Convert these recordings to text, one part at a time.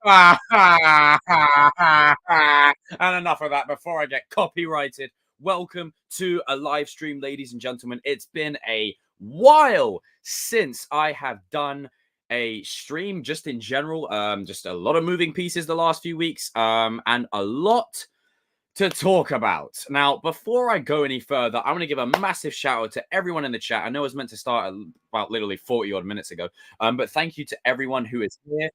And enough of that before I get copyrighted. Welcome to a live stream, ladies and gentlemen. It's been a while since I have done a stream just in general. Just a lot of moving pieces the last few weeks, and a lot to talk about. Now, before I go any further, I want to give a massive shout out to everyone in the chat. I know I was meant to start about literally 40 odd minutes ago, but thank you to everyone who is here.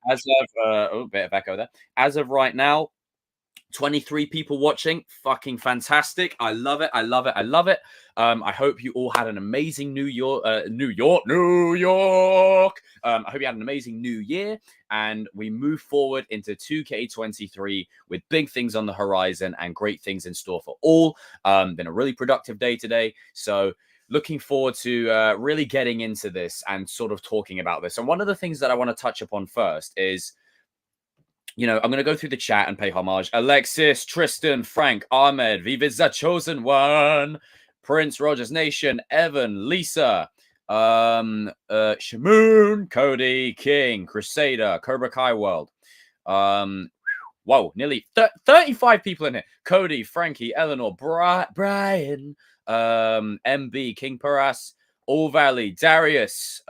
As of oh, bit of echo there. As of right now, 23 people watching. Fucking fantastic. I love it. I love it. I love it. I hope you all had an amazing New York. I hope you had an amazing New Year, and we move forward into 2K23 with big things on the horizon and great things in store for all. Been a really productive day today. So looking forward to really getting into this and sort of talking about this. And one of the things that I want to touch upon first is, I'm going to go through the chat and pay homage. Alexis, Tristan, Frank, Ahmed, Vivid the Chosen One, Prince, Rogers Nation, Evan, Lisa, Shamoon, Cody, King, Crusader, Cobra Kai World. Whoa, nearly 35 people in here. Cody, Frankie, Eleanor, Brian, MB, King Paras, All Valley, Darius.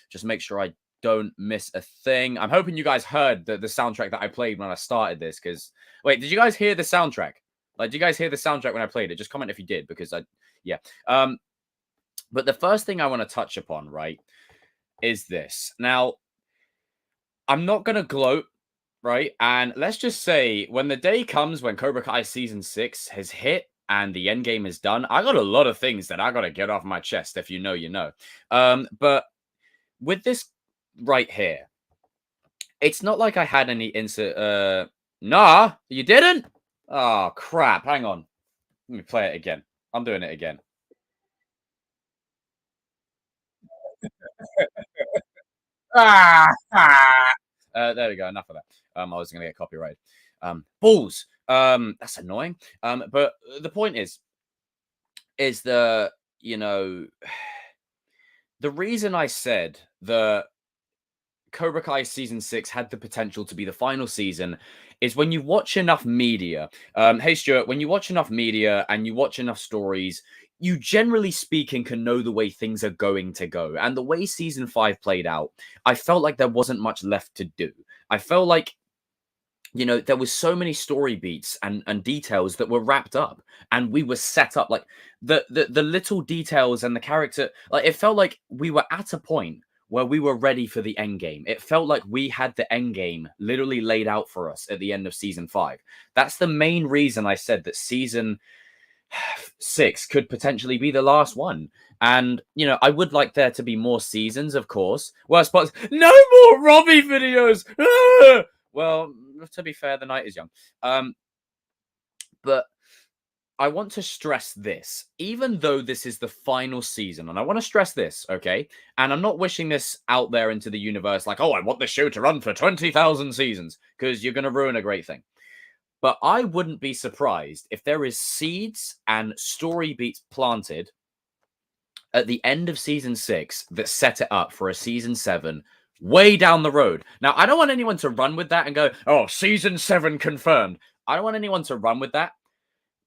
Just make sure I don't miss a thing. I'm hoping you guys heard the soundtrack that I played when I started this, because wait, did you guys hear the soundtrack? Like, did you guys hear the soundtrack when I played it? Just comment if you did, because but the first thing I want to touch upon, right, is this. Now, I'm not gonna gloat, right? And let's just say when the day comes when Cobra Kai season 6 has hit and the end game is done, I got a lot of things that I gotta get off my chest. If you know, you know. But with this right here, it's not like I had any Nah, you didn't? Oh, crap. Hang on. Let me play it again. I'm doing it again. There we go. Enough of that. I was going to get copyrighted. Balls. That's annoying. But the point is the, the reason I said that Cobra Kai season 6 had the potential to be the final season is when you watch enough media. Hey, Stuart, when you watch enough media and you watch enough stories, you generally speaking can know the way things are going to go. And the way season 5 played out, I felt like there wasn't much left to do. I felt like, there was so many story beats and details that were wrapped up, and we were set up, like the little details and the character, like it felt like we were at a point where we were ready for the end game. It felt like we had the end game literally laid out for us at the end of season 5. That's the main reason I said that season 6 could potentially be the last one. And, I would like there to be more seasons, of course. Worst parts, no more Robbie videos. Well, to be fair, the night is young. But I want to stress this, even though this is the final season, and I want to stress this, okay? And I'm not wishing this out there into the universe like, oh, I want the show to run for 20,000 seasons, because you're going to ruin a great thing. But I wouldn't be surprised if there is seeds and story beats planted at the end of season 6 that set it up for a season 7 way down the road. Now, I don't want anyone to run with that and go, oh, season 7 confirmed. I don't want anyone to run with that.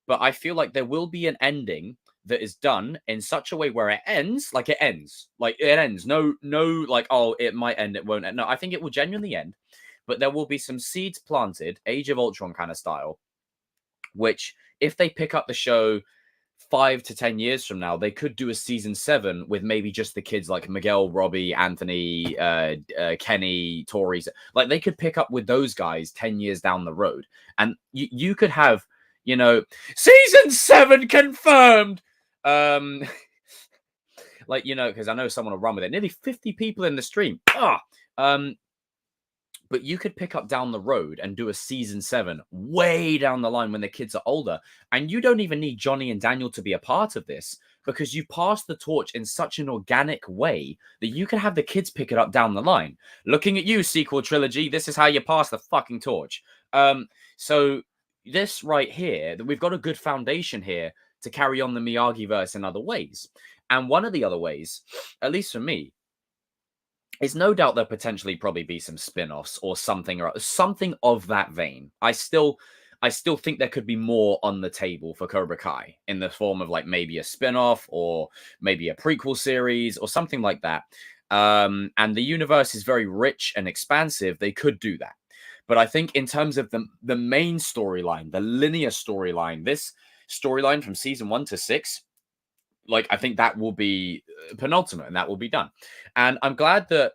But I feel like there will be an ending that is done in such a way where it ends. Like it ends. No, like, oh, it might end, it won't end. No, I think it will genuinely end. But there will be some seeds planted, Age of Ultron kind of style, which if they pick up the show 5 to 10 years from now, they could do a season 7 with maybe just the kids like Miguel, Robbie, Anthony, Kenny, Tori. Like they could pick up with those guys 10 years down the road. And you could have, season 7 confirmed. Like, because I know someone will run with it. Nearly 50 people in the stream. But you could pick up down the road and do a season 7 way down the line when the kids are older. And you don't even need Johnny and Daniel to be a part of this, because you pass the torch in such an organic way that you can have the kids pick it up down the line. Looking at you, sequel trilogy, this is how you pass the fucking torch. So this right here, that we've got a good foundation here to carry on the Miyagi verse in other ways. And one of the other ways, at least for me, it's no doubt there'll potentially probably be some spin-offs or something of that vein. I still think there could be more on the table for Cobra Kai in the form of like maybe a spin-off or maybe a prequel series or something like that. And the universe is very rich and expansive. They could do that. But I think in terms of the main storyline, the linear storyline, this storyline from season 1 to 6, like I think that will be penultimate and that will be done. And I'm glad that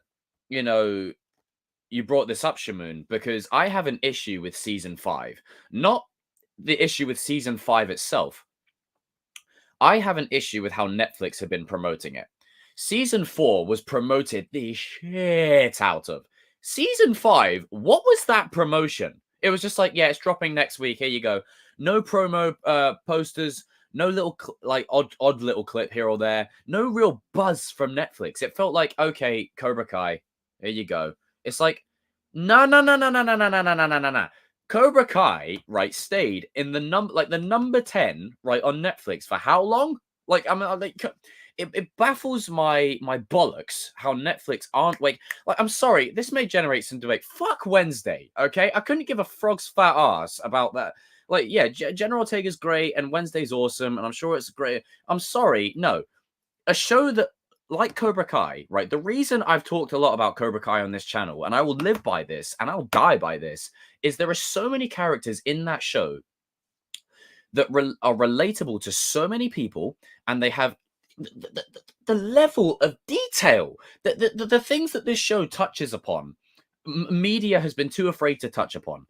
you know you brought this up, Shamoon, because I have an issue with season 5. Not the issue with season 5 itself. I have an issue with how Netflix have been promoting it. Season 4 was promoted the shit out of. Season 5, what was that promotion? It was just like, yeah, it's dropping next week. Here you go. No promo posters, no little like odd little clip here or there. No real buzz from Netflix. It felt like, okay, Cobra Kai, here you go. It's like, no, no, no, no, no, no, no, no, no, no, no, no. Cobra Kai, right, stayed in the number 10, right, on Netflix for how long? Like, I mean, like, it baffles my bollocks how Netflix aren't like I'm sorry, this may generate some debate. Fuck Wednesday, okay? I couldn't give a frog's fat ass about that. Like, yeah, General Ortega's great and Wednesday's awesome, and I'm sure it's great. I'm sorry, no. A show that like Cobra Kai, right? The reason I've talked a lot about Cobra Kai on this channel, and I will live by this, and I'll die by this, is there are so many characters in that show that are relatable to so many people, and they have the level of detail, the things that this show touches upon, media has been too afraid to touch upon.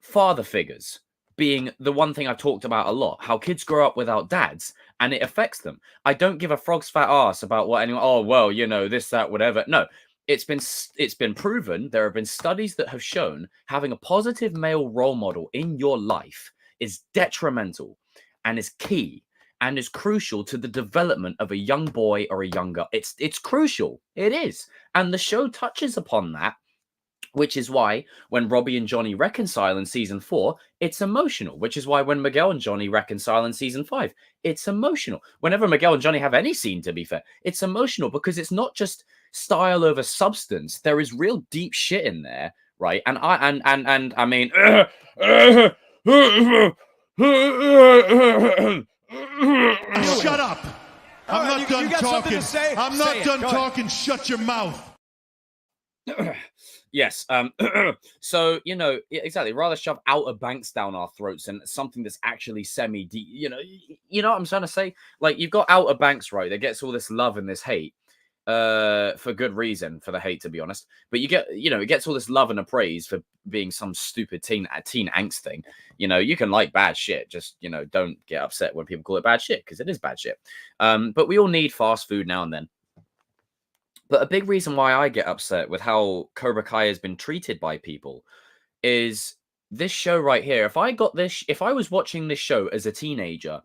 Father figures being the one thing I've talked about a lot, how kids grow up without dads and it affects them. I don't give a frog's fat ass about what anyone, oh, well, this, that, whatever. No, it's been proven. There have been studies that have shown having a positive male role model in your life is detrimental and is key and is crucial to the development of a young boy or a young girl. It's crucial. It is. And the show touches upon that, which is why when Robbie and Johnny reconcile in season 4, it's emotional, which is why when Miguel and Johnny reconcile in season 5, it's emotional. Whenever Miguel and Johnny have any scene, to be fair, it's emotional because it's not just style over substance. There is real deep shit in there, right? And I mean, shut up. I'm not done talking. I'm not done talking. Shut your mouth. Yes. So, exactly. Rather shove Outer Banks down our throats and something that's actually semi-deep, what I'm trying to say? Like, you've got Outer Banks, right? That gets all this love and this hate, for good reason, for the hate, to be honest. But you get, it gets all this love and praise for being some stupid teen angst thing. You can like bad shit. Just, don't get upset when people call it bad shit, because it is bad shit. But we all need fast food now and then. But a big reason why I get upset with how Cobra Kai has been treated by people is this show right here. If I was watching this show as a teenager,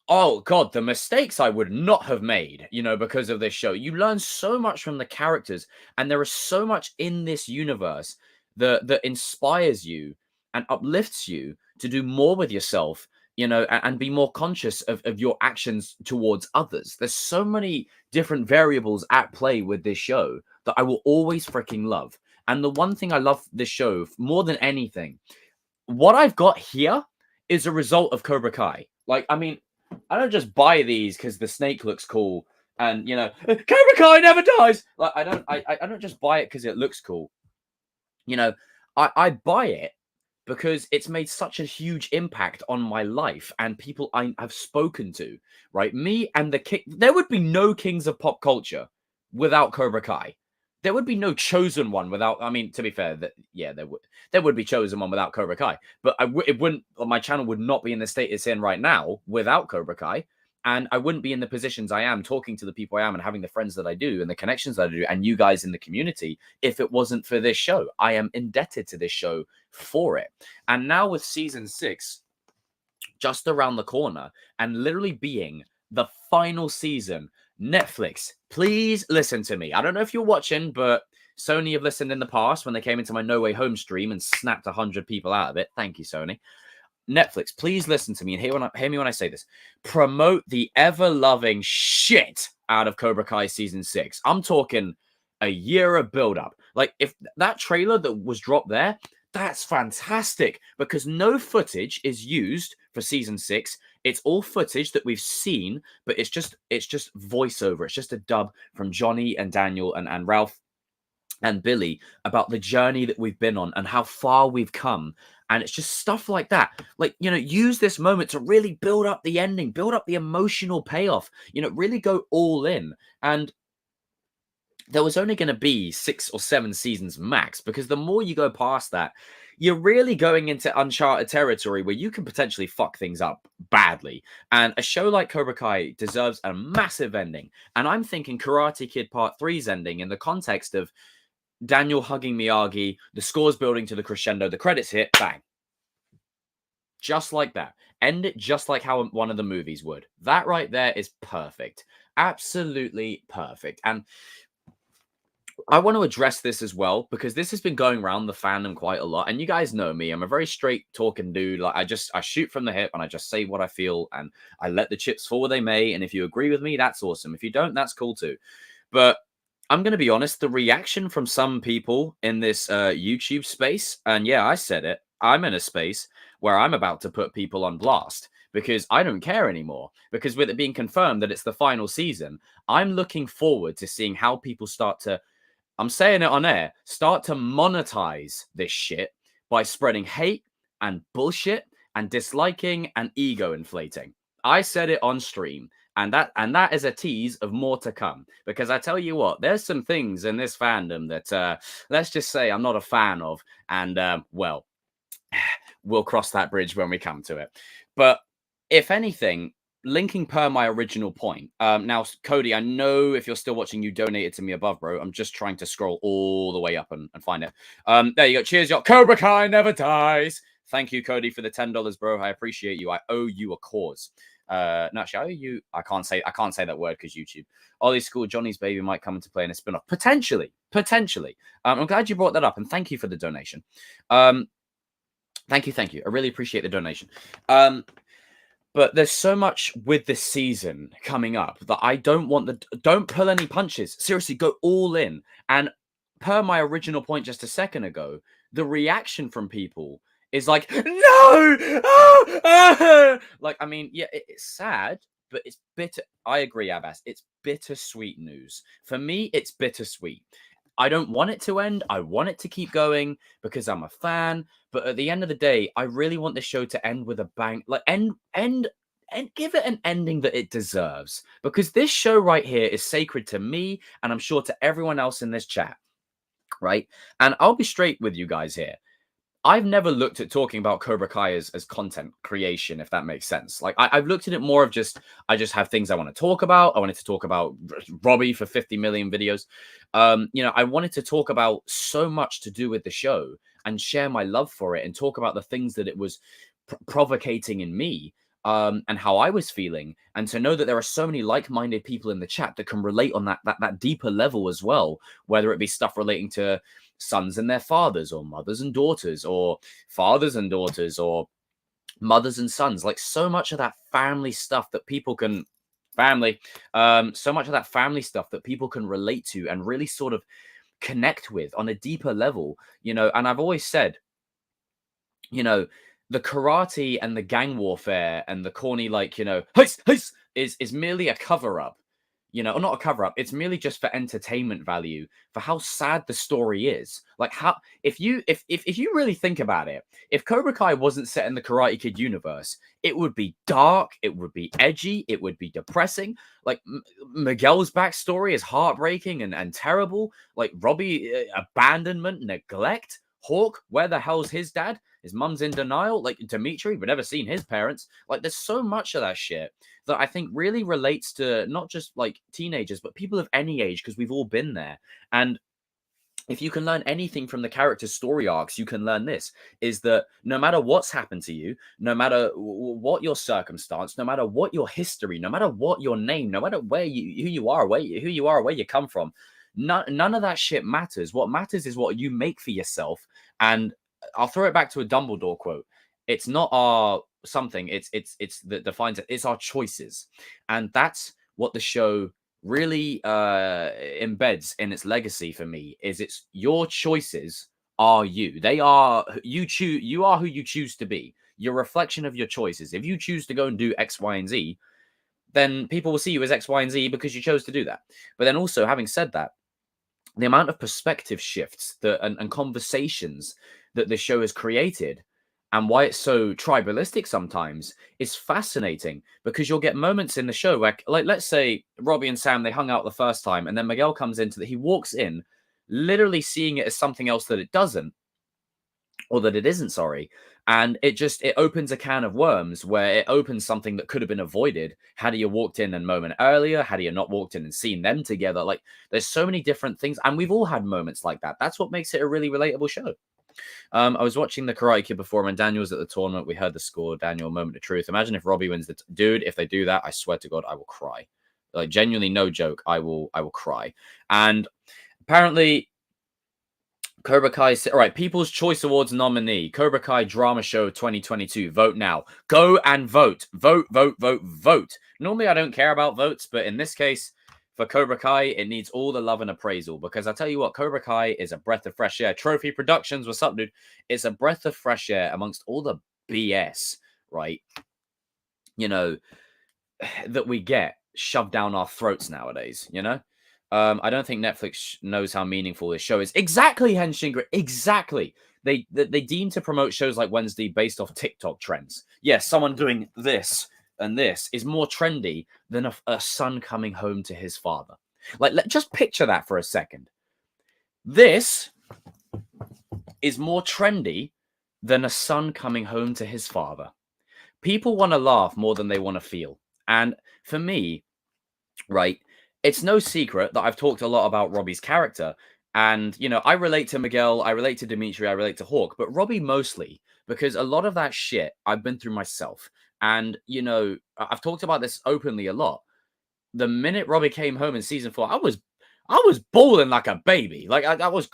oh God, the mistakes I would not have made, because of this show. You learn so much from the characters, and there is so much in this universe that inspires you and uplifts you to do more with yourself, and be more conscious of your actions towards others. There's so many different variables at play with this show that I will always freaking love. And the one thing I love this show more than anything, what I've got here is a result of Cobra Kai. Like, I mean, I don't just buy these because the snake looks cool and Cobra Kai never dies. Like, I don't just buy it because it looks cool. I buy it because it's made such a huge impact on my life and people I have spoken to, right? Me and the king. There would be no kings of pop culture without Cobra Kai. There would be no chosen one without. I mean, to be fair, there would be chosen one without Cobra Kai. But it wouldn't. My channel would not be in the state it's in right now without Cobra Kai. And I wouldn't be in the positions I am, talking to the people I am and having the friends that I do and the connections that I do and you guys in the community, if it wasn't for this show. I am indebted to this show for it. And now with season 6 just around the corner and literally being the final season, Netflix, please listen to me. I don't know if you're watching, but Sony have listened in the past when they came into my No Way Home stream and snapped 100 people out of it. Thank you, Sony. Netflix, please listen to me and hear me when I say this. Promote the ever-loving shit out of Cobra Kai season 6. I'm talking a year of build-up. Like, if that trailer that was dropped there, that's fantastic, because no footage is used for season 6. It's all footage that we've seen, but it's just voiceover. It's just a dub from Johnny and Daniel and Ralph and Billy about the journey that we've been on and how far we've come. And it's just stuff like that. Like, use this moment to really build up the ending, build up the emotional payoff, really go all in. And there was only going to be 6 or 7 seasons max, because the more you go past that, you're really going into uncharted territory where you can potentially fuck things up badly. And a show like Cobra Kai deserves a massive ending. And I'm thinking Karate Kid Part 3's ending in the context of Daniel hugging Miyagi, the scores building to the crescendo, the credits hit, bang. Just like that. End it just like how one of the movies would. That right there is perfect. Absolutely perfect. And I want to address this as well, because this has been going around the fandom quite a lot. And you guys know me. I'm a very straight talking dude. Like, I shoot from the hip and I just say what I feel and I let the chips fall where they may. And if you agree with me, that's awesome. If you don't, that's cool too. But I'm going to be honest, the reaction from some people in this YouTube space, and yeah, I said it, I'm in a space where I'm about to put people on blast, because I don't care anymore. Because with it being confirmed that it's the final season, I'm looking forward to seeing how people start to, I'm saying it on air, start to monetize this shit by spreading hate and bullshit and disliking and ego inflating. I said it on stream. And that is a tease of more to come, because I tell you what, there's some things in this fandom that let's just say I'm not a fan of, and well, we'll cross that bridge when we come to it. But if anything, linking per my original point. Now, Cody, I know if you're still watching, you donated to me above, bro. I'm just trying to scroll all the way up and find it. There you go. Cheers, y'all. Cobra Kai never dies. Thank you, Cody, for the $10, bro. I appreciate you. I owe you a cause. No, actually, I owe you. I can't say that word because YouTube. Ollie's School, Johnny's Baby might come into play in a spin-off. Potentially. I'm glad you brought that up, and thank you for the donation. Thank you. I really appreciate the donation. But there's so much with this season coming up that I don't pull any punches. Seriously, go all in. And per my original point just a second ago, the reaction from people is like, no! Like, I mean, yeah, it's sad, but it's bitter. I agree, Abbas. It's bittersweet news. For me, it's bittersweet. I don't want it to end. I want it to keep going because I'm a fan. But at the end of the day, I really want the show to end with a bang. Like, end, and give it an ending that it deserves. Because this show right here is sacred to me, and I'm sure to everyone else in this chat. Right? And I'll be straight with you guys here. I've never looked at talking about Cobra Kai as content creation, if that makes sense. Like, I've looked at it more of I just have things I want to talk about. I wanted to talk about Robbie for 50 million videos. I wanted to talk about so much to do with the show and share my love for it and talk about the things that it was provocating in me. And how I was feeling, and to know that there are so many like-minded people in the chat that can relate on that deeper level as well, whether it be stuff relating to sons and their fathers, or mothers and daughters, or fathers and daughters, or mothers and sons. Like, so much of that family stuff that people can so much of that family stuff that people can relate to and really sort of connect with on a deeper level. And I've always said, the karate and the gang warfare and the corny, like, heist is merely a cover-up, or not a cover-up. It's merely just for entertainment value, for how sad the story is. Like, how, if you really think about it, if Cobra Kai wasn't set in the Karate Kid universe, it would be dark, it would be edgy, it would be depressing. Like, Miguel's backstory is heartbreaking and terrible. Like, Robbie, abandonment, neglect. Hawk, where the hell's his dad? His mum's in denial. Like, Dimitri, we've never seen his parents. Like, there's so much of that shit that I think really relates to not just like teenagers, but people of any age, because we've all been there. And if you can learn anything from the character's story arcs, you can learn this, is that no matter what's happened to you, no matter what your circumstance, no matter what your history, no matter what your name, no matter who you are, where you come from, none of that shit matters. What matters is what you make for yourself. And I'll throw it back to a Dumbledore quote. It's not our something. It's that defines it. It's our choices. And that's what the show really embeds in its legacy for me is it's your choices are you. They are you choose. You are who you choose to be. You're a reflection of your choices. If you choose to go and do X, Y, and Z, then people will see you as X, Y, and Z because you chose to do that. But then also, having said that, the amount of perspective shifts and conversations that the show has created and why it's so tribalistic sometimes is fascinating because you'll get moments in the show where, like, let's say Robbie and Sam, they hung out the first time and then Miguel comes into he walks in literally seeing it as something else that it doesn't, or that it isn't, sorry. And it opens a can of worms where it opens something that could have been avoided had you walked in a moment earlier, had you not walked in and seen them together. Like, there's so many different things, and we've all had moments like that. That's what makes it a really relatable show. I was watching the Karate Kid before, and Daniel was at the tournament. We heard the score. Daniel, moment of truth. Imagine if Robbie wins dude. If they do that, I swear to God, I will cry. Like, genuinely, no joke. I will cry. And apparently, Cobra Kai, all right, People's Choice Awards nominee, Cobra Kai Drama Show 2022. Vote now. Go and vote. Vote, vote, vote, vote. Normally, I don't care about votes, but in this case, for Cobra Kai, it needs all the love and appraisal because I tell you what, Cobra Kai is a breath of fresh air. Trophy Productions, what's up, dude? It's a breath of fresh air amongst all the BS, right? You know, that we get shoved down our throats nowadays, you know? I don't think Netflix knows how meaningful this show is. Exactly, Henshin. Exactly. They deem to promote shows like Wednesday based off TikTok trends. Yes, someone doing this and this is more trendy than a son coming home to his father. Like, just picture that for a second. This is more trendy than a son coming home to his father. People want to laugh more than they want to feel. And for me, right, it's no secret that I've talked a lot about Robbie's character. And, you know, I relate to Miguel, I relate to Dimitri, I relate to Hawk, but Robbie mostly because a lot of that shit I've been through myself. And, you know, I've talked about this openly a lot. The minute Robbie came home in season 4, I was bawling like a baby. Like I was,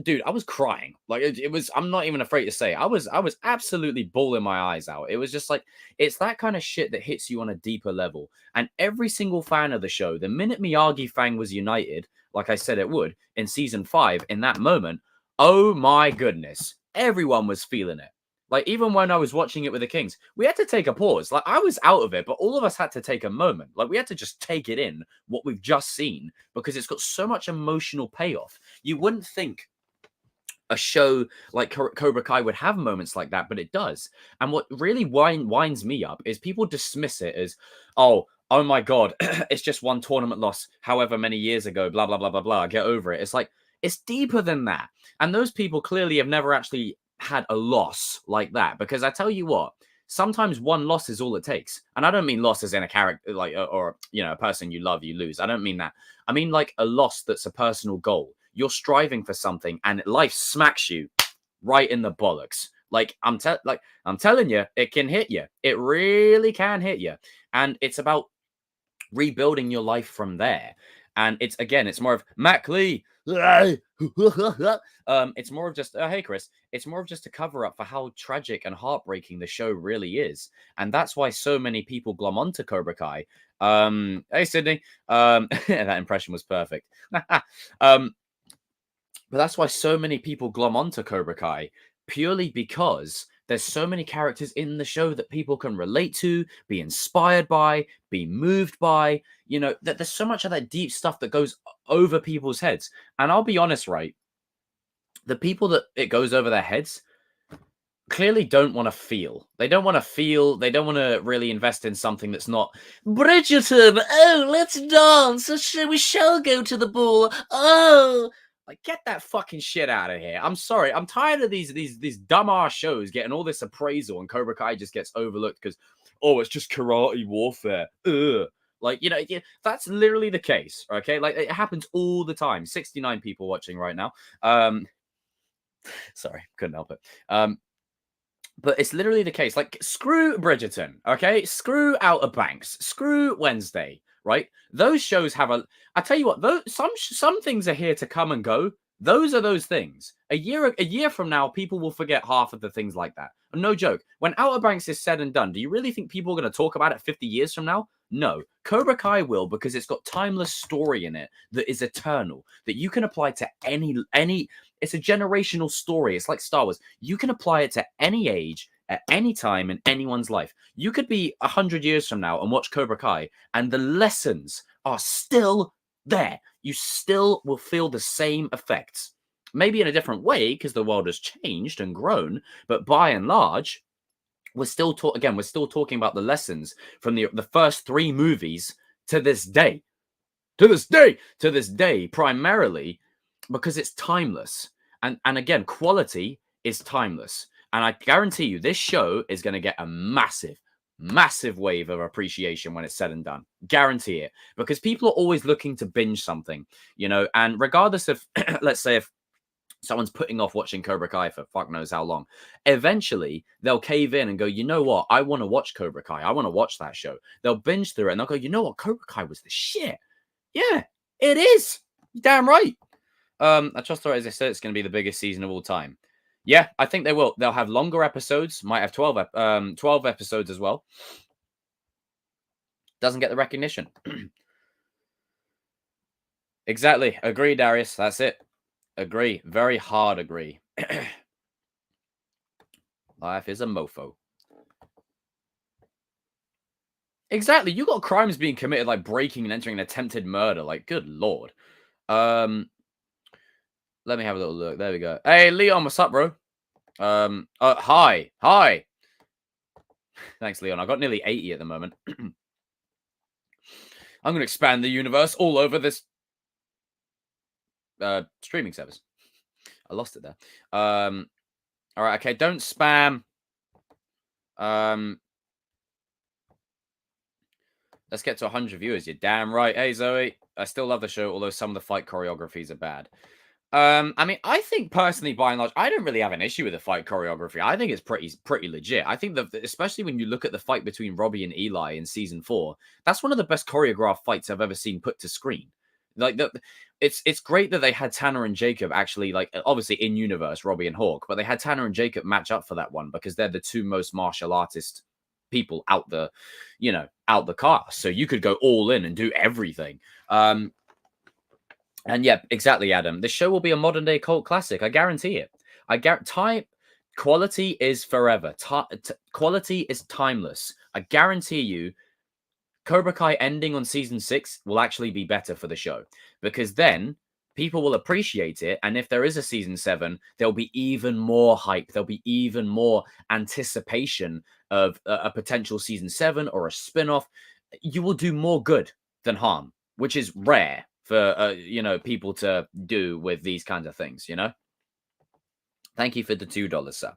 dude, I was crying. Like it was. I'm not even afraid to say. I was absolutely bawling my eyes out. It was just like it's that kind of shit that hits you on a deeper level. And every single fan of the show, the minute Miyagi Fang was united, like I said it would in season 5, in that moment, oh my goodness, everyone was feeling it. Like, even when I was watching it with the Kings, we had to take a pause. Like, I was out of it, but all of us had to take a moment. Like, we had to just take it in, what we've just seen, because it's got so much emotional payoff. You wouldn't think a show like Cobra Kai would have moments like that, but it does. And what really winds me up is people dismiss it as, oh my God, it's just one tournament loss however many years ago, blah, blah, blah, blah, blah, get over it. It's like, it's deeper than that. And those people clearly have never actually had a loss like that, because I tell you what, sometimes one loss is all it takes. And I don't mean losses in a character, like, or, you know, a person you love, you lose. I don't mean that. I mean like a loss that's a personal goal. You're striving for something and life smacks you right in the bollocks. Like I'm telling you, it can hit you. It really can hit you. And it's about rebuilding your life from there. And it's more of Mac Lee. It's more of just, hey, Chris, it's more of just a cover up for how tragic and heartbreaking the show really is. And that's why so many people glom onto Cobra Kai. Hey, Sydney. That impression was perfect. But that's why so many people glom onto Cobra Kai, purely because there's so many characters in the show that people can relate to, be inspired by, be moved by. You know, that there's so much of that deep stuff that goes over people's heads. And I'll be honest, right? The people that it goes over their heads clearly don't want to feel. They don't want to feel. They don't want to really invest in something that's not Bridgerton. Oh, let's dance. We shall go to the ball. Oh, like, get that fucking shit out of here. I'm sorry. I'm tired of these dumbass shows getting all this appraisal, and Cobra Kai just gets overlooked because, oh, it's just karate warfare. Ugh. Like, you know, that's literally the case. Okay, like it happens all the time. 69 people watching right now. Sorry, couldn't help it. But it's literally the case. Like, screw Bridgerton, okay? Screw Outer Banks. Screw Wednesday, right? Those shows have I tell you what, those some things are here to come and go. Those are those things. A year from now, people will forget half of the things like that. No joke. When Outer Banks is said and done, do you really think people are going to talk about it 50 years from now? No, Cobra Kai will, because it's got timeless story in it that is eternal, that you can apply to any. It's a generational story. It's like Star Wars. You can apply it to any age, at any time in anyone's life. You could be 100 years from now and watch Cobra Kai, and the lessons are still there. You still will feel the same effects. Maybe in a different way, because the world has changed and grown, but by and large, we're still talking about the lessons from the first 3 movies to this day. To this day, primarily because it's timeless. And again, quality is timeless. And I guarantee you, this show is going to get a massive wave of appreciation when it's said and done. Guarantee it. Because people are always looking to binge something, and regardless of, let's say, if someone's putting off watching Cobra Kai for fuck knows how long, eventually they'll cave in and go, you know what? I want to watch Cobra Kai. I want to watch that show. They'll binge through it and they'll go, you know what? Cobra Kai was the shit. Yeah, it is. Damn right. I trust, as I said, it's going to be the biggest season of all time. Yeah, I think they will. They'll have longer episodes. Might have 12 episodes as well. Doesn't get the recognition. Exactly. Agree, Darius. That's it. Agree. Very hard agree. Life is a mofo. Exactly. You got crimes being committed like breaking and entering an attempted murder. Like, good lord. Let me have a little look. There we go. Hey, Leon, what's up, bro? Hi. Thanks, Leon. I got nearly 80 at the moment. I'm going to expand the universe all over this streaming service. I lost it there. All right. Okay. Don't spam. Let's get to 100 viewers. You're damn right. Hey, Zoe. I still love the show, although some of the fight choreographies are bad. I mean, I think personally, by and large, I don't really have an issue with the fight choreography. I think it's pretty legit. I think that, especially when you look at the fight between Robbie and Eli in season 4, that's one of the best choreographed fights I've ever seen put to screen. Like, it's great that they had Tanner and Jacob actually, like, obviously in universe, Robbie and Hawk, but they had Tanner and Jacob match up for that one because they're the 2 most martial artist people out the cast. So you could go all in and do everything. And yeah, exactly, Adam. This show will be a modern day cult classic. I guarantee it. Quality is forever. Quality is timeless. I guarantee you, Cobra Kai ending on season 6 will actually be better for the show, because then people will appreciate it. And if there is a season 7, there'll be even more hype. There'll be even more anticipation of a potential season 7 or a spin-off. You will do more good than harm, which is rare for people to do with these kinds of things. Thank you for the $2, sir.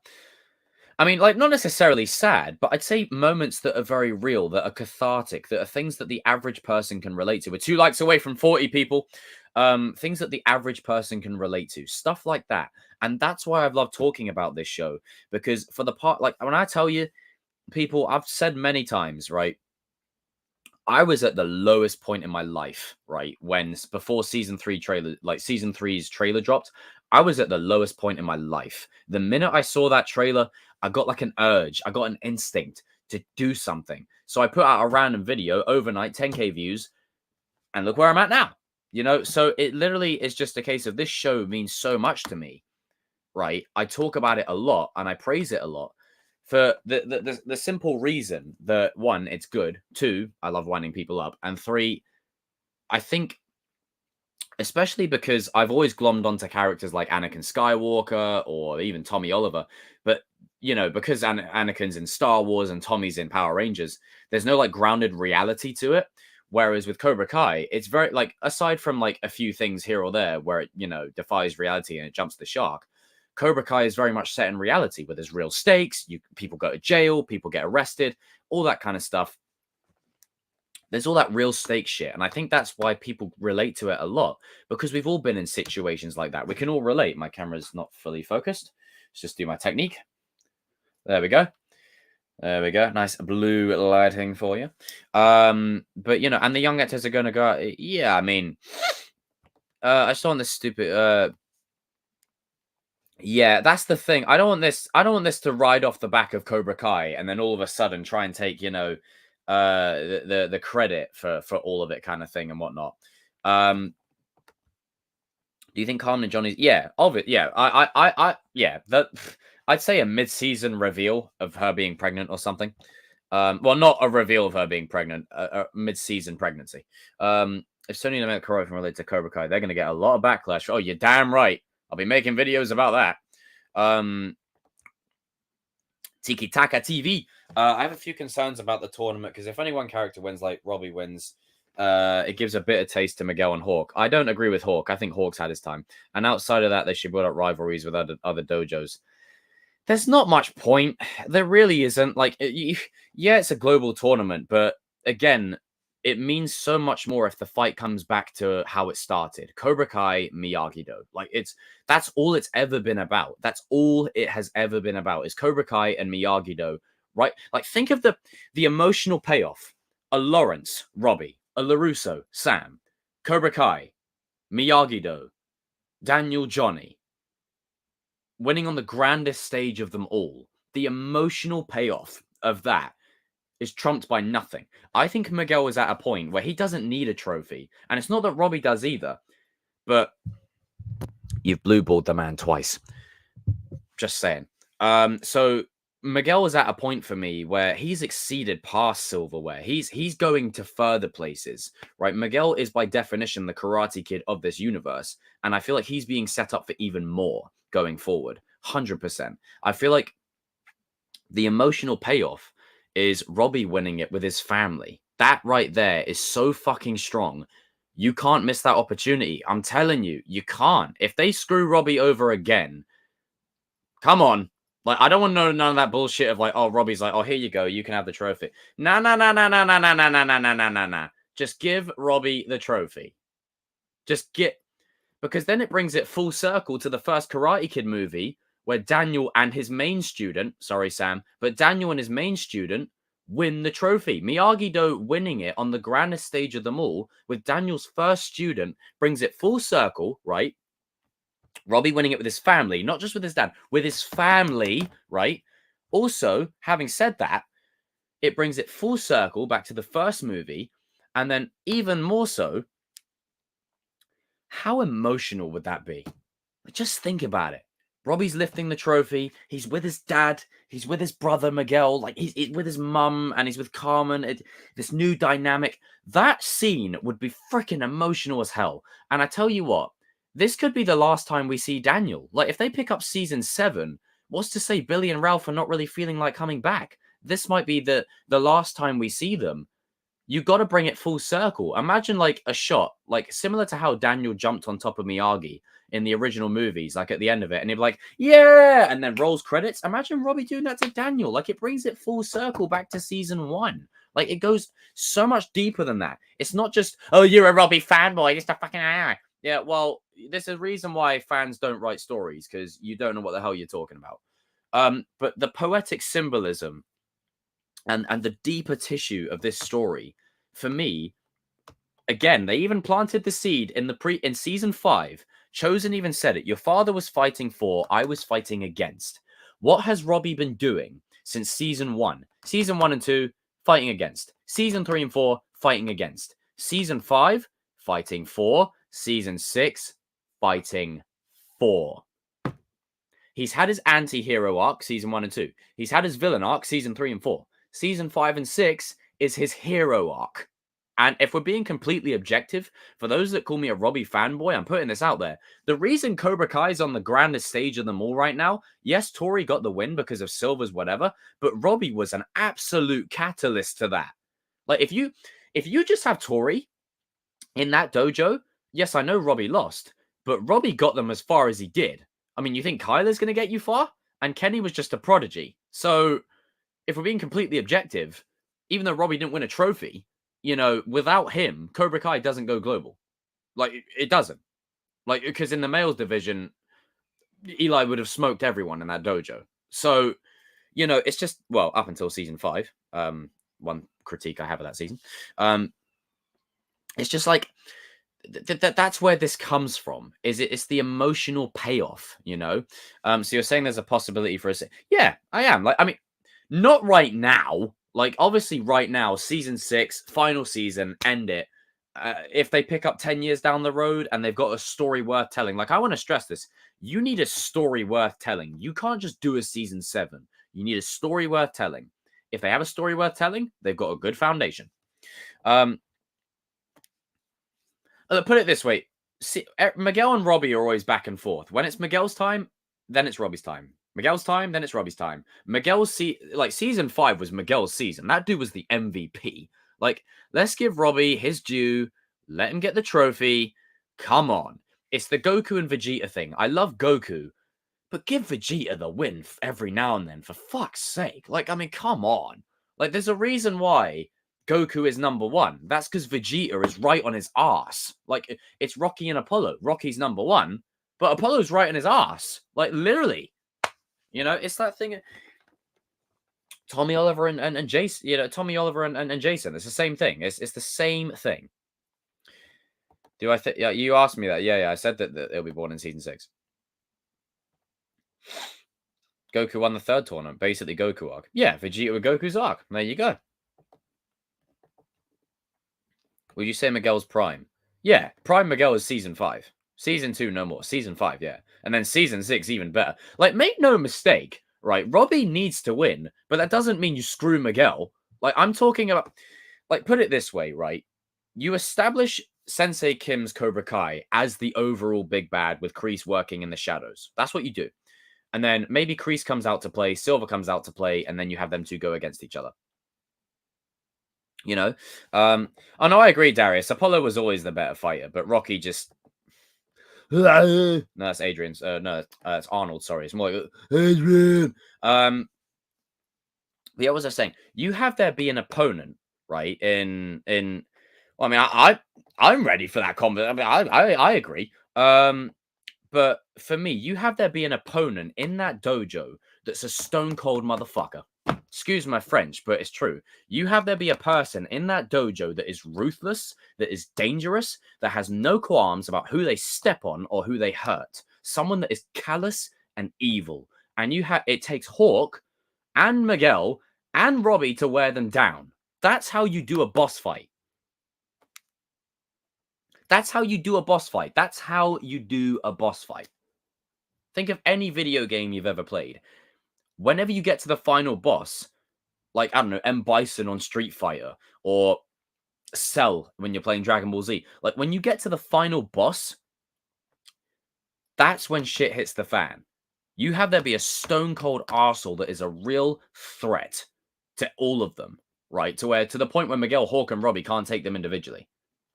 I mean, like, not necessarily sad, but I'd say moments that are very real, that are cathartic, that are things that the average person can relate to. We're 2 likes away from 40 people. Things that the average person can relate to, stuff like that. And that's why I've loved talking about this show, because for the part, like, when I tell you, people, I've said many times, right? I was at the lowest point in my life, right? Before season 3's trailer dropped, I was at the lowest point in my life. The minute I saw that trailer, I got like an urge. I got an instinct to do something. So I put out a random video overnight, 10K views, and look where I'm at now. So it literally is just a case of, this show means so much to me, right? I talk about it a lot and I praise it a lot. For the simple reason that, 1, it's good. 2, I love winding people up. And 3, I think, especially because I've always glommed onto characters like Anakin Skywalker or even Tommy Oliver. But, because Anakin's in Star Wars and Tommy's in Power Rangers, there's no like grounded reality to it. Whereas with Cobra Kai, it's very, like, aside from like a few things here or there where it, defies reality and it jumps the shark, Cobra Kai is very much set in reality, where there's real stakes. People go to jail, people get arrested, all that kind of stuff. There's all that real stake shit. And I think that's why people relate to it a lot, because we've all been in situations like that. We can all relate. My camera's not fully focused. Let's just do my technique. There we go. Nice blue lighting for you. But, and the young actors are going to go, yeah, I mean, I saw on this stupid... Yeah, that's the thing. I don't want this to ride off the back of Cobra Kai and then all of a sudden try and take, the credit for all of it, kind of thing and whatnot. Do you think Carmen and Johnny's? Yeah, of it. Yeah, yeah. That I'd say a mid-season reveal of her being pregnant or something. Well, not a reveal of her being pregnant, a mid-season pregnancy. If Sony and America can relate to Cobra Kai, they're going to get a lot of backlash. Oh, you're damn right. I'll be making videos about that. Tiki Taka TV. I have a few concerns about the tournament because if any one character wins, like Robbie wins, it gives a bitter taste to Miguel and Hawk. I don't agree with Hawk. I think Hawk's had his time. And outside of that, they should build up rivalries with other dojos. There's not much point. There really isn't. Like, yeah, it's a global tournament, but again, it means so much more if the fight comes back to how it started. Cobra Kai, Miyagi-Do. Like, that's all it's ever been about. That's all it has ever been about is Cobra Kai and Miyagi-Do, right? Like, think of the emotional payoff. A Lawrence, Robbie. A LaRusso, Sam. Cobra Kai, Miyagi-Do. Daniel, Johnny. Winning on the grandest stage of them all. The emotional payoff of that is trumped by nothing. I think Miguel is at a point where he doesn't need a trophy. And it's not that Robbie does either. But you've blue-balled the man twice. Just saying. So Miguel is at a point for me where he's exceeded past silverware. He's going to further places, right? Miguel is by definition the Karate Kid of this universe. And I feel like he's being set up for even more going forward. 100%. I feel like the emotional payoff is Robbie winning it with his family. That right there is so fucking strong. You can't miss that opportunity. I'm telling you, you can't. If they screw Robbie over again, come on. Like, I don't want to know none of that bullshit of like, oh, Robbie's like, oh, here you go. You can have the trophy. Nah. Just give Robbie the trophy. Because then it brings it full circle to the first Karate Kid movie where Daniel and his main student, sorry, Sam, but Daniel and his main student win the trophy. Miyagi-Do winning it on the grandest stage of them all with Daniel's first student brings it full circle, right? Robbie winning it with his family, not just with his dad, with his family, right? Also, having said that, it brings it full circle back to the first movie. And then even more so, how emotional would that be? Just think about it. Robbie's lifting the trophy. He's with his dad. He's with his brother, Miguel. Like, he's with his mum and he's with Carmen. This new dynamic. That scene would be freaking emotional as hell. And I tell you what, this could be the last time we see Daniel. Like, if they pick up season 7, what's to say Billy and Ralph are not really feeling like coming back? This might be the last time we see them. You got to bring it full circle. Imagine like a shot, like similar to how Daniel jumped on top of Miyagi in the original movies, like at the end of it, and he'd be like, yeah, and then rolls credits. Imagine Robbie doing that to Daniel. Like, it brings it full circle back to season 1. Like, it goes so much deeper than that. It's not just, oh, you're a Robbie fanboy, just a fucking yeah. Well, there's a reason why fans don't write stories, because you don't know what the hell you're talking about. But the poetic symbolism and the deeper tissue of this story, for me, again, they even planted the seed in season 5. Chosen even said it. Your father was fighting for, I was fighting against. What has Robbie been doing since season 1? Season 1 and 2, fighting against. Season 3 and 4, fighting against. Season 5, fighting for. Season 6, fighting for. He's had his anti-hero arc, season 1 and 2. He's had his villain arc, season 3 and 4. Season 5 and 6 is his hero arc. And if we're being completely objective, for those that call me a Robbie fanboy, I'm putting this out there. The reason Cobra Kai is on the grandest stage of them all right now, yes, Tori got the win because of Silver's whatever, but Robbie was an absolute catalyst to that. Like, if you just have Tori in that dojo, yes, I know Robbie lost, but Robbie got them as far as he did. I mean, you think Kyler's going to get you far? And Kenny was just a prodigy. So, if we're being completely objective, even though Robbie didn't win a trophy, you know, without him, Cobra Kai doesn't go global. Like, it doesn't. Like, because in the males division, Eli would have smoked everyone in that dojo. So, you know, it's just, well, up until season 5, one critique I have of that season. It's just like, that's where this comes from. It's the emotional payoff, you know? So you're saying there's a possibility for us. Yeah, I am. Like, I mean, not right now, Like, obviously, right now, season 6, final season, end it. If they pick up 10 years down the road and they've got a story worth telling, like, I want to stress this. You need a story worth telling. You can't just do a season 7. You need a story worth telling. If they have a story worth telling, they've got a good foundation. Put it this way. Miguel and Robbie are always back and forth. When it's Miguel's time, then it's Robbie's time. Miguel's time, then it's Robbie's time. Season 5 was Miguel's season. That dude was the MVP. Like, let's give Robbie his due. Let him get the trophy. Come on. It's the Goku and Vegeta thing. I love Goku, but give Vegeta the win every now and then, for fuck's sake. Like, I mean, come on. Like, there's a reason why Goku is number 1. That's because Vegeta is right on his ass. Like, it's Rocky and Apollo. Rocky's number 1, but Apollo's right on his ass. Like, literally. You know, it's that thing. Tommy Oliver and Jason, you know, Tommy Oliver and Jason. It's the same thing. It's the same thing. Do I think? Yeah, you asked me that. Yeah. I said that it'll be born in season 6. Goku won the 3rd tournament. Basically, Goku arc. Yeah, Vegeta with Goku's arc. There you go. Would you say Miguel's prime? Yeah, prime Miguel is season 5. Season 2, no more. Season 5, yeah. And then season 6, even better. Like, make no mistake, right? Robbie needs to win, but that doesn't mean you screw Miguel. Like, I'm talking about... Like, put it this way, right? You establish Sensei Kim's Cobra Kai as the overall big bad with Kreese working in the shadows. That's what you do. And then maybe Kreese comes out to play, Silver comes out to play, and then you have them two go against each other. You know? Oh, no, I agree, Darius. Apollo was always the better fighter, but Rocky just... No, that's Adrian's. No, it's Arnold. Sorry, it's more like Adrian. But yeah, what was I saying? You have there be an opponent, right? Well, I mean, I'm ready for that combat. I mean, I agree. But for me, you have there be an opponent in that dojo that's a stone cold motherfucker. Excuse my French, but it's true. You have there be a person in that dojo that is ruthless, that is dangerous, that has no qualms about who they step on or who they hurt. Someone that is callous and evil. And it takes Hawk and Miguel and Robbie to wear them down. That's how you do a boss fight. That's how you do a boss fight. That's how you do a boss fight. Think of any video game you've ever played. Whenever you get to the final boss, like, I don't know, M. Bison on Street Fighter, or Cell when you're playing Dragon Ball Z, like, when you get to the final boss, that's when shit hits the fan. You have there be a stone cold arsehole that is a real threat to all of them, right? To the point where Miguel, Hawk, and Robbie can't take them individually.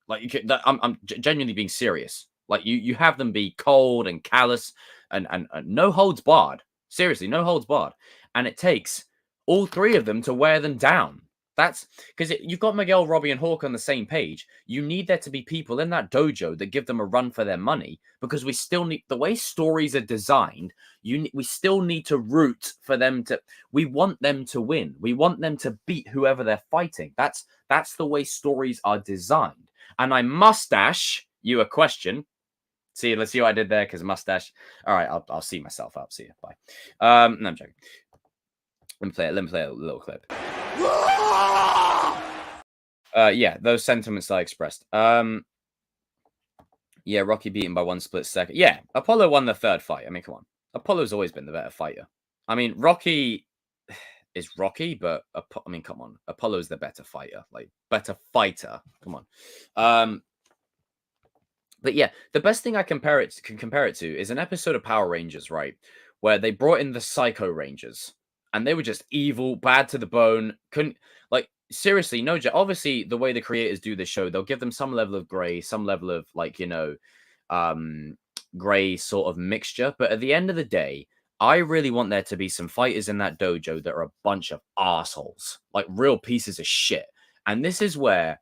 Like, I'm genuinely being serious. Like, you have them be cold and callous and no holds barred. Seriously, no holds barred. And it takes all 3 of them to wear them down. That's because you've got Miguel, Robbie, and Hawk on the same page. You need there to be people in that dojo that give them a run for their money, because we still need, the way stories are designed, we still need to root for them to, we want them to win. We want them to beat whoever they're fighting. That's the way stories are designed. And I mustache you a question. See, let's see what I did there, because mustache. All right, I'll see myself up. See you. Bye. No, I'm joking. Let me play a little clip. Yeah, those sentiments I expressed. Yeah, Rocky beaten by 1 split second. Yeah, Apollo won the 3rd fight. I mean, come on. Apollo's always been the better fighter. I mean, Rocky is Rocky, but I mean, come on. Apollo's the better fighter. Like, better fighter. Come on. But yeah, the best thing I can compare it to is an episode of Power Rangers, right? Where they brought in the Psycho Rangers. And they were just evil, bad to the bone. Couldn't, like, seriously, no joke. Obviously, the way the creators do this show, they'll give them some level of gray, some level of, like, you know, gray sort of mixture. But at the end of the day, I really want there to be some fighters in that dojo that are a bunch of assholes, like real pieces of shit. And this is where,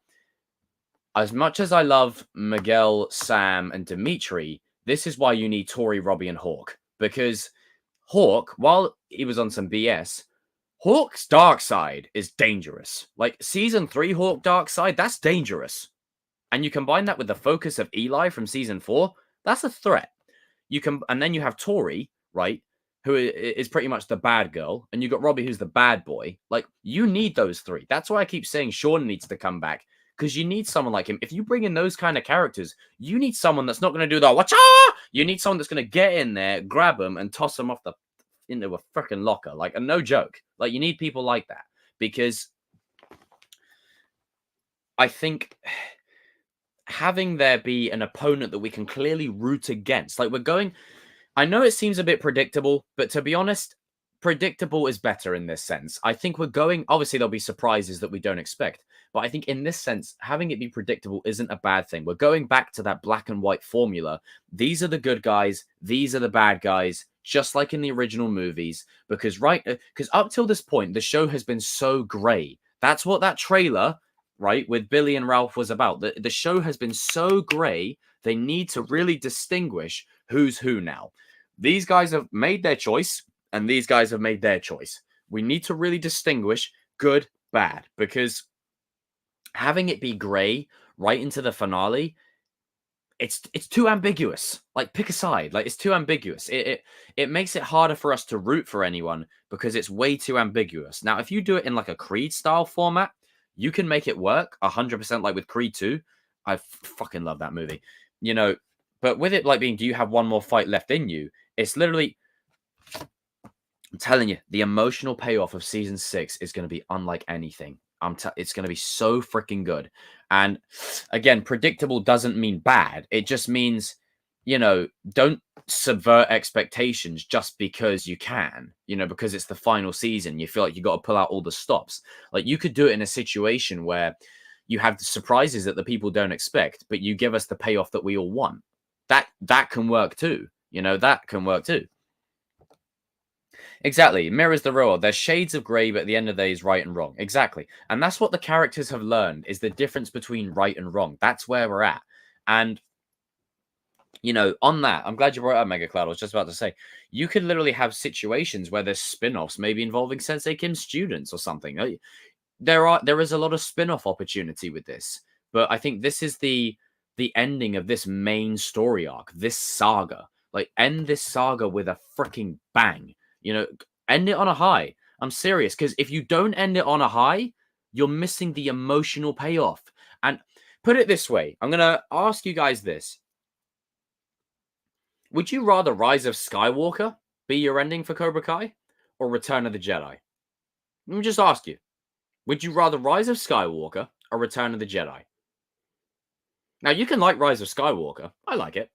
as much as I love Miguel, Sam, and Dimitri, this is why you need Tori, Robbie, and Hawk. Because Hawk, while he was on some BS, Hawk's dark side is dangerous. Like, season 3 Hawk dark side, that's dangerous. And you combine that with the focus of Eli from season 4, that's a threat. And then you have Tori, right, who is pretty much the bad girl, and you got Robbie, who's the bad boy. Like, you need those three. That's why I keep saying Sean needs to come back, because you need someone like him. If you bring in those kind of characters, you need someone that's not going to do the watcha. You need someone that's going to get in there, grab them, and toss them off into a freaking locker. Like, and no joke. Like, you need people like that, because I think having there be an opponent that we can clearly root against, like, we're going. I know it seems a bit predictable, but to be honest, predictable is better in this sense. I think we're going, obviously, there'll be surprises that we don't expect. But I think in this sense, having it be predictable isn't a bad thing. We're going back to that black and white formula. These are the good guys. These are the bad guys, just like in the original movies. Because up till this point, the show has been so gray. That's what that trailer, right, with Billy and Ralph was about. The show has been so gray. They need to really distinguish who's who now. These guys have made their choice, and these guys have made their choice. We need to really distinguish good, bad, because having it be gray right into the finale, it's too ambiguous. Like, pick a side. Like, it's too ambiguous. It makes it harder for us to root for anyone because it's way too ambiguous. Now, if you do it in like a Creed style format, you can make it work 100%, like with Creed 2. I fucking love that movie. You know, but with it like being, do you have one more fight left in you? It's literally, I'm telling you, the emotional payoff of season 6 is going to be unlike anything. It's going to be so freaking good. And again, predictable doesn't mean bad. It just means, you know, don't subvert expectations just because you can, you know, because it's the final season. You feel like you got to pull out all the stops. Like, you could do it in a situation where you have surprises that the people don't expect, but you give us the payoff that we all want. That can work too. You know, that can work too. Exactly. Mirrors the real world. There's shades of grey, but at the end of the day is right and wrong. Exactly. And that's what the characters have learned, is the difference between right and wrong. That's where we're at. And, you know, on that, I'm glad you brought up Mega Cloud. I was just about to say, you could literally have situations where there's spin-offs, maybe involving Sensei Kim's students or something. There is a lot of spin-off opportunity with this. But I think this is the ending of this main story arc, this saga. Like, end this saga with a freaking bang. You know, end it on a high. I'm serious, because if you don't end it on a high, you're missing the emotional payoff. And put it this way, I'm going to ask you guys this. Would you rather Rise of Skywalker be your ending for Cobra Kai or Return of the Jedi? Let me just ask you. Would you rather Rise of Skywalker or Return of the Jedi? Now, you can like Rise of Skywalker. I like it.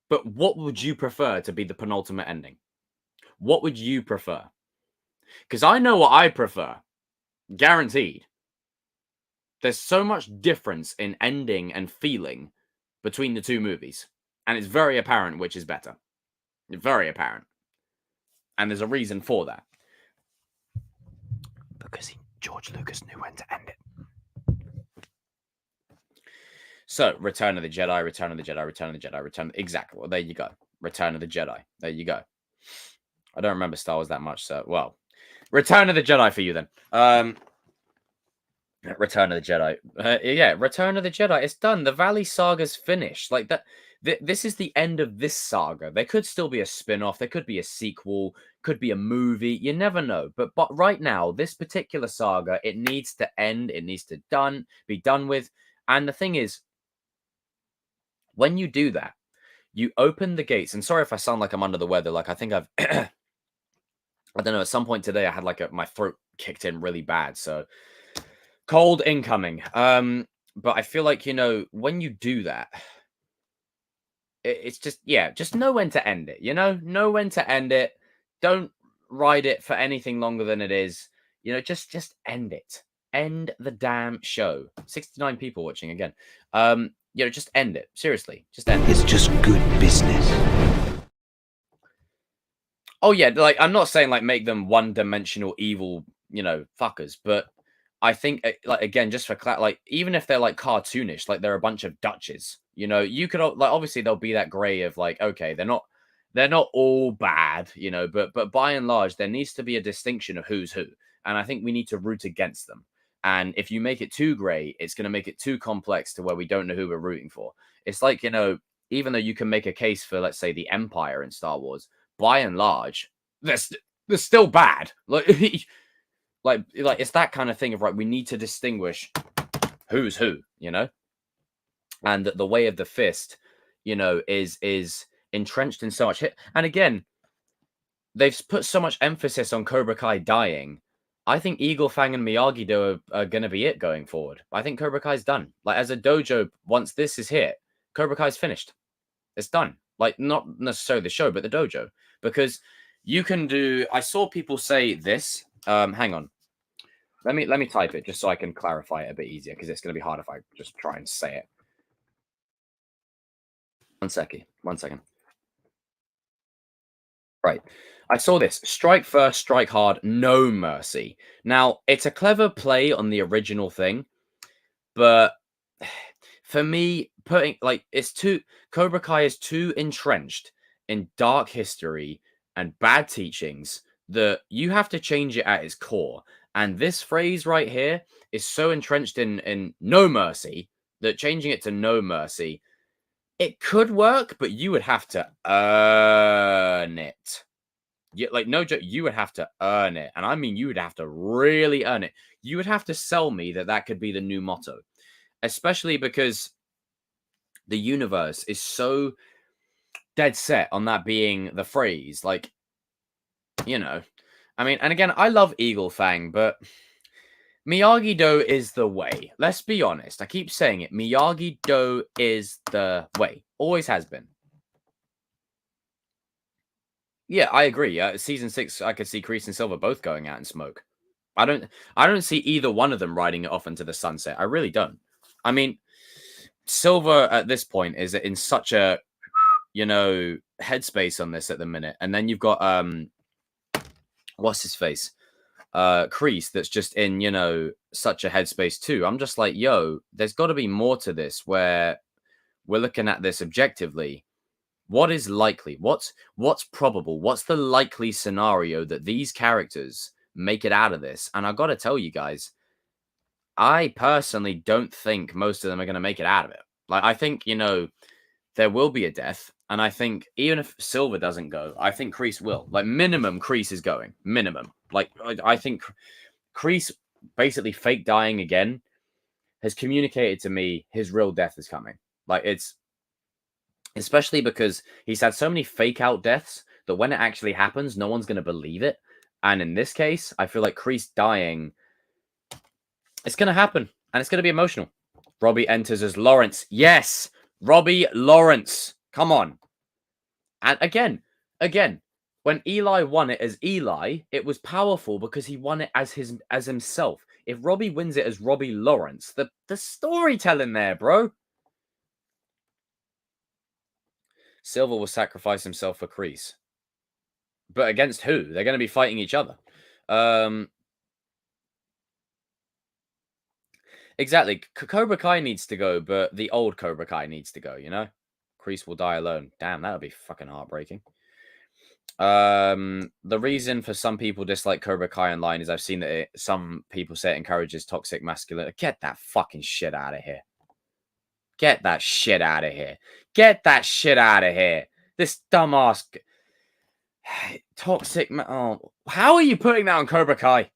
But what would you prefer to be the penultimate ending? What would you prefer? Because I know what I prefer. Guaranteed. There's so much difference in ending and feeling between the two movies. And it's very apparent which is better. Very apparent. And there's a reason for that. Because George Lucas knew when to end it. So, Return of the Jedi, Return of the Jedi, Return of the Jedi, Exactly. Well, there you go. Return of the Jedi. There you go. I don't remember Star Wars that much, so, well. Return of the Jedi for you, then. Return of the Jedi. Yeah, Return of the Jedi. It's done. The Valley Saga's finished. Like, that. This is the end of this saga. There could still be a spin-off. There could be a sequel. Could be a movie. You never know. But right now, this particular saga, it needs to end. It needs to be done with. And the thing is, when you do that, you open the gates. And sorry if I sound like I'm under the weather. Like, I think I've... I don't know. At some point today, I had like my throat kicked in really bad. So, cold incoming. But I feel like, you know, when you do that... It's just, yeah, just know when to end it, you know when to end it. Don't ride it for anything longer than it is. You know, just end it. End the damn show. 69 people watching again. You know, just end it. Seriously, just end it. It's just good business. Oh, yeah, like, I'm not saying, like, make them one-dimensional evil, you know, fuckers, but I think, like, again, just for like, even if they're like cartoonish, like they're a bunch of Dutches, you know, you could, like, obviously there'll be that gray of like, okay, they're not all bad, you know, but by and large, there needs to be a distinction of who's who. And I think we need to root against them. And if you make it too gray, it's going to make it too complex to where we don't know who we're rooting for. It's like, you know, even though you can make a case for, let's say, the Empire in Star Wars, by and large, they're still bad. Like it's that kind of thing of, right, we need to distinguish who's who, you know? And the way of the fist, you know, is entrenched in so much hit. And again, they've put so much emphasis on Cobra Kai dying. I think Eagle Fang and Miyagi-Do are going to be it going forward. I think Cobra Kai's done. Like, as a dojo, once this is hit, Cobra Kai's finished. It's done. Like, not necessarily the show, but the dojo. Because you can do... I saw people say this. Hang on. Let me type it just so I can clarify it a bit easier, because it's going to be hard if I just try and say it. One second. Right. I saw this. Strike first, strike hard, no mercy. Now, it's a clever play on the original thing, but for me, Cobra Kai is too entrenched in dark history and bad teachings that you have to change it at its core. And this phrase right here is so entrenched in no mercy that changing it to no mercy, it could work, but you would have to earn it. Like, no joke, you would have to earn it. And I mean, you would have to really earn it. You would have to sell me that could be the new motto. Especially because the universe is so dead set on that being the phrase. Like, you know, I mean, and again, I love Eagle Fang, but Miyagi-Do is the way. Let's be honest. I keep saying it. Miyagi-Do is the way. Always has been. Yeah, I agree. Season 6, I could see Kreese and Silver both going out in smoke. I don't see either one of them riding it off into the sunset. I really don't. I mean, Silver at this point is in such a, you know, headspace on this at the minute. And then you've got what's his face? Kreese, that's just in, you know, such a headspace too. I'm just like, yo, there's got to be more to this where we're looking at this objectively. What is likely? What's probable? What's the likely scenario that these characters make it out of this? And I got to tell you guys, I personally don't think most of them are going to make it out of it. Like, I think, you know, there will be a death. And I think even if Silver doesn't go, I think Kreese will. Like, minimum, Kreese is going. Minimum. Like, I think Kreese basically fake dying again has communicated to me his real death is coming. Like, it's... Especially because he's had so many fake out deaths that when it actually happens, no one's going to believe it. And in this case, I feel like Kreese dying, it's going to happen. And it's going to be emotional. Robbie enters as Lawrence. Yes! Robbie Lawrence. Come on. And again, when Eli won it as Eli, it was powerful because he won it as himself. If Robbie wins it as Robbie Lawrence, the storytelling there, bro. Silver will sacrifice himself for Kreese. But against who? They're going to be fighting each other. Exactly. Cobra Kai needs to go, but the old Cobra Kai needs to go, you know? Kreese will die alone. Damn, that would be fucking heartbreaking. The reason for some people dislike Cobra Kai online is I've seen that some people say it encourages toxic masculinity. Get that fucking shit out of here. Get that shit out of here. Get that shit out of here. This dumbass toxic. Oh, how are you putting that on Cobra Kai?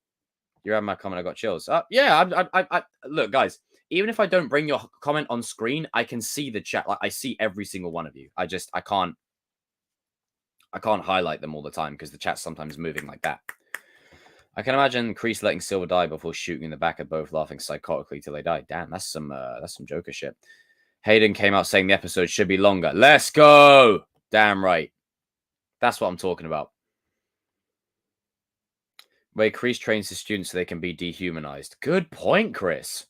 You read my comment. I got chills. Yeah. I look, guys. Even if I don't bring your comment on screen, I can see the chat. Like, I see every single one of you. I can't highlight them all the time because the chat's sometimes moving like that. I can imagine Kreese letting Silver die before shooting in the back of both, laughing psychotically till they die. Damn, that's some Joker shit. Hayden came out saying the episode should be longer. Let's go! Damn right. That's what I'm talking about. Where Kreese trains his students so they can be dehumanized. Good point, Chris.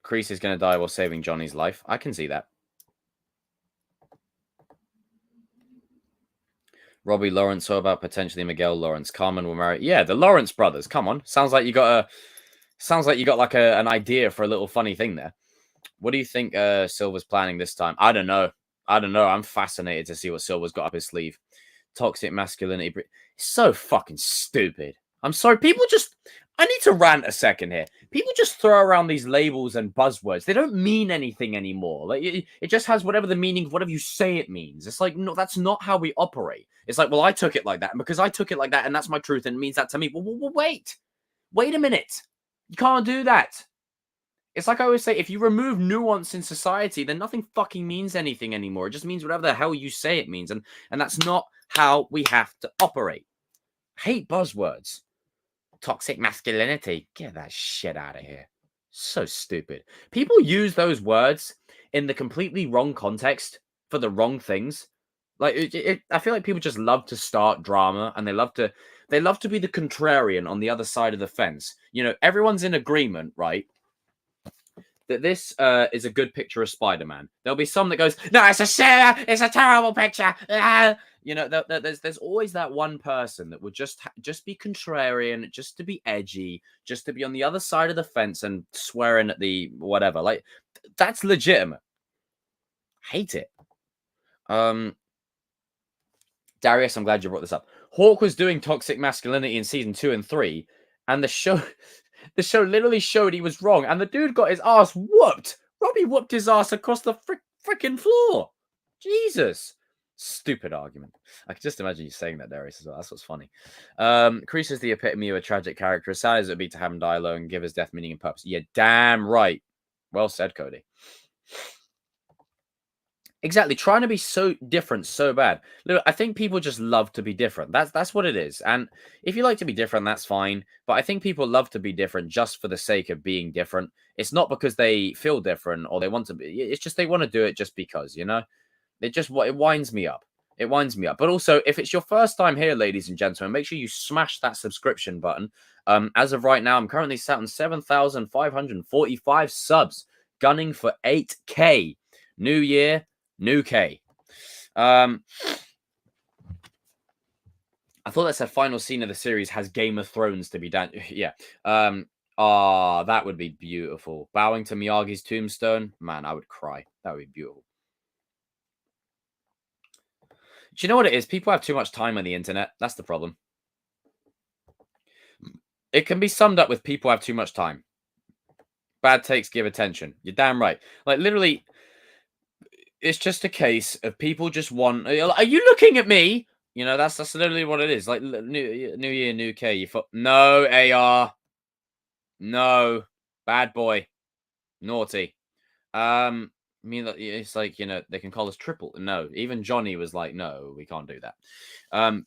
Kreese is going to die while saving Johnny's life. I can see that. Robbie Lawrence, what about potentially Miguel Lawrence? Carmen will marry... Yeah, the Lawrence brothers. Come on. Sounds like you got like an idea for a little funny thing there. What do you think Silver's planning this time? I don't know. I'm fascinated to see what Silver's got up his sleeve. Toxic masculinity. It's so fucking stupid. I'm sorry. People just. I need to rant a second here. People just throw around these labels and buzzwords. They don't mean anything anymore. Like it just has whatever the meaning of whatever you say it means. It's like, no, that's not how we operate. It's like, well, I took it like that, and because I took it like that, and that's my truth, and it means that to me. Well, wait a minute. You can't do that. It's like I always say, if you remove nuance in society, then nothing fucking means anything anymore. It just means whatever the hell you say it means, and that's not how we have to operate. Hate buzzwords. Toxic masculinity. Get that shit out of here. So stupid. People use those words in the completely wrong context for the wrong things. Like I feel like people just love to start drama, and they love to be the contrarian on the other side of the fence. You know, everyone's in agreement, right, that this is a good picture of Spider-Man. There'll be some that goes, no, it's a terrible picture. You know, there's always that one person that would just be contrarian, just to be edgy, just to be on the other side of the fence and swearing at the whatever. Like, that's legitimate. Hate it. Darius, I'm glad you brought this up. Hawk was doing toxic masculinity in season 2 and 3, and the show literally showed he was wrong, and the dude got his ass whooped. Robbie whooped his ass across the freaking floor. Jesus. Stupid argument. I can just imagine you saying that, Darius, as well. That's what's funny. Kreese is the epitome of a tragic character. As sad as it would be to have him die alone and give his death meaning and purpose. Yeah, damn right. Well said, Cody. Exactly. Trying to be so different so bad. Look, I think people just love to be different. That's what it is. And if you like to be different, that's fine. But I think people love to be different just for the sake of being different. It's not because they feel different or they want to be. It's just they want to do it just because, you know? It winds me up. It winds me up. But also, if it's your first time here, ladies and gentlemen, make sure you smash that subscription button. As of right now, I'm currently sat on 7,545 subs, gunning for 8K. New year, new K. I thought that said final scene of the series has Game of Thrones to be done. Yeah. That would be beautiful. Bowing to Miyagi's tombstone. Man, I would cry. That would be beautiful. Do you know what it is? People have too much time on the internet. That's the problem. It can be summed up with people have too much time. Bad takes give attention. You're damn right. Like, literally, it's just a case of people just want. Are you looking at me? You know, that's literally what it is. Like, new year, new K. No, AR. No. Bad boy. Naughty. I mean, it's like, you know, they can call us triple. No. Even Johnny was like, no, we can't do that. I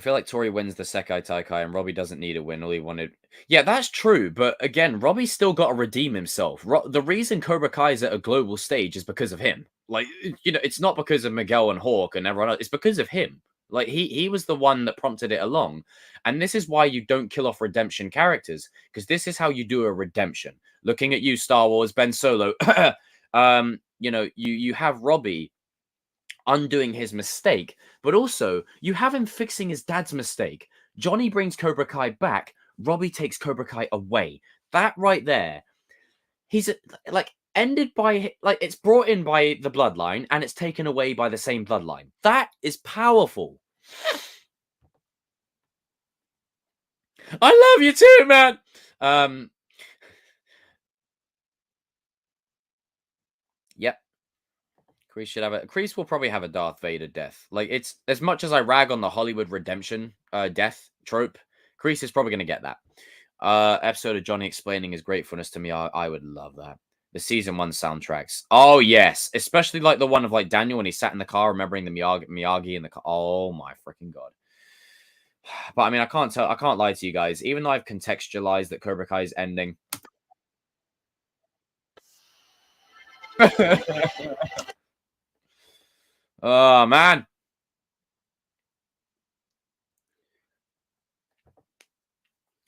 feel like Tori wins the Sekai Taikai and Robbie doesn't need a win. All he wanted. Yeah, that's true. But again, Robbie's still got to redeem himself. The reason Cobra Kai is at a global stage is because of him. Like, you know, it's not because of Miguel and Hawk and everyone else. It's because of him. Like, he was the one that prompted it along. And this is why you don't kill off redemption characters, because this is how you do a redemption. Looking at you, Star Wars, Ben Solo. You know, you have Robbie undoing his mistake, but also you have him fixing his dad's mistake. Johnny brings Cobra Kai back. Robbie takes Cobra Kai away. That right there, he's like ended by, like, it's brought in by the bloodline and it's taken away by the same bloodline. That is powerful. I love you too, man. Yep. Kreese should have a. Kreese will probably have a Darth Vader death. Like, it's as much as I rag on the Hollywood redemption death trope, Kreese is probably going to get that. Episode of Johnny explaining his gratefulness to me. I would love that. The season 1 soundtracks. Oh yes, especially like the one of like Daniel when he sat in the car remembering the Miyagi in the car. Oh my freaking god. But I mean, I can't lie to you guys. Even though I've contextualized that Cobra Kai is ending. Oh man.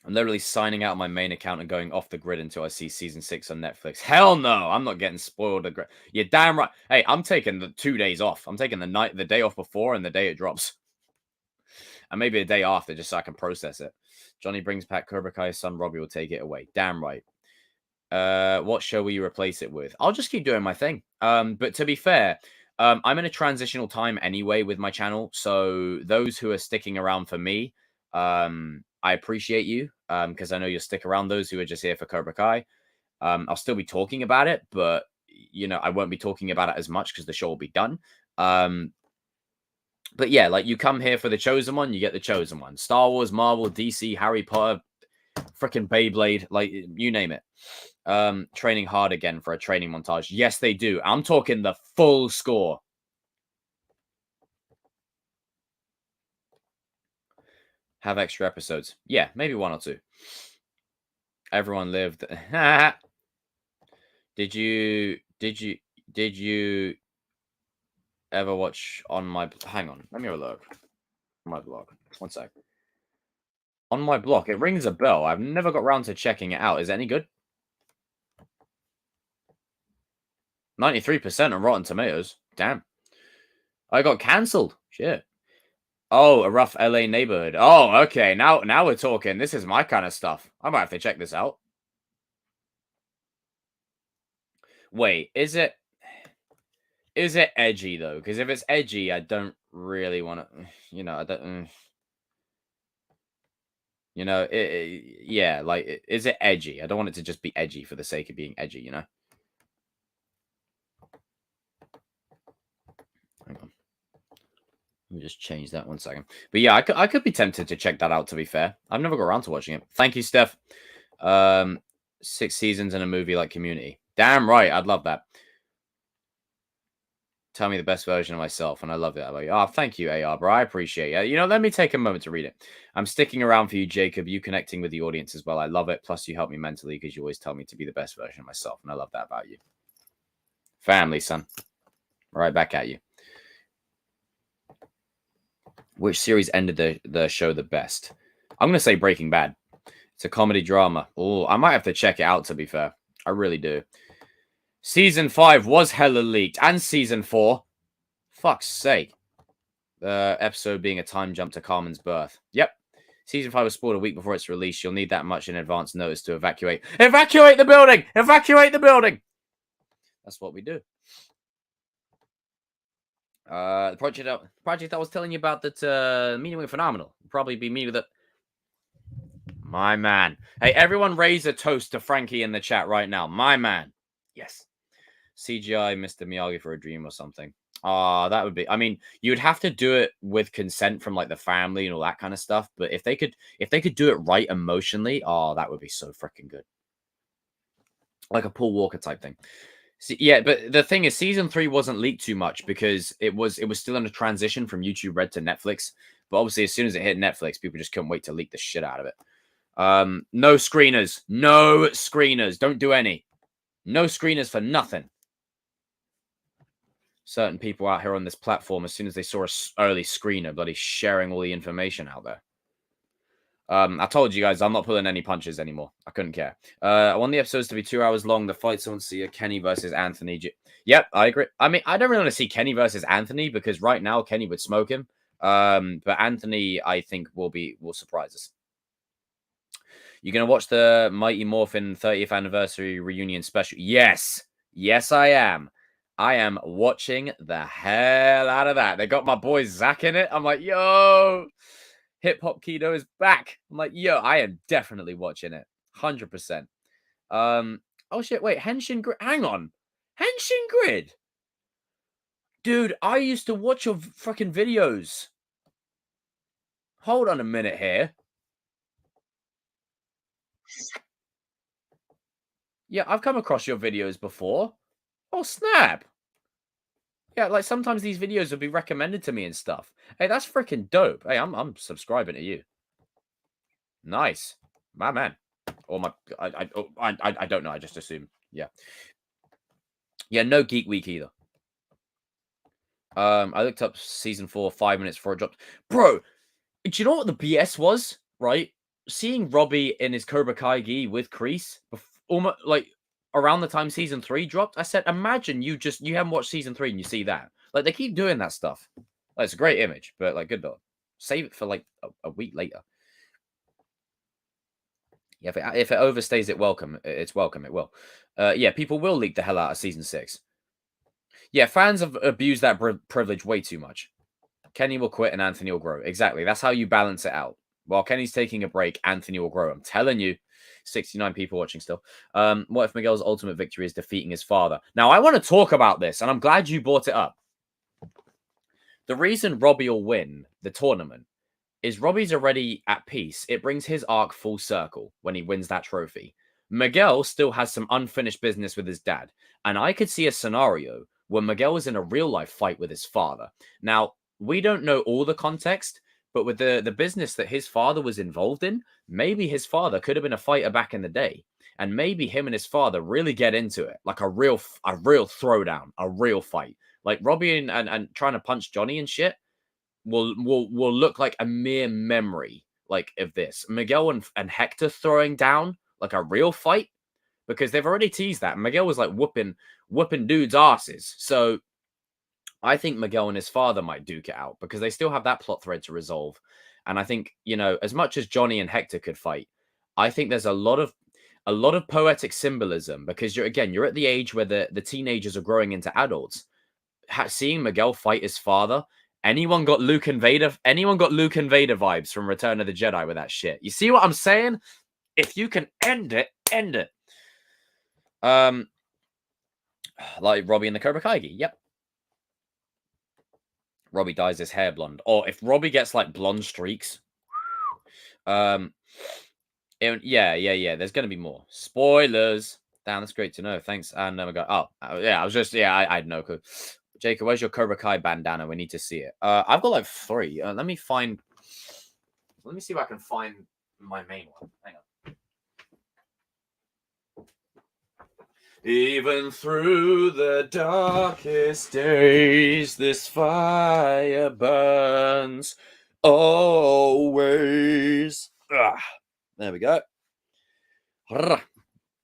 I'm literally signing out my main account and going off the grid until I see season 6 on Netflix. Hell no, I'm not getting spoiled. You're damn right. Hey, I'm taking the 2 days off. I'm taking the day off before and the day it drops. And maybe a day after, just so I can process it. Johnny brings back Cobra Kai's son. Robbie will take it away. Damn right. What show will you replace it with? I'll just keep doing my thing. But to be fair, I'm in a transitional time anyway with my channel. So those who are sticking around for me, I appreciate you because I know you'll stick around. Those who are just here for Cobra Kai, I'll still be talking about it, but I won't be talking about it as much because the show will be done. But yeah, like you come here for the chosen one, you get the chosen one. Star Wars, Marvel, DC, Harry Potter, freaking Beyblade, like you name it. Training hard again for a training montage. Yes, they do. I'm talking the full score. Have extra episodes. Yeah, maybe 1 or 2. Everyone lived. Did you ever watch on my... Hang on. Let me have a look. On my blog. 1 sec. On my blog. It rings a bell. I've never got around to checking it out. Is it any good? 93% on Rotten Tomatoes. Damn. I got cancelled. Shit. Oh, a rough LA neighborhood. Oh, okay. Now we're talking. This is my kind of stuff. I might have to check this out. Wait, is it edgy though? Because if it's edgy, I don't really want to. I don't. Yeah. Like, is it edgy? I don't want it to just be edgy for the sake of being edgy. Hang on. Let me just change that 1 second. But yeah, I could be tempted to check that out, to be fair. I've never got around to watching it. Thank you, Steph. 6 seasons in a movie like Community. Damn right. I'd love that. Tell me the best version of myself. And I love that. Like, oh, thank you, AR, bro. I appreciate it. Let me take a moment to read it. I'm sticking around for you, Jacob. You connecting with the audience as well. I love it. Plus, you help me mentally because you always tell me to be the best version of myself. And I love that about you. Family, son. Right back at you. Which series ended the show the best? I'm going to say Breaking Bad. It's a comedy drama. Oh, I might have to check it out, to be fair. I really do. Season 5 was hella leaked. And Season 4. Fuck's sake. The episode being a time jump to Carmen's birth. Yep. Season 5 was spoiled a week before its release. You'll need that much in advance notice to evacuate. Evacuate the building! Evacuate the building! That's what we do. The project I was telling you about that meeting with Phenomenal. Probably be me with it. My man. Hey, everyone raise a toast to Frankie in the chat right now. My man. Yes. CGI Mr. Miyagi for a dream or something. That would be... I mean, you would have to do it with consent from, like, the family and all that kind of stuff. But if they could do it right emotionally, that would be so freaking good. Like a Paul Walker type thing. See, yeah, but the thing is, Season 3 wasn't leaked too much because it was still in a transition from YouTube Red to Netflix. But obviously, as soon as it hit Netflix, people just couldn't wait to leak the shit out of it. No screeners. No screeners. Don't do any. No screeners for nothing. Certain people out here on this platform, as soon as they saw an early screener, bloody sharing all the information out there. I told you guys, I'm not pulling any punches anymore. I couldn't care. I want the episodes to be 2 hours long. The fights I want to see are Kenny versus Anthony. Yep, I agree. I mean, I don't really want to see Kenny versus Anthony because right now Kenny would smoke him. But Anthony, I think, will surprise us. You're going to watch the Mighty Morphin 30th anniversary reunion special? Yes. Yes, I am. I am watching the hell out of that. They got my boy Zach in it. I'm like, yo, Hip Hop Keto is back. I'm like, yo, I am definitely watching it. 100%. Oh, shit. Wait, Henshin Grid. Hang on. Henshin Grid. Dude, I used to watch your fucking videos. Hold on a minute here. Yeah, I've come across your videos before. Oh, snap. Yeah, like sometimes these videos will be recommended to me and stuff. Hey, that's freaking dope. Hey, I'm subscribing to you. Nice. My man. Or my I don't know, I just assume. Yeah. Yeah, no Geek Week either. I looked up Season 4 5 minutes before it dropped. Bro, do you know what the BS was? Right? Seeing Robbie in his Cobra Kai gi with Kreese, almost like around the time Season 3 dropped, I said, imagine you haven't watched Season 3 and you see that. Like, they keep doing that stuff. Like, it's a great image, but, like, good dog. Save it for, like, a week later. Yeah, if it overstays it's welcome. It will. Yeah, people will leak the hell out of Season 6. Yeah, fans have abused that privilege way too much. Kenny will quit and Anthony will grow. Exactly. That's how you balance it out. While Kenny's taking a break, Anthony will grow. I'm telling you. 69 people watching still. What if Miguel's ultimate victory is defeating his father? Now, I want to talk about this, and I'm glad you brought it up. The reason Robbie will win the tournament is Robbie's already at peace. It brings his arc full circle when he wins that trophy. Miguel still has some unfinished business with his dad. And I could see a scenario where Miguel was in a real life fight with his father. Now, we don't know all the context, but with the business that his father was involved in, maybe his father could have been a fighter back in the day. And maybe him and his father really get into it, like a real throwdown, a real fight. Like Robbie and trying to punch Johnny and shit will look like a mere memory like of this. Miguel and Hector throwing down like a real fight, because they've already teased that. Miguel was like whooping dudes' asses. So I think Miguel and his father might duke it out because they still have that plot thread to resolve. And I think, you know, as much as Johnny and Hector could fight, I think there's a lot of poetic symbolism because you're at the age where the teenagers are growing into adults. Seeing Miguel fight his father, anyone got Luke and Vader vibes from Return of the Jedi with that shit. You see what I'm saying? If you can end it, end it. Like Robbie and the Cobra Kai. Yep. Robbie dyes his hair blonde. Or if Robbie gets like blonde streaks. Yeah. There's gonna be more spoilers. Damn, that's great to know. Thanks. And I go. Yeah. I had no clue. Jacob, where's your Cobra Kai bandana? We need to see it. I've got like 3. Let me see if I can find my main one. Hang on. Even through the darkest days, this fire burns always. There we go.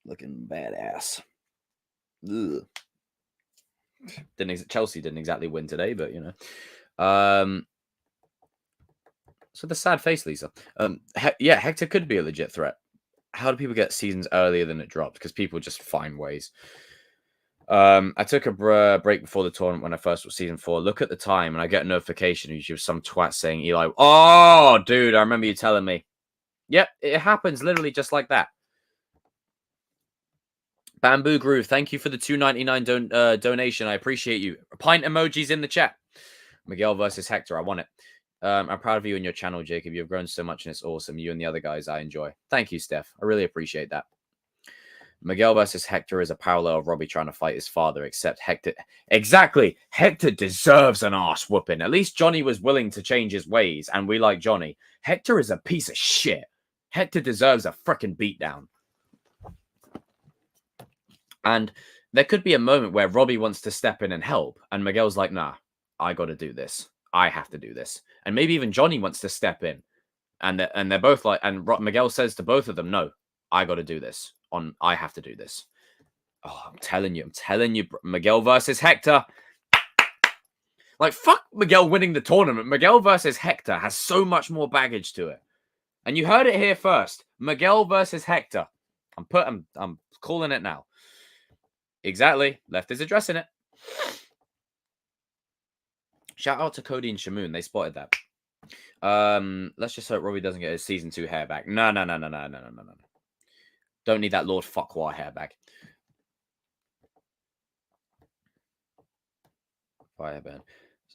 Looking badass. Ugh. Chelsea didn't exactly win today, but you know. So the sad face, Lisa. Yeah, Hector could be a legit threat. How do people get seasons earlier than it dropped? Because people just find ways. I took a break before the tournament when I first was season 4. Look at the time, and I get a notification. Usually, some twat saying, "Eli, oh, dude, I remember you telling me." Yep, it happens literally just like that. Bamboo Groove, thank you for the $2.99 donation. I appreciate you. Pint emojis in the chat. Miguel versus Hector. I want it. I'm proud of you and your channel, Jacob. You've grown so much and it's awesome. You and the other guys I enjoy. Thank you, Steph. I really appreciate that. Miguel versus Hector is a parallel of Robbie trying to fight his father, except Hector... Exactly. Hector deserves an ass whooping. At least Johnny was willing to change his ways, and we like Johnny. Hector is a piece of shit. Hector deserves a freaking beatdown. And there could be a moment where Robbie wants to step in and help, and Miguel's like, nah, I got to do this. I have to do this. And maybe even Johnny wants to step in. And they're both like, and Miguel says to both of them, no, I got to do this. I have to do this. Oh, I'm telling you, Miguel versus Hector. Like, fuck Miguel winning the tournament. Miguel versus Hector has so much more baggage to it. And you heard it here first. Miguel versus Hector. I'm calling it now. Exactly. Left is addressing it. Shout out to Cody and Shamoon. They spotted that. Let's just hope Robbie doesn't get his season 2 hair back. No. Don't need that Lord Fuckwar hair back. Fireburn.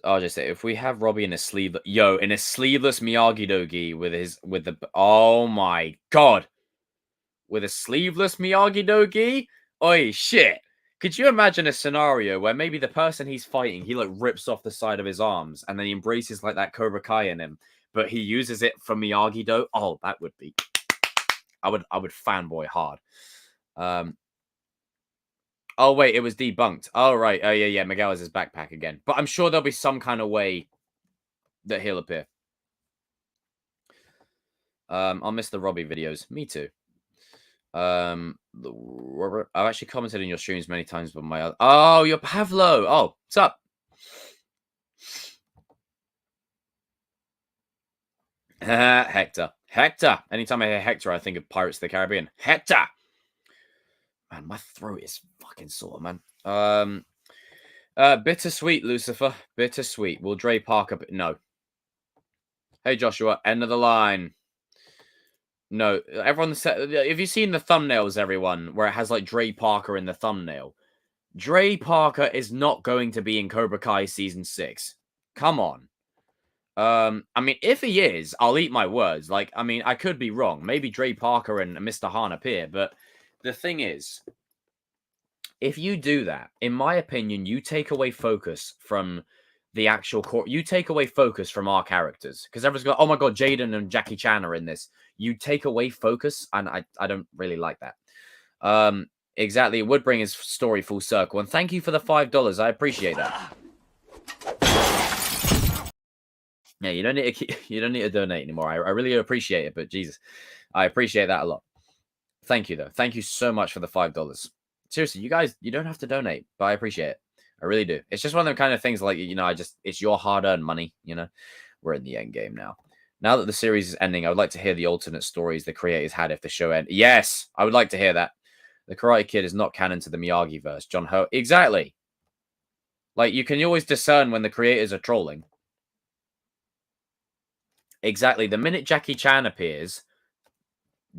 I'll just say, if we have Robbie in a sleeveless Miyagi-Do with the oh my god, with a sleeveless Miyagi-Do, oi shit. Could you imagine a scenario where maybe the person he's fighting, he like rips off the side of his arms and then he embraces like that Cobra Kai in him, but he uses it for Miyagi-Do? Oh, that would be... I would fanboy hard. Oh, wait, it was debunked. Oh, right. Oh, yeah. Miguel has his backpack again. But I'm sure there'll be some kind of way that he'll appear. I'll miss the Robbie videos. Me too. I've actually commented on your streams many times, but my... Oh, you're Pavlo. Oh, what's up? Hector. Anytime I hear Hector, I think of Pirates of the Caribbean. Hector! Man, my throat is fucking sore, man. Bittersweet, Lucifer. Bittersweet. Will Dre Parker... No. Hey, Joshua. End of the line. No. Everyone said... Have you seen the thumbnails, everyone, where it has, like, Dre Parker in the thumbnail? Dre Parker is not going to be in Cobra Kai Season 6. Come on. I mean, if he is, I'll eat my words. Like, I mean, I could be wrong. Maybe Dre Parker and Mr. Han appear, but the thing is, if you do that, in my opinion, you take away focus from the actual core. You take away focus from our characters because everyone's going, "Oh my god, Jaden and Jackie Chan are in this." You take away focus, and I don't really like that. Exactly, it would bring his story full circle. And thank you for the $5. I appreciate that. Yeah, you don't need to donate anymore. I really appreciate it, but Jesus, I appreciate that a lot. Thank you though. Thank you so much for the $5. Seriously, you guys, you don't have to donate, but I appreciate it. I really do. It's just one of them kind of things like, it's your hard-earned money, We're in the end game now. Now that the series is ending, I would like to hear the alternate stories the creators had if the show ended. Yes, I would like to hear that. The Karate Kid is not canon to the Miyagi verse. John Ho. Exactly. Like, you can always discern when the creators are trolling. Exactly. The minute Jackie Chan appears,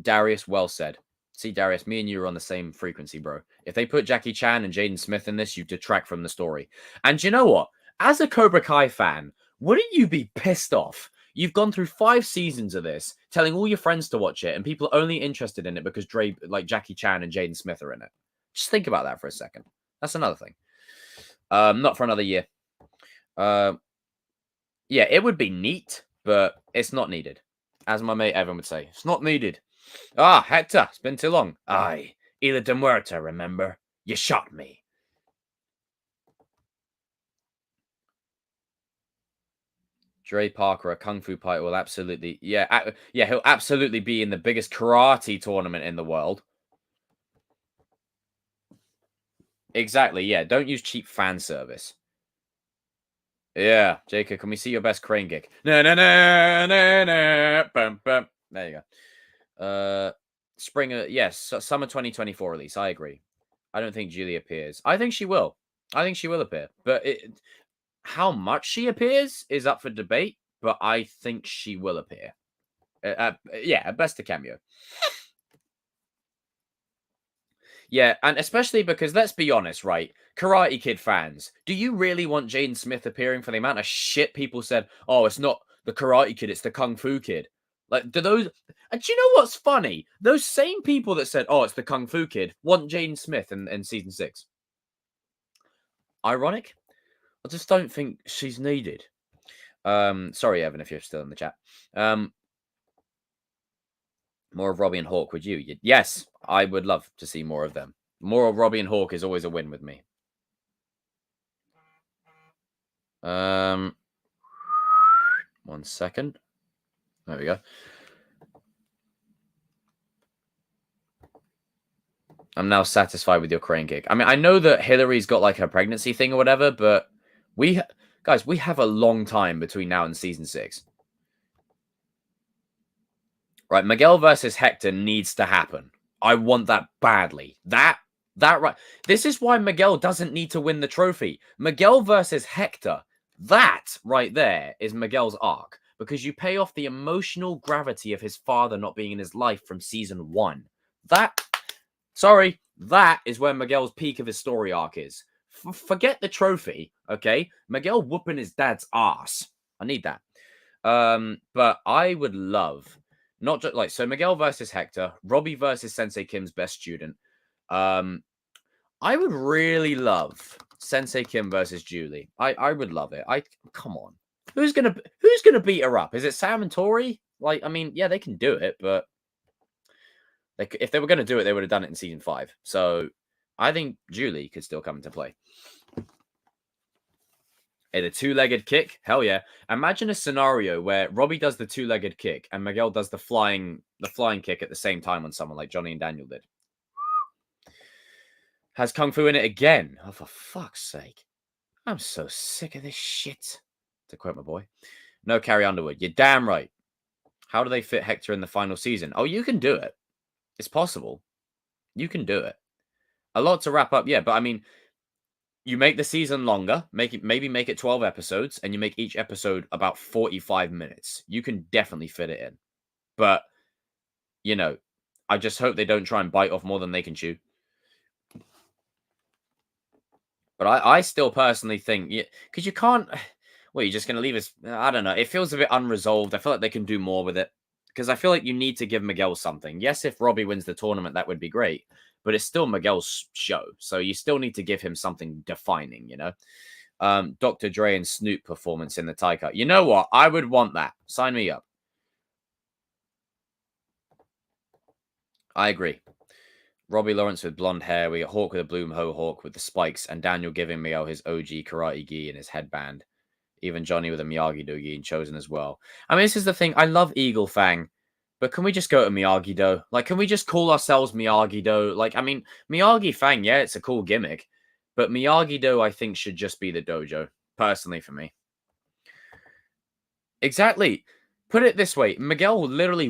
Darius, well said. See, Darius, me and you are on the same frequency, bro. If they put Jackie Chan and Jaden Smith in this, you detract from the story. And you know what? As a Cobra Kai fan, wouldn't you be pissed off? You've gone through 5 seasons of this, telling all your friends to watch it, and people are only interested in it because Jackie Chan and Jaden Smith are in it. Just think about that for a second. That's another thing. Not for another year. Yeah, it would be neat, but it's not needed. As my mate Evan would say, it's not needed. Ah, Hector, it's been too long. Aye, Ila de Muerta, remember? You shot me. Dre Parker, a kung fu fighter, will absolutely... Yeah, he'll absolutely be in the biggest karate tournament in the world. Exactly, yeah. Don't use cheap fan service. Yeah, Jacob, can we see your best crane gig? No, no, no, no, no. Bum, bum. There you go. Spring, yes, summer 2024 release. I agree. I don't think Julie appears. I think she will. I think she will appear. But how much she appears is up for debate. But I think she will appear. Yeah, at best a cameo. Yeah, and especially because, let's be honest, right? Karate Kid fans, do you really want Jaden Smith appearing for the amount of shit people said, oh, it's not the Karate Kid, it's the Kung Fu Kid? Like, do you know what's funny? Those same people that said, oh, it's the Kung Fu Kid, want Jaden Smith in Season 6. Ironic? I just don't think she's needed. Sorry, Evan, if you're still in the chat. More of Robbie and Hawk, would you? Yes, I would love to see more of them. More of Robbie and Hawk is always a win with me. 1 second. There we go. I'm now satisfied with your crane kick. I mean, I know that Hillary's got like her pregnancy thing or whatever, but guys, we have a long time between now and Season 6. Right, Miguel versus Hector needs to happen. I want that badly. That right. This is why Miguel doesn't need to win the trophy. Miguel versus Hector. That right there is Miguel's arc. Because you pay off the emotional gravity of his father not being in his life from Season 1. That is where Miguel's peak of his story arc is. Forget the trophy, okay? Miguel whooping his dad's ass. I need that. But I would love... Not just like, so Miguel versus Hector, Robbie versus Sensei Kim's best student. I would really love Sensei Kim versus Julie. I would love it. Come on. Who's gonna beat her up? Is it Sam and Tori? Like, I mean, yeah, they can do it, but if they were gonna do it, they would have done it in Season 5. So I think Julie could still come into play. Hey, the two-legged kick? Hell yeah. Imagine a scenario where Robbie does the two-legged kick and Miguel does the flying kick at the same time on someone like Johnny and Daniel did. Has Kung Fu in it again? Oh, for fuck's sake. I'm so sick of this shit. To quote my boy. No, Carrie Underwood. You're damn right. How do they fit Hector in the final season? Oh, you can do it. It's possible. You can do it. A lot to wrap up, yeah, but I mean... You make the season longer, maybe make it 12 episodes, and you make each episode about 45 minutes. You can definitely fit it in. But, you know, I just hope they don't try and bite off more than they can chew. But I still personally think, because you can't, well, you're just going to leave us, I don't know. It feels a bit unresolved. I feel like they can do more with it. Because I feel like you need to give Miguel something. Yes, if Robbie wins the tournament, that would be great. But it's still Miguel's show. So you still need to give him something defining, you know? Dr. Dre and Snoop performance in the tie cut. You know what? I would want that. Sign me up. I agree. Robbie Lawrence with blonde hair. We got Hawk with a blue mohawk with the spikes, and Daniel giving Miguel his OG karate gi and his headband. Even Johnny with a Miyagi-Do gi and Chosen as well. I mean, this is the thing. I love Eagle Fang, but can we just go to Miyagi-Do? Like, can we just call ourselves Miyagi-Do? Like, I mean, Miyagi Fang, yeah, it's a cool gimmick, but Miyagi-Do, I think, should just be the dojo, personally, for me. Exactly. Put it this way, Miguel literally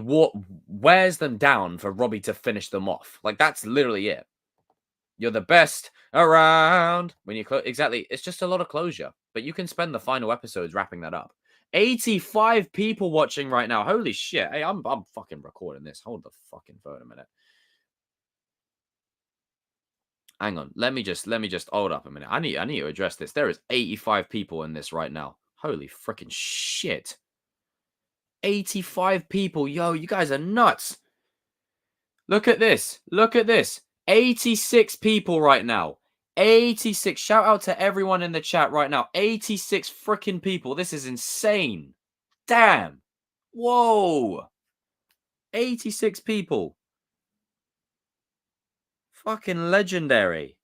wears them down for Robbie to finish them off. Like, that's literally it. You're the best around when you close. Exactly. It's just a lot of closure, but you can spend the final episodes wrapping that up. 85 people watching right now. Holy shit. Hey, I'm fucking recording this. Hold the fucking phone a minute. Hang on. Let me just hold up a minute. I need to address this. There is 85 people in this right now. Holy freaking shit. 85 people. Yo, you guys are nuts. Look at this. Look at this. 86 people right now. 86. Shout out to everyone in the chat right now. 86 freaking people. This is insane. Damn. Whoa. 86 people. Fucking legendary.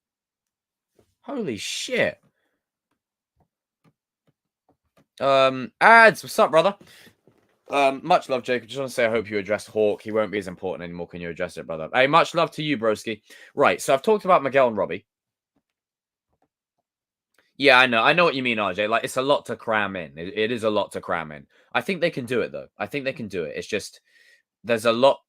Holy shit. Ads. What's up, brother? Much love, Jacob. Just want to say I hope you address Hawk. He won't be as important anymore. Can you address it, brother? Hey, much love to you, broski. Right, so I've talked about Miguel and Robbie. Yeah, I know what you mean, RJ. Like, it's a lot to cram in. It is a lot to cram in. I think they can do it, though. I think they can do it. It's just, there's a lot.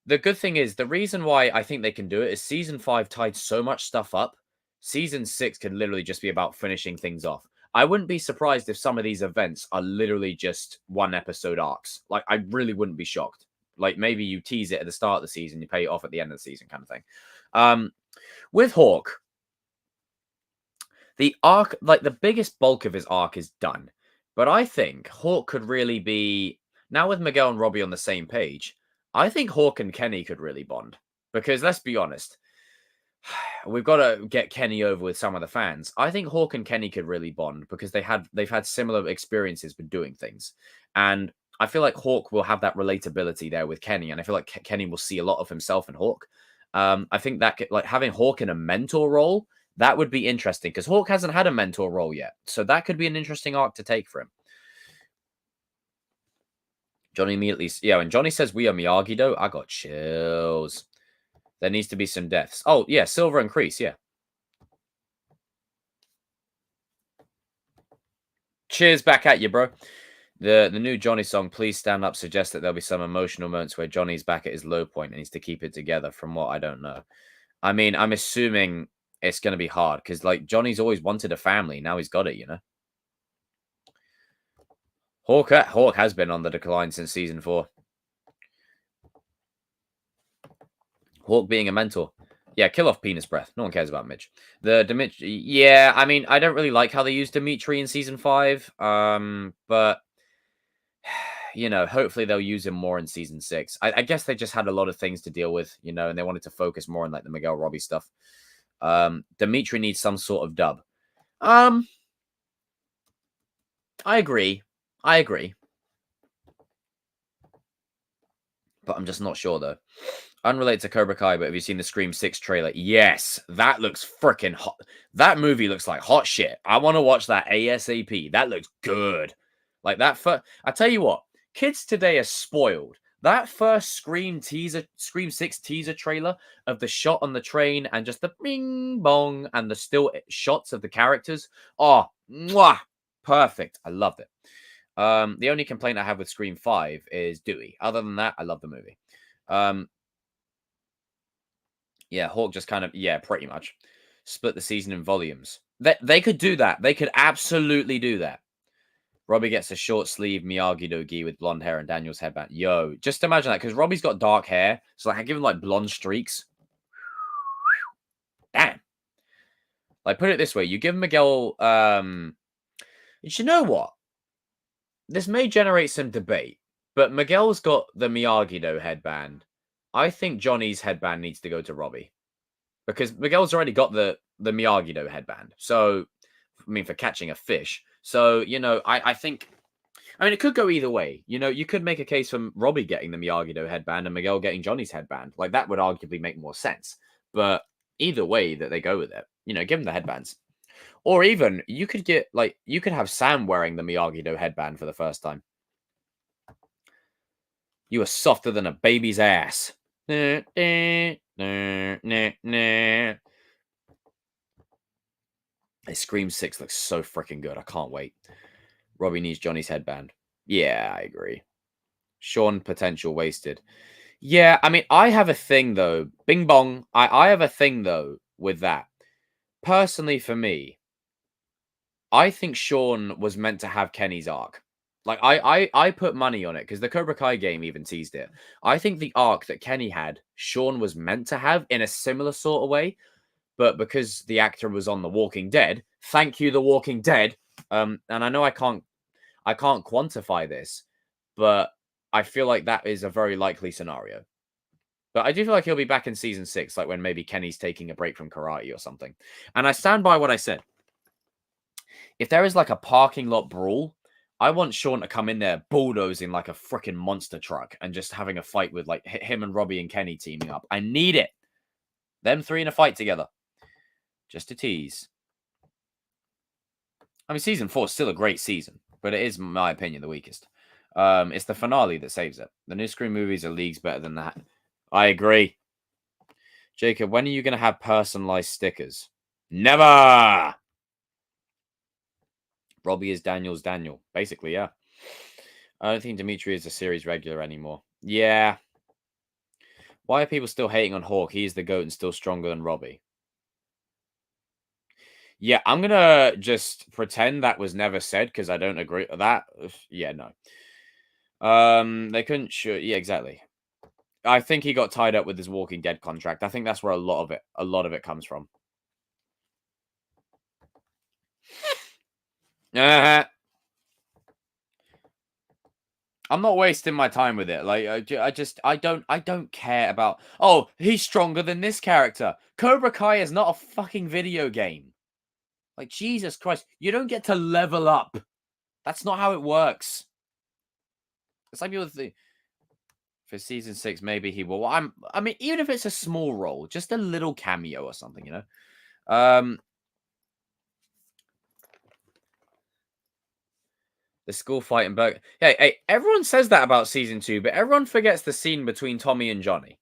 The good thing is, the reason why I think they can do it is season 5 tied so much stuff up. Season 6 can literally just be about finishing things off. I wouldn't be surprised if some of these events are literally just one episode arcs. Like, I really wouldn't be shocked. Like, maybe you tease it at the start of the season, you pay it off at the end of the season kind of thing. With Hawk, the arc, like the biggest bulk of his arc is done. But I think Hawk could really be, now with Miguel and Robbie on the same page, I think Hawk and Kenny could really bond. Because let's be honest, we've got to get Kenny over with some of the fans. I think Hawk and Kenny could really bond because they've had similar experiences with doing things. And I feel like Hawk will have that relatability there with Kenny. And I feel like Kenny will see a lot of himself in Hawk. I think that like having Hawk in a mentor role, that would be interesting because Hawk hasn't had a mentor role yet. So that could be an interesting arc to take for him. Johnny immediately, yeah, when Johnny says we are Miyagi-Do, I got chills. There needs to be some deaths. Oh, yeah, Silver and Kreese, yeah. Cheers back at you, bro. The new Johnny song, Please Stand Up, suggests that there'll be some emotional moments where Johnny's back at his low point and needs to keep it together, from what I don't know. I mean, I'm assuming it's going to be hard because, like, Johnny's always wanted a family. Now he's got it, you know? Hawk has been on the decline since season 4. Hawk being a mentor. Yeah, kill off penis breath. No one cares about Mitch. The Dimitri. Yeah, I mean, I don't really like how they used Dimitri in season 5. But you know, hopefully they'll use him more in season 6. I guess they just had a lot of things to deal with, you know, and they wanted to focus more on like the Miguel Robbie stuff. Dimitri needs some sort of dub. I agree. But I'm just not sure though. Unrelated to Cobra Kai, but have you seen the Scream 6 trailer? Yes, that looks freaking hot. That movie looks like hot shit. I want to watch that ASAP. That looks good. Like that I tell you what, kids today are spoiled. That first Scream 6 teaser trailer of the shot on the train and just the bing bong and the still shots of the characters. Oh, mwah, perfect. I loved it. The only complaint I have with Scream 5 is Dewey. Other than that, I love the movie. Yeah, Hawk just kind of, yeah, pretty much. split the season in volumes. They could do that. They could absolutely do that. Robbie gets a short sleeve Miyagi-Do gi with blonde hair and Daniel's headband. Yo, just imagine that, because Robbie's got dark hair. So like, I give him like blonde streaks. Damn. Like, put it this way. You give Miguel, you know what? This may generate some debate, but Miguel's got the Miyagi-Do headband. I think Johnny's headband needs to go to Robbie, because Miguel's already got the Miyagi-Do headband. So, I mean, for catching a fish. So, you know, I think, I mean, it could go either way. You know, you could make a case for Robbie getting the Miyagi-Do headband and Miguel getting Johnny's headband. Like, that would arguably make more sense. But either way that they go with it, you know, give them the headbands. Or even, you could get, like, you could have Sam wearing the Miyagi-Do headband for the first time. You are softer than a baby's ass. Scream 6 looks so freaking good. I can't wait. Robbie needs Johnny's headband. Yeah, I agree. Sean, potential wasted. Yeah, I mean, I have a thing, though. Bing bong. I have a thing, though, with that. Personally, for me, I think Sean was meant to have Kenny's arc. Like, I put money on it, because the Cobra Kai game even teased it. I think the arc that Kenny had, Sean was meant to have in a similar sort of way. But because the actor was on The Walking Dead, thank you, The Walking Dead. And I know I can't quantify this, but I feel like that is a very likely scenario. But I do feel like he'll be back in season 6, like when maybe Kenny's taking a break from karate or something. And I stand by what I said. If there is like a parking lot brawl, I want Sean to come in there bulldozing like a freaking monster truck and just having a fight with like him and Robbie and Kenny teaming up. I need it. Them three in a fight together. Just a tease. I mean, season 4 is still a great season, but it is, in my opinion, the weakest. It's the finale that saves it. The new Scream movies are leagues better than that. I agree. Jacob, when are you going to have personalized stickers? Never! Robbie is Daniel's Daniel. Basically, yeah. I don't think Dimitri is a series regular anymore. Yeah. Why are people still hating on Hawk? He is the GOAT and still stronger than Robbie. Yeah, I'm going to just pretend that was never said, because I don't agree with that. Yeah, no. They couldn't shoot. Yeah, exactly. I think he got tied up with his Walking Dead contract. I think that's where a lot of it comes from. I'm not wasting my time with it. Like, I don't care about, oh, he's stronger than this character. Cobra Kai is not a fucking video game. Like, Jesus Christ, you don't get to level up. That's not how it works. It's like people think, for season 6, maybe he will. I mean, even if it's a small role, just a little cameo or something, you know? The school fight in Burger. Hey, everyone says that about season 2, but everyone forgets the scene between Tommy and Johnny.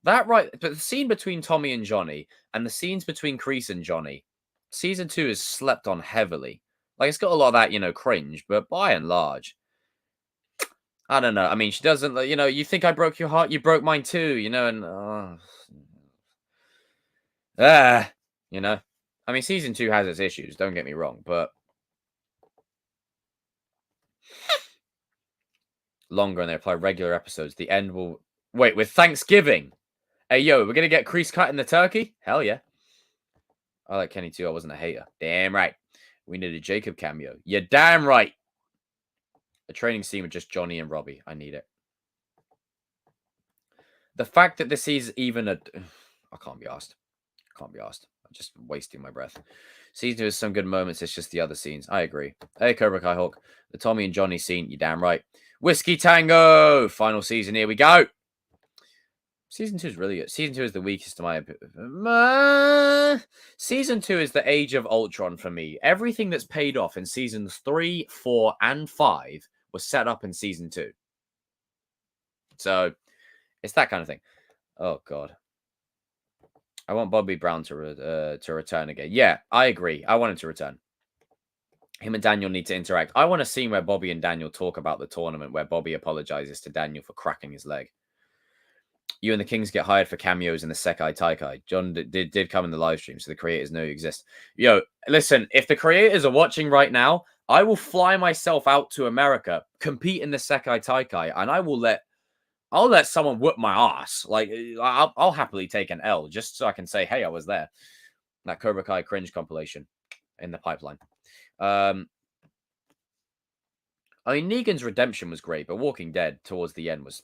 That right, but the scene between Tommy and Johnny and the scenes between Kreese and Johnny, season 2 is slept on heavily. Like, it's got a lot of that, you know, cringe, but by and large, I don't know. I mean, she doesn't, you know, you think I broke your heart, you broke mine too, you know, and you know. I mean, season 2 has its issues, don't get me wrong, but longer and they apply regular episodes. The end will wait with Thanksgiving. Hey, yo, we're gonna get Kreese cutting the turkey? Hell yeah. I like Kenny too. I wasn't a hater. Damn right. We need a Jacob cameo. You're damn right. A training scene with just Johnny and Robbie. I need it. The fact that this is even a... I can't be asked. Can't be asked. I'm just wasting my breath. Season 2 has some good moments. It's just the other scenes. I agree. Hey, Cobra Kai Hawk. The Tommy and Johnny scene. You're damn right. Whiskey Tango. Final season. Here we go. Season 2 is really good. Season 2 is the weakest in my opinion. Season 2 is the Age of Ultron for me. Everything that's paid off in seasons 3, 4, and 5 was set up in season 2. So, it's that kind of thing. Oh, God. I want Bobby Brown to return again. Yeah, I agree. I want him to return. Him and Daniel need to interact. I want a scene where Bobby and Daniel talk about the tournament, where Bobby apologizes to Daniel for cracking his leg. You and the Kings get hired for cameos in the Sekai Taikai. John did come in the live stream, so the creators know you exist. Yo, listen, if the creators are watching right now, I will fly myself out to America, compete in the Sekai Taikai, and I'll let someone whoop my ass. Like I'll happily take an L just so I can say, hey, I was there. That Cobra Kai cringe compilation in the pipeline. I mean, Negan's redemption was great, but Walking Dead towards the end was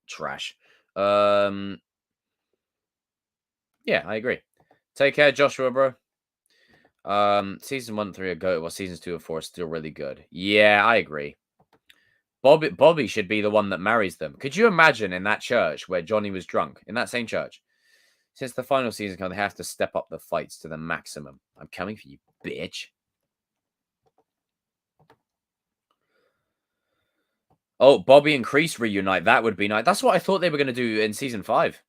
trash. Yeah, I agree. Take care, Joshua, bro. Season 1, 3 are good. Well, seasons 2 and 4 are still really good. Yeah, I agree. Bobby should be the one that marries them. Could you imagine in that church where Johnny was drunk? In that same church? Since the final season, they have to step up the fights to the maximum. I'm coming for you, bitch. Oh, Bobby and Kreese reunite. That would be nice. That's what I thought they were going to do in season 5.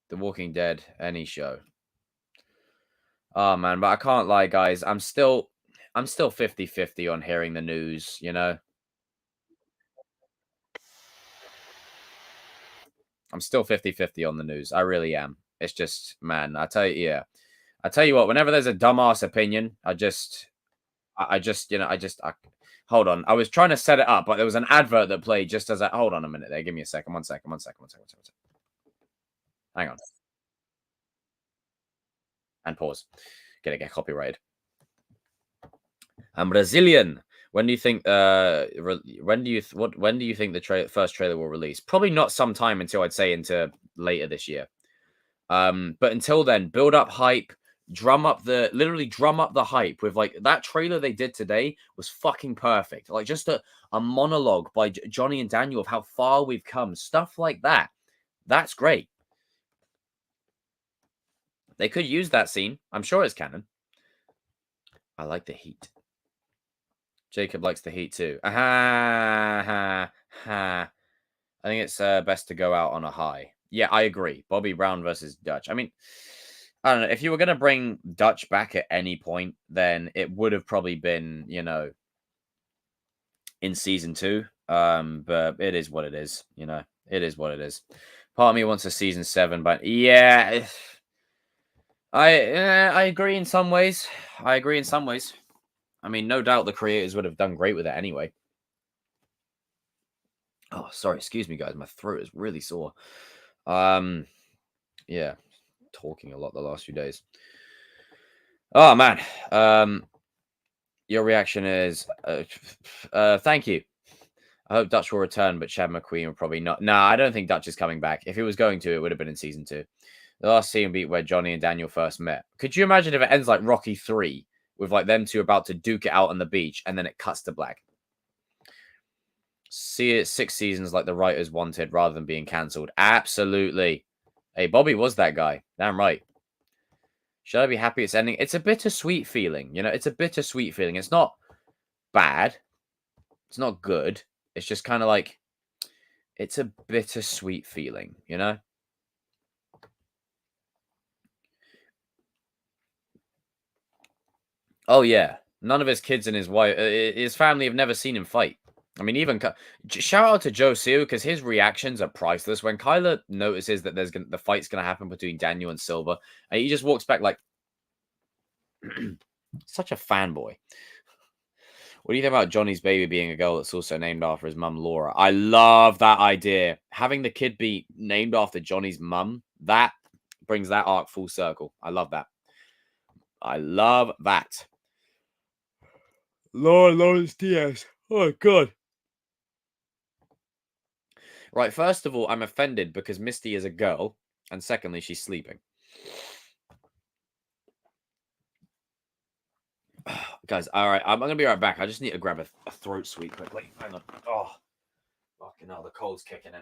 The Walking Dead, any show. Oh, man, but I can't lie, guys. I'm still 50-50 on hearing the news, you know? I'm still 50-50 on the news. I really am. It's just, man, I tell you, yeah. I tell you what, whenever there's a dumbass opinion, I hold on. I was trying to set it up, but there was an advert that played just as I, hold on a minute there. Give me a second. One second. Hang on. And pause. Gonna get copyrighted. I'm Brazilian. When do you think? When do you think the first trailer will release? Probably not sometime until I'd say into later this year. But until then, build up hype, literally drum up the hype with like that trailer they did today was fucking perfect. Like just a monologue by Johnny and Daniel of how far we've come, stuff like that. That's great. They could use that scene. I'm sure it's canon. I like the heat. Jacob likes the heat too. I think it's best to go out on a high. Yeah, I agree. Bobby Brown versus Dutch. I mean, I don't know. If you were going to bring Dutch back at any point, then it would have probably been, in season 2. But it is what it is. It is what it is. Part of me wants a season 7, but yeah, I agree in some ways. I mean, no doubt the creators would have done great with it anyway. Oh, sorry. Excuse me, guys. My throat is really sore. Yeah, talking a lot the last few days. Oh man. Your reaction is, thank you. I hope Dutch will return, but Chad McQueen will probably not. Nah, I don't think Dutch is coming back. If he was going to, it would have been in season 2. The last scene beat where Johnny and Daniel first met. Could you imagine if it ends like Rocky 3 with like them two about to duke it out on the beach and then it cuts to black? See it 6 seasons like the writers wanted rather than being cancelled. Absolutely. Hey, Bobby was that guy. Damn right. Should I be happy it's ending? It's a bittersweet feeling. It's a bittersweet feeling. It's not bad. It's not good. It's just kind of like, it's a bittersweet feeling, Oh, yeah. None of his kids and his wife, his family have never seen him fight. I mean, even shout out to Joe Siu because his reactions are priceless. When Kyler notices that the fight's going to happen between Daniel and Silva, and he just walks back like, such a fanboy. What do you think about Johnny's baby being a girl that's also named after his mum, Laura? I love that idea. Having the kid be named after Johnny's mum, that brings that arc full circle. I love that. I love that. Laura Lawrence Diaz. Oh, God. Right, first of all, I'm offended because Misty is a girl. And secondly, she's sleeping. Guys, all right, I'm going to be right back. I just need to grab a throat sweet quickly. Hang on. Oh, fucking hell, the cold's kicking in.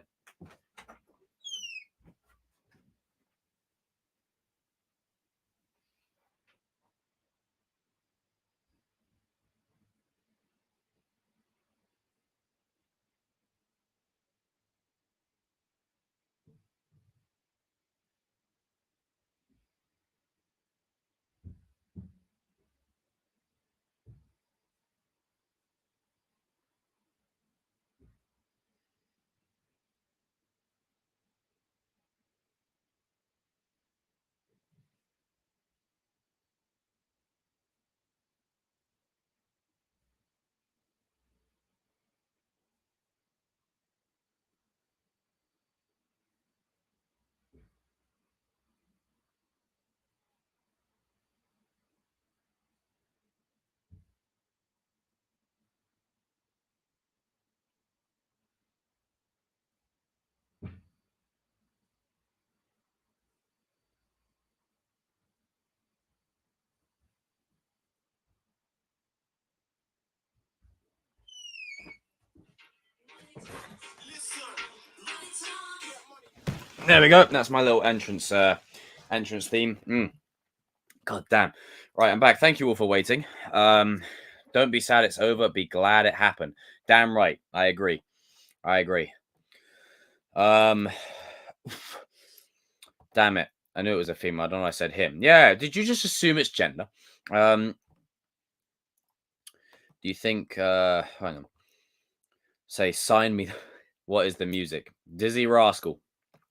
There we go. That's my little entrance theme. God damn. Right, I'm back. Thank you all for waiting. Don't be sad it's over. Be glad it happened. Damn right. I agree. Damn it. I knew it was a female. I don't know why I said him. Yeah, did you just assume it's gender? Do you think hang on. Say sign me. What is the music? Dizzy Rascal.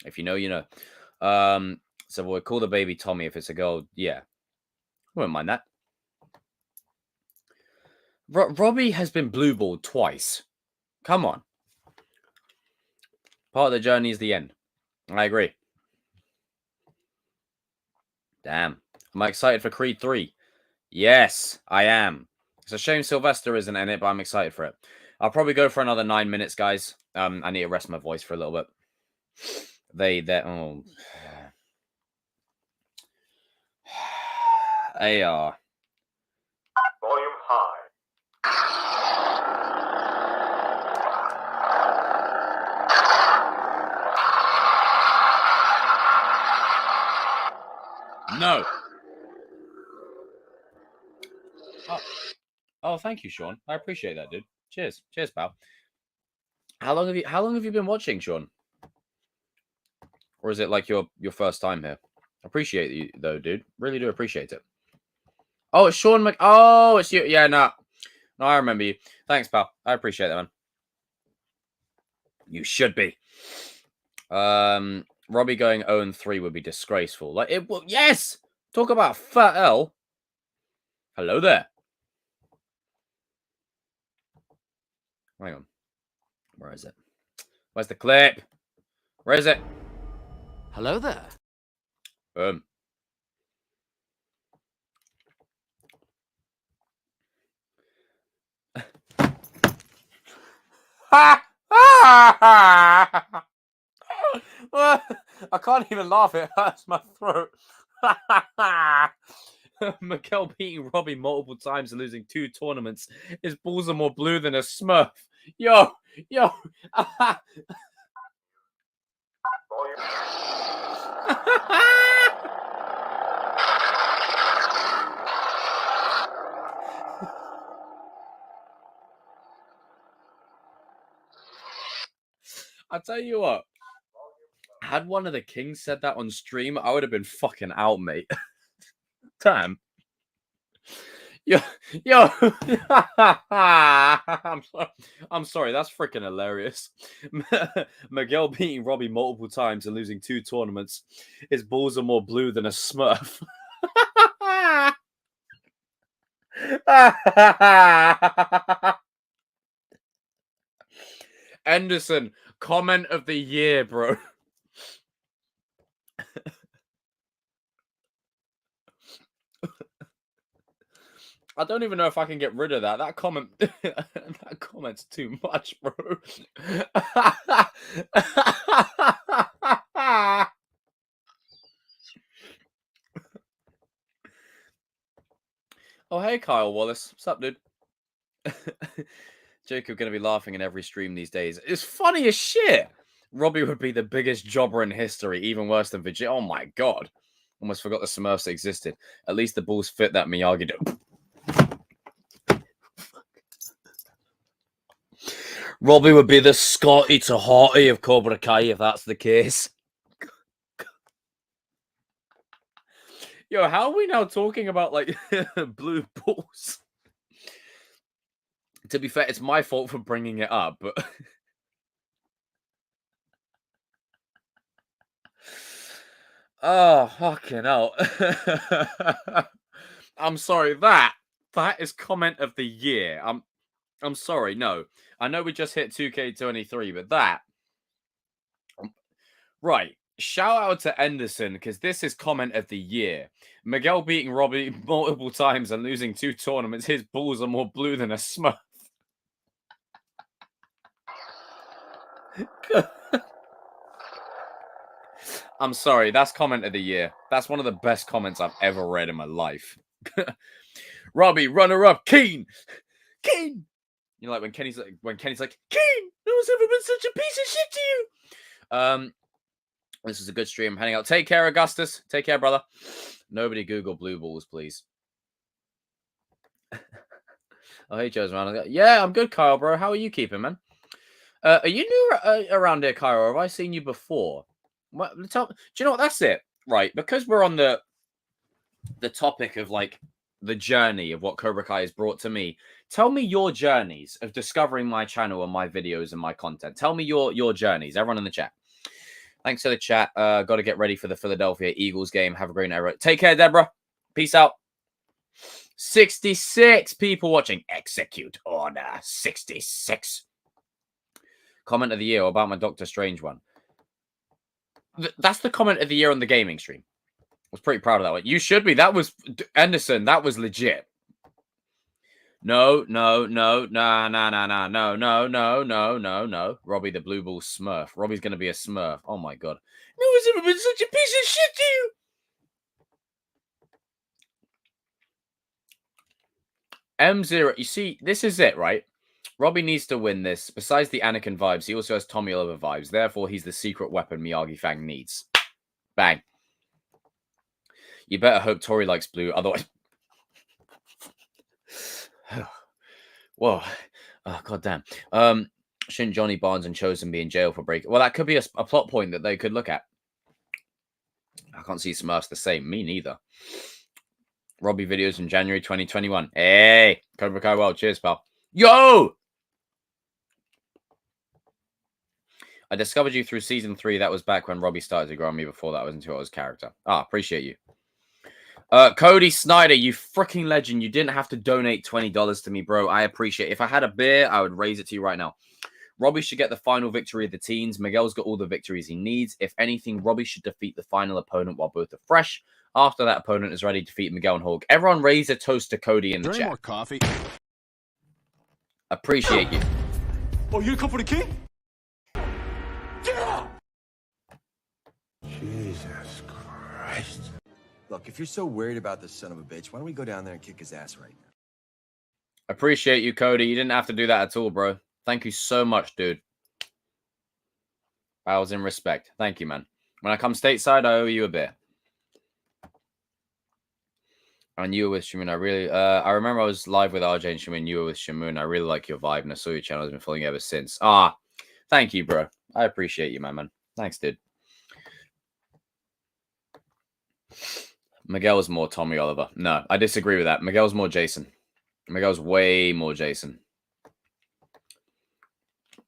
If you know, you know. So we'll call the baby Tommy if it's a girl. Yeah. Wouldn't mind that. Robbie has been blueballed twice. Come on. Part of the journey is the end. I agree. Damn. Am I excited for Creed 3? Yes, I am. It's a shame Sylvester isn't in it, but I'm excited for it. I'll probably go for another 9 minutes, guys. I need to rest my voice for a little bit. They are. Volume high. No. Oh, thank you, Sean. I appreciate that, dude. Cheers, pal. How long have you been watching, Sean? Or is it like your first time here? Appreciate you though, dude. Really do appreciate it. Oh, it's Sean Oh, it's you. Yeah, no, I remember you. Thanks, pal. I appreciate that, man. You should be. Robbie going 0-3 would be disgraceful. Like it. Well, yes. Talk about fat L. Hello there. Hang on. Where is it? Where's the clip? Where is it? Hello there. I can't even laugh. It hurts my throat. Miguel beating Robbie multiple times and losing 2 tournaments. His balls are more blue than a Smurf. Yo. I tell you what, had one of the kings said that on stream, I would have been fucking out, mate. Damn. Yo. I'm sorry, that's freaking hilarious. Miguel beating Robbie multiple times and losing 2 tournaments. His balls are more blue than a Smurf. Anderson, comment of the year, bro. I don't even know if I can get rid of that. That comment, that comment's too much, bro. Oh, hey, Kyle Wallace. What's up, dude? Jacob gonna be laughing in every stream these days. It's funny as shit. Robbie would be the biggest jobber in history, even worse than Vegeta. Oh my god. Almost forgot the Smurfs existed. At least the balls fit that Miyagi do. Robbie would be the Scotty to Hottie of Cobra Kai if that's the case. Yo, how are we now talking about like blue balls? To be fair, it's my fault for bringing it up, but oh, fucking hell. I'm sorry. That is comment of the year. I'm sorry. No, I know we just hit 2K23, but that right. Shout out to Anderson because this is comment of the year. Miguel beating Robbie multiple times and losing 2 tournaments. His balls are more blue than a Smurf. I'm sorry. That's comment of the year. That's one of the best comments I've ever read in my life. Robbie, runner-up, Keen. You know, like when Kenny's like, Kane, no one's ever been such a piece of shit to you. This is a good stream. I'm heading out. Take care, Augustus. Take care, brother. Nobody Google blue balls, please. Oh, hey, Joe's man. Yeah, I'm good, Kyle, bro. How are you keeping, man? Are you new around here, Kyle, or have I seen you before? What, do you know what? That's it, right? Because we're on the topic of like the journey of what Cobra Kai has brought to me. Tell me your journeys of discovering my channel and my videos and my content. Tell me your journeys. Everyone in the chat. Thanks for the chat. Got to get ready for the Philadelphia Eagles game. Have a great night. Take care, Deborah. Peace out. 66 people watching. Execute order 66. Comment of the year about my Doctor Strange one. That's the comment of the year on the gaming stream. I was pretty proud of that one. You should be. That was Anderson. That was legit. No. Robbie the Blue Ball Smurf. Robbie's going to be a Smurf. Oh, my God. No one's ever been such a piece of shit to you. M0. You see, this is it, right? Robbie needs to win this. Besides the Anakin vibes, he also has Tommy Oliver vibes. Therefore, he's the secret weapon Miyagi Fang needs. Bang. You better hope Tori likes blue. Otherwise... Whoa. Oh, God damn. Shouldn't Johnny Barnes and Chosen be in jail for breaking? Well, that could be a plot point that they could look at. I can't see Smurfs the same. Me neither. Robbie videos in January 2021. Hey, Cobra Kai World. Cheers, pal. Yo! I discovered you through season 3. That was back when Robbie started to grow on me. Before that, I wasn't sure it was character. Ah, appreciate you. Cody Snyder, you freaking legend. You didn't have to donate $20 to me, bro. I appreciate it. If I had a beer, I would raise it to you right now. Robbie should get the final victory of the teens. Miguel's got all the victories he needs. If anything, Robbie should defeat the final opponent while both are fresh. After that opponent is ready to defeat Miguel and Hulk. Everyone raise a toast to Cody in the chat. More coffee? Appreciate you. Oh, you come for the king? Yeah! Jesus Christ. Look, if you're so worried about this son of a bitch, why don't we go down there and kick his ass right now? Appreciate you, Cody. You didn't have to do that at all, bro. Thank you so much, dude. I was in respect. Thank you, man. When I come stateside, I owe you a beer. And you were with Shamoon. I remember I was live with RJ and Shamoon. You were with Shamoon. I really like your vibe, and I saw your channel. I've been following you ever since. Ah, thank you, bro. I appreciate you, man. Thanks, dude. Miguel's more Tommy Oliver. No, I disagree with that. Miguel's more Jason. Miguel's way more Jason.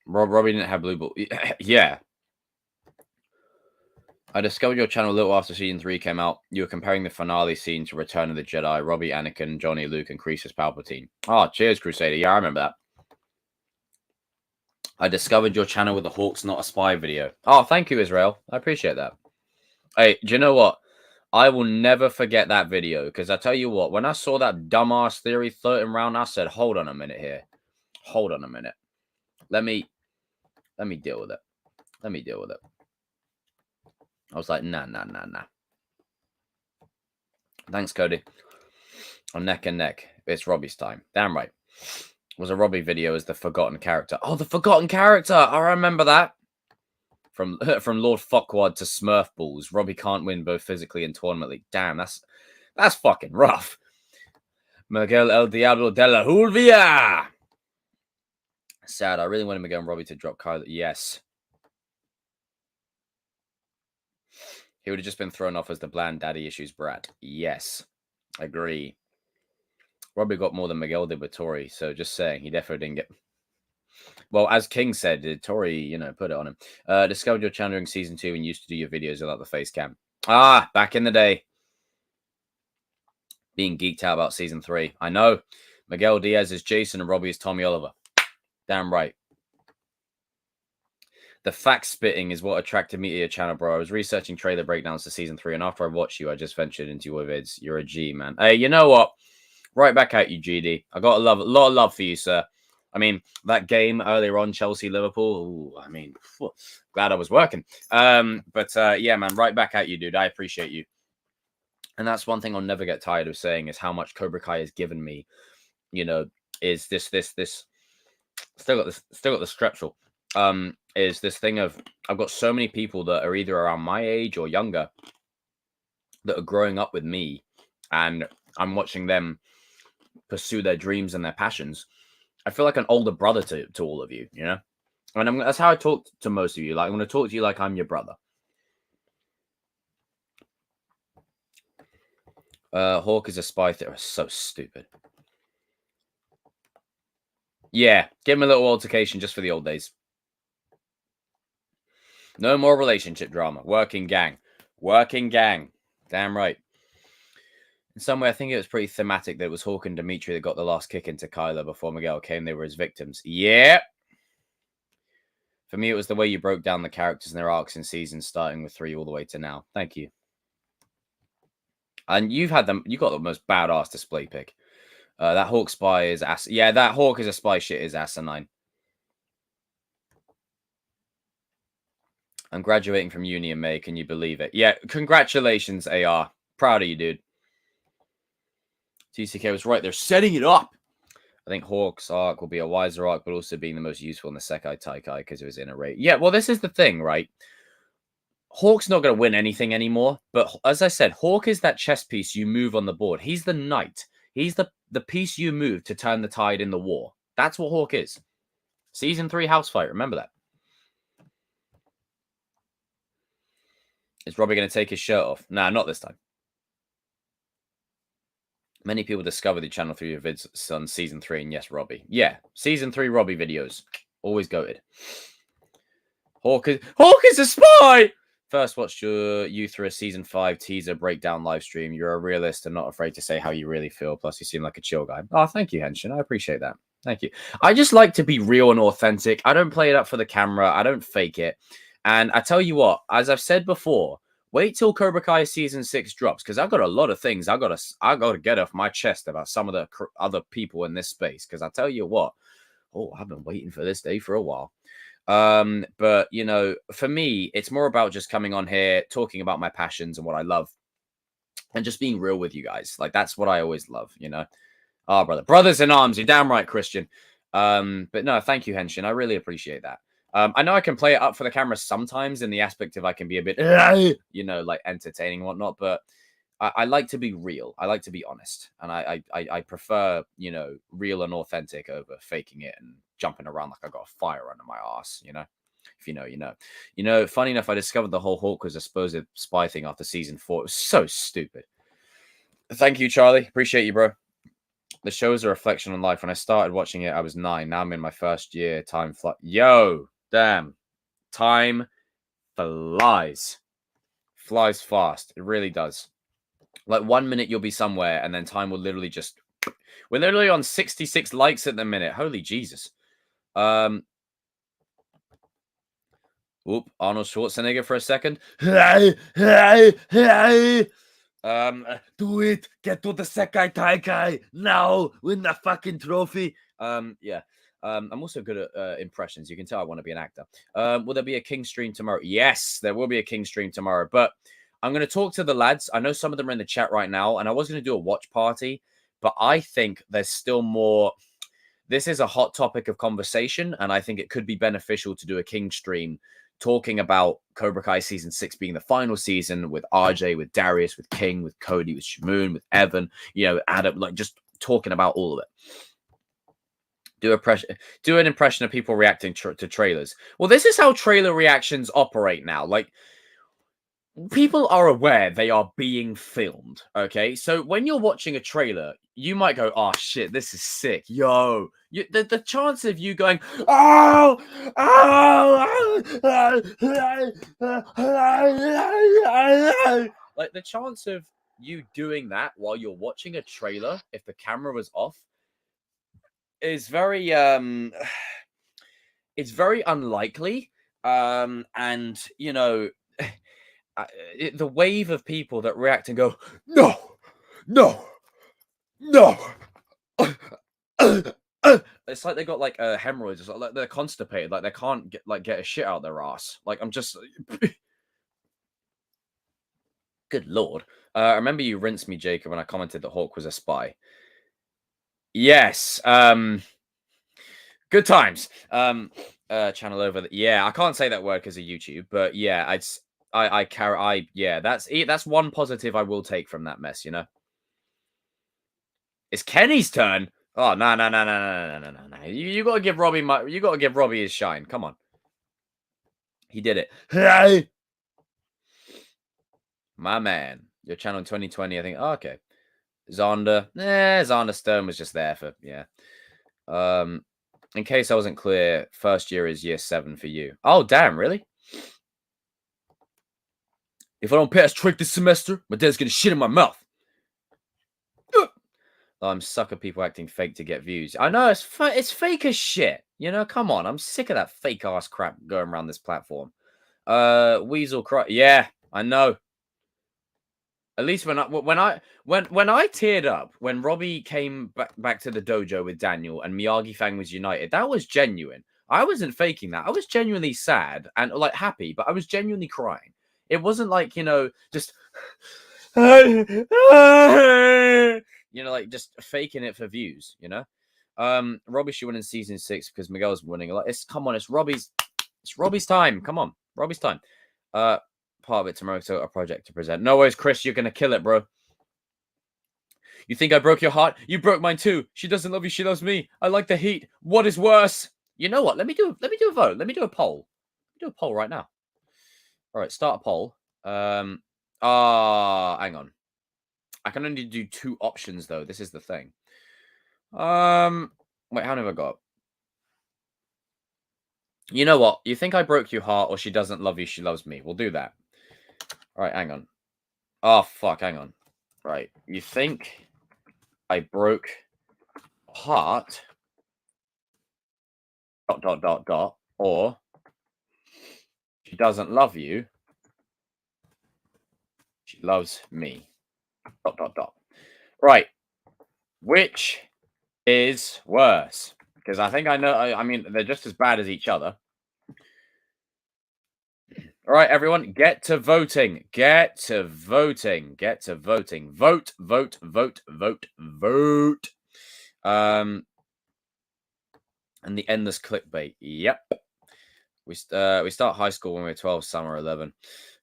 Robbie didn't have blue ball. Yeah. I discovered your channel a little after season 3 came out. You were comparing the finale scene to Return of the Jedi. Robbie, Anakin, Johnny, Luke, and Creasus Palpatine. Oh, cheers, Crusader. Yeah, I remember that. I discovered your channel with the Hawks Not a Spy video. Oh, thank you, Israel. I appreciate that. Hey, do you know what? I will never forget that video, because I tell you what, when I saw that dumbass theory floating around, I said, hold on a minute here. Hold on a minute. Let me deal with it. Let me deal with it. I was like, nah. Thanks, Cody. On neck and neck. It's Robbie's time. Damn right. It was a Robbie video as the forgotten character. Oh, the forgotten character. I remember that. From Lord Fuckwad to Smurf Balls, Robbie can't win both physically and tournament league. Damn, that's fucking rough. Miguel El Diablo de la Julvia. Sad. I really wanted Miguel and Robbie to drop Kyle. Yes. He would have just been thrown off as the bland daddy issues brat. Yes. Agree. Robbie got more than Miguel did with Tori, so just saying, he definitely didn't get... Well, as King said, Tori, put it on him. Discovered your channel during season 2 and used to do your videos without the face cam. Ah, back in the day. Being geeked out about season 3. I know. Miguel Diaz is Jason and Robbie is Tommy Oliver. Damn right. The fact spitting is what attracted me to your channel, bro. I was researching trailer breakdowns to season 3, and after I watched you, I just ventured into your vids. You're a G, man. Hey, you know what? Right back at you, GD. I got a lot of love for you, sir. I mean, that game earlier on, Chelsea-Liverpool, I mean, glad I was working. Yeah, man, right back at you, dude. I appreciate you. And that's one thing I'll never get tired of saying is how much Cobra Kai has given me, is this Still got the strepsil. Is this thing of I've got so many people that are either around my age or younger that are growing up with me, and I'm watching them pursue their dreams and their passions. I feel like an older brother to all of you, you know? And that's how I talk to most of you. Like, I'm going to talk to you like I'm your brother. Hawk is a spy theorist. So stupid. Yeah, give him a little altercation just for the old days. No more relationship drama. Working gang. Working gang. Damn right. In some way, I think it was pretty thematic that it was Hawk and Dimitri that got the last kick into Kyler before Miguel came. They were his victims. Yeah. For me, it was the way you broke down the characters and their arcs in seasons, starting with 3 all the way to now. Thank you. And you got the most badass display pick. That Hawk spy is yeah, that Hawk is a spy shit is asinine. I'm graduating from uni in May. Can you believe it? Yeah, congratulations, AR. Proud of you, dude. TCK was right. They're setting it up. I think Hawk's arc will be a wiser arc, but also being the most useful in the Sekai Taikai because of his inner rate. Yeah, well, this is the thing, right? Hawk's not going to win anything anymore. But as I said, Hawk is that chess piece you move on the board. He's the knight. He's the piece you move to turn the tide in the war. That's what Hawk is. Season 3 house fight. Remember that. Is Robbie going to take his shirt off? Nah, not this time. Many people discover the channel through your vids on season 3, and yes, Robbie. Yeah, season 3 Robbie videos. Always goated. Hawk is a spy! First watched you through a season 5 teaser breakdown live stream. You're a realist and not afraid to say how you really feel. Plus, you seem like a chill guy. Oh, thank you, Henshin. I appreciate that. Thank you. I just like to be real and authentic. I don't play it up for the camera. I don't fake it. And I tell you what, as I've said before, wait till Cobra Kai season 6 drops, because I've got a lot of things I gotta get off my chest about some of the other people in this space. Because I tell you what, I've been waiting for this day for a while. But you know, for me, it's more about just coming on here, talking about my passions and what I love, and just being real with you guys. Like that's what I always love, you know. Oh, brothers in arms. You're damn right, Christian. But no, thank you, Henshin. I really appreciate that. I know I can play it up for the camera sometimes in the aspect of I can be a bit, you know, like entertaining and whatnot, but I like to be real. I like to be honest. And I prefer, you know, real and authentic over faking it and jumping around like I got a fire under my ass, you know? If you know, you know. You know, funny enough, I discovered the whole Hawk was a supposed spy thing after season 4. It was so stupid. Thank you, Charlie. Appreciate you, bro. The show is a reflection on life. When I started watching it, I was 9. Now I'm in my first year. Time flies. Yo, damn. Time flies. Flies fast. It really does. Like 1 minute you'll be somewhere, and then time will literally just... We're literally on 66 likes at the minute. Holy Jesus. Arnold Schwarzenegger for a second. Do it. Get to the Sekai Taikai now. Win the fucking trophy. Yeah. I'm also good at impressions. You can tell I want to be an actor. Will there be a King stream tomorrow? Yes, there will be a King stream tomorrow. But I'm going to talk to the lads. I know some of them are in the chat right now, and I was going to do a watch party, but I think there's still more. This is a hot topic of conversation, and I think it could be beneficial to do a King stream talking about Cobra Kai season 6 being the final season with RJ, with Darius, with King, with Cody, with Shamoon, with Evan, you know, Adam, like just talking about all of it. Do an impression of people reacting to trailers. Well, this is how trailer reactions operate now. Like, people are aware they are being filmed, okay? So when you're watching a trailer, you might go, oh, shit, this is sick. Yo, the chance of you going, like the chance of you doing that while you're watching a trailer, if the camera was off, is very, it's very unlikely. And, you know, the wave of people that react and go, no, it's like they got like hemorrhoids. It's like they're constipated, like they can't get a shit out their ass. Like I'm just, good lord. I remember you rinsed me, Jacob, when I commented that Hawk was a spy. Yes. Good times. Channel over. Yeah, I can't say that word because of YouTube, but yeah, yeah, that's one positive I will take from that mess. You know, it's Kenny's turn. Oh no. You gotta give Robbie his shine. Come on, he did it. My man, your channel in 2020. I think. Oh, okay, Zonda. Zonda Stone was just there for yeah. In case I wasn't clear, first year is year 7 for you. Oh, damn, really? If I don't pass trick this semester, my dad's gonna shit in my mouth. I'm sucker people acting fake to get views. I know, it's fake as shit. You know, come on. I'm sick of that fake ass crap going around this platform. Weasel cry. Yeah, I know. At least when I teared up when Robbie came back to the dojo with Daniel and Miyagi Fang was united, that was genuine. I wasn't faking that. I was genuinely sad and like happy, but I was genuinely crying. It wasn't like, you know, just you know, like just faking it for views, you know. Robbie should win in season 6 because Miguel's winning. Like, it's Robbie's time. Come on, Robbie's time. Part of it tomorrow, a project to present. No worries, Chris. You're gonna kill it, bro. You think I broke your heart? You broke mine too. She doesn't love you. She loves me. I like the heat. What is worse? You know what? Let me do a vote. Let me do a poll. Do a poll right now. All right, start a poll. Hang on. I can only do 2 options though. This is the thing. Wait, how many have I got? You know what? You think I broke your heart, or she doesn't love you? She loves me. We'll do that. All right, hang on. Oh, fuck, hang on. Right, you think I broke heart, ... or she doesn't love you, she loves me, ... Right, which is worse? Because I think I know, I mean, they're just as bad as each other. All right, everyone, get to voting. Get to voting. Get to voting. Vote, vote, vote, vote, vote. And the endless clickbait. Yep. We start high school when we were 12, summer 11.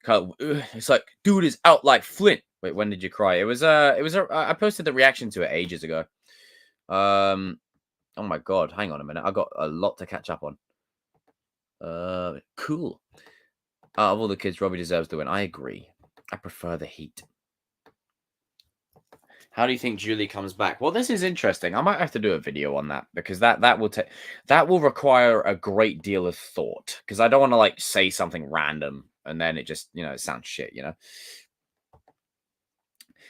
It's like, dude is out like Flint. Wait, when did you cry? I posted the reaction to it ages ago. Oh my god, hang on a minute. I got a lot to catch up on. Cool. Out of all the kids, Robbie deserves the win. I agree. I prefer the heat. How do you think Julie comes back? Well, this is interesting. I might have to do a video on that because that will require a great deal of thought because I don't want to like say something random and then it just, you know, it sounds shit, you know.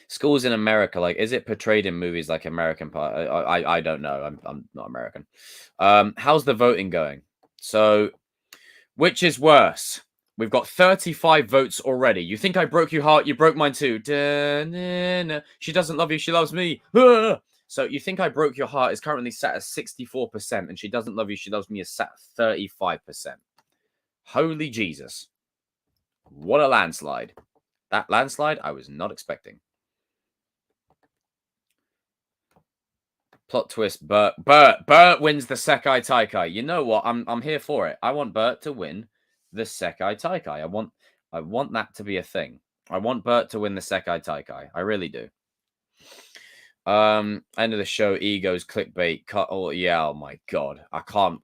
Schools in America, like, is it portrayed in movies like American Pie? I don't know. I'm not American. How's the voting going? So, which is worse? We've got 35 votes already. You think I broke your heart? You broke mine too. She doesn't love you. She loves me. So you think I broke your heart is currently sat at 64%, and she doesn't love you. She loves me is sat at 35%. Holy Jesus. What a landslide. That landslide I was not expecting. Plot twist, Bert wins the Sekai Taikai. You know what? I'm here for it. I want Bert to win the Sekai Taikai. I want that to be a thing. I want Bert to win the Sekai Taikai. I really do. End of the show, egos, clickbait, cut. Oh yeah, oh my god. I can't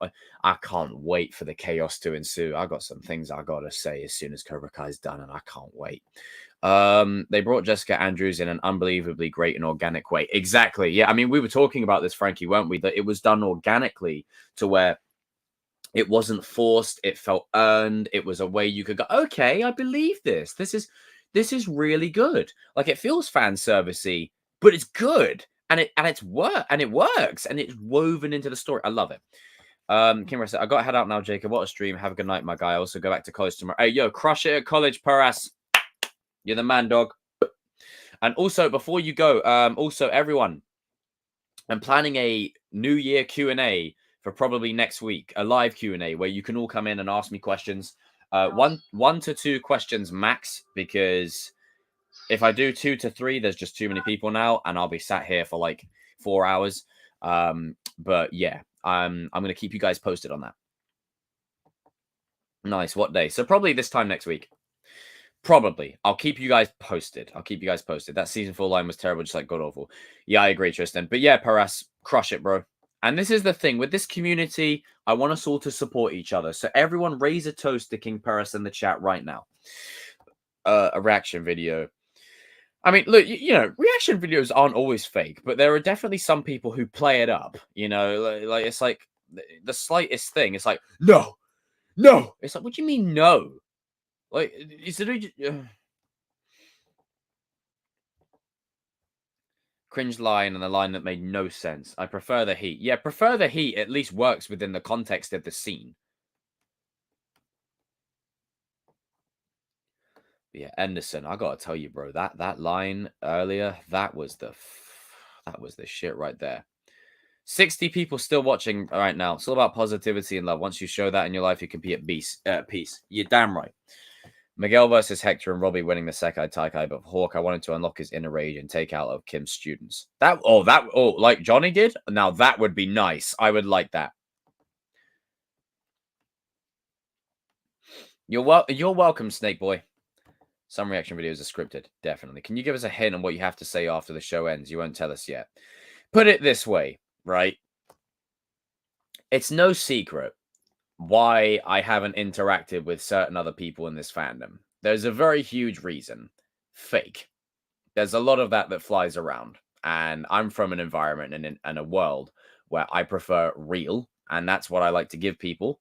wait for the chaos to ensue. I got some things I gotta say as soon as Cobra Kai's done, and I can't wait. They brought Jessica Andrews in an unbelievably great and organic way. Exactly. Yeah, I mean, we were talking about this, Frankie, weren't we? That it was done organically to where it wasn't forced. It felt earned. It was a way you could go, okay, I believe this. This is really good. Like, it feels fan servicey, but it's good. And it works. And it's woven into the story. I love it. Kimra said, I got to head out now, Jacob. What a stream. Have a good night, my guy. I also go back to college tomorrow. Hey, yo, crush it at college, Paras. You're the man, dog. And also, before you go, also, everyone, I'm planning a New Year Q&A for probably next week, a live Q&A where you can all come in and ask me questions. 1 to 2 questions max, because if I do 2 to 3, there's just too many people now, and I'll be sat here for like 4 hours. But yeah, I'm going to keep you guys posted on that. Nice. What day? So probably this time next week. Probably. I'll keep you guys posted. That season 4 line was terrible, just like god awful. Yeah, I agree, Tristan. But yeah, Paras, crush it, bro. And this is the thing with this community. I want us all to support each other. So everyone, raise a toast to King Paras in the chat right now. A reaction video. I mean, look, you know, reaction videos aren't always fake, but there are definitely some people who play it up. You know, like it's like the slightest thing. It's like no. It's like, what do you mean no? Like, is it cringe line and the line that made no sense? I prefer the heat. Yeah, prefer the heat at least works within the context of the scene. But yeah, Anderson, I gotta tell you, bro, that line earlier, that was the shit right there. 60 people still watching right now. It's all about positivity and love. Once you show that in your life, you can be at peace. You're damn right. Miguel versus Hector and Robbie winning the Sekai Taikai, but Hawk, I wanted to unlock his inner rage and take out of Kim's students. Like Johnny did? Now that would be nice. I would like that. You're welcome, Snake Boy. Some reaction videos are scripted, definitely. Can you give us a hint on what you have to say after the show ends? You won't tell us yet. Put it this way, right? It's no secret why I haven't interacted with certain other people in this fandom. There's a very huge reason. Fake. There's a lot of that flies around. And I'm from an environment and a world where I prefer real. And that's what I like to give people.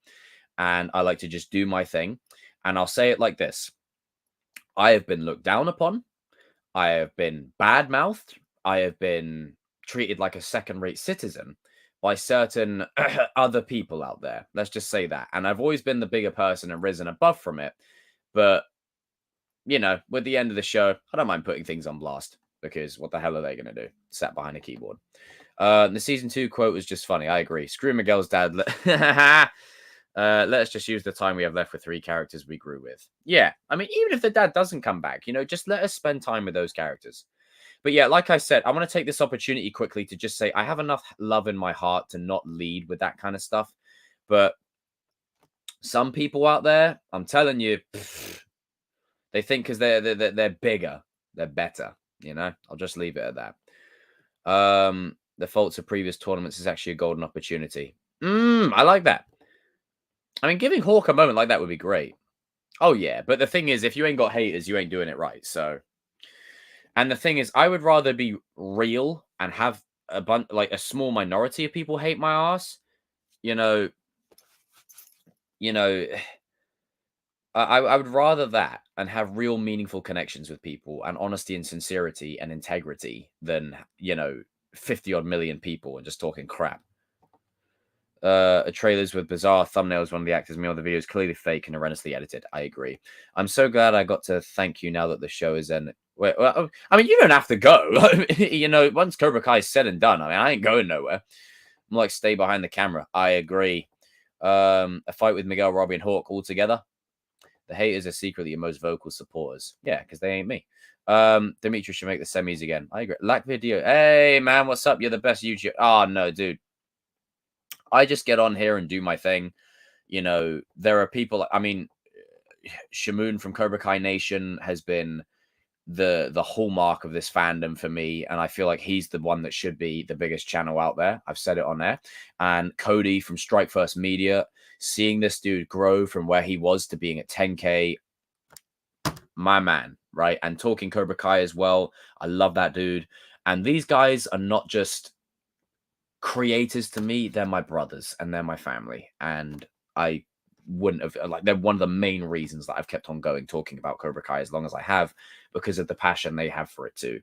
And I like to just do my thing. And I'll say it like this. I have been looked down upon. I have been bad-mouthed. I have been treated like a second-rate citizen by certain other people out there. Let's just say that. And I've always been the bigger person and risen above from it. But, you know, with the end of the show, I don't mind putting things on blast. Because what the hell are they going to do? Sat behind a keyboard. The season 2 quote was just funny. I agree. Screw Miguel's dad. Let's just use the time we have left with 3 characters we grew with. Yeah, I mean, even if the dad doesn't come back, you know, just let us spend time with those characters. But yeah, like I said, I want to take this opportunity quickly to just say I have enough love in my heart to not lead with that kind of stuff. But some people out there, I'm telling you, they think because they're bigger, they're better. You know, I'll just leave it at that. The faults of previous tournaments is actually a golden opportunity. I like that. I mean, giving Hawk a moment like that would be great. Oh, yeah. But the thing is, if you ain't got haters, you ain't doing it right. So, and the thing is, I would rather be real and have a small minority of people hate my ass. You know, I would rather that and have real meaningful connections with people and honesty and sincerity and integrity than, 50 odd million people and just talking crap. Trailers with bizarre thumbnails. One of the actors made all the videos clearly fake and horrendously edited. I agree. I'm so glad I got to thank you now that the show is in. Well, I mean, you don't have to go. Once Cobra Kai is said and done, I mean, I ain't going nowhere. I'm like, stay behind the camera. I agree. A fight with Miguel, Robbie, and Hawk all together. The haters are secretly your most vocal supporters. Yeah, because they ain't me. Dimitri should make the semis again. I agree. Lack video. Hey, man, what's up? You're the best YouTuber. Oh, no, dude. I just get on here and do my thing. There are people, I mean, Shamoon from Cobra Kai Nation has been the hallmark of this fandom for me. And I feel like he's the one that should be the biggest channel out there. I've said it on there. And Cody from Strike First Media, seeing this dude grow from where he was to being at 10K, my man, right? And talking Cobra Kai as well. I love that dude. And these guys are not just creators to me, they're my brothers and they're my family. And I wouldn't have, they're one of the main reasons that I've kept on going talking about Cobra Kai as long as I have, because of the passion they have for it too.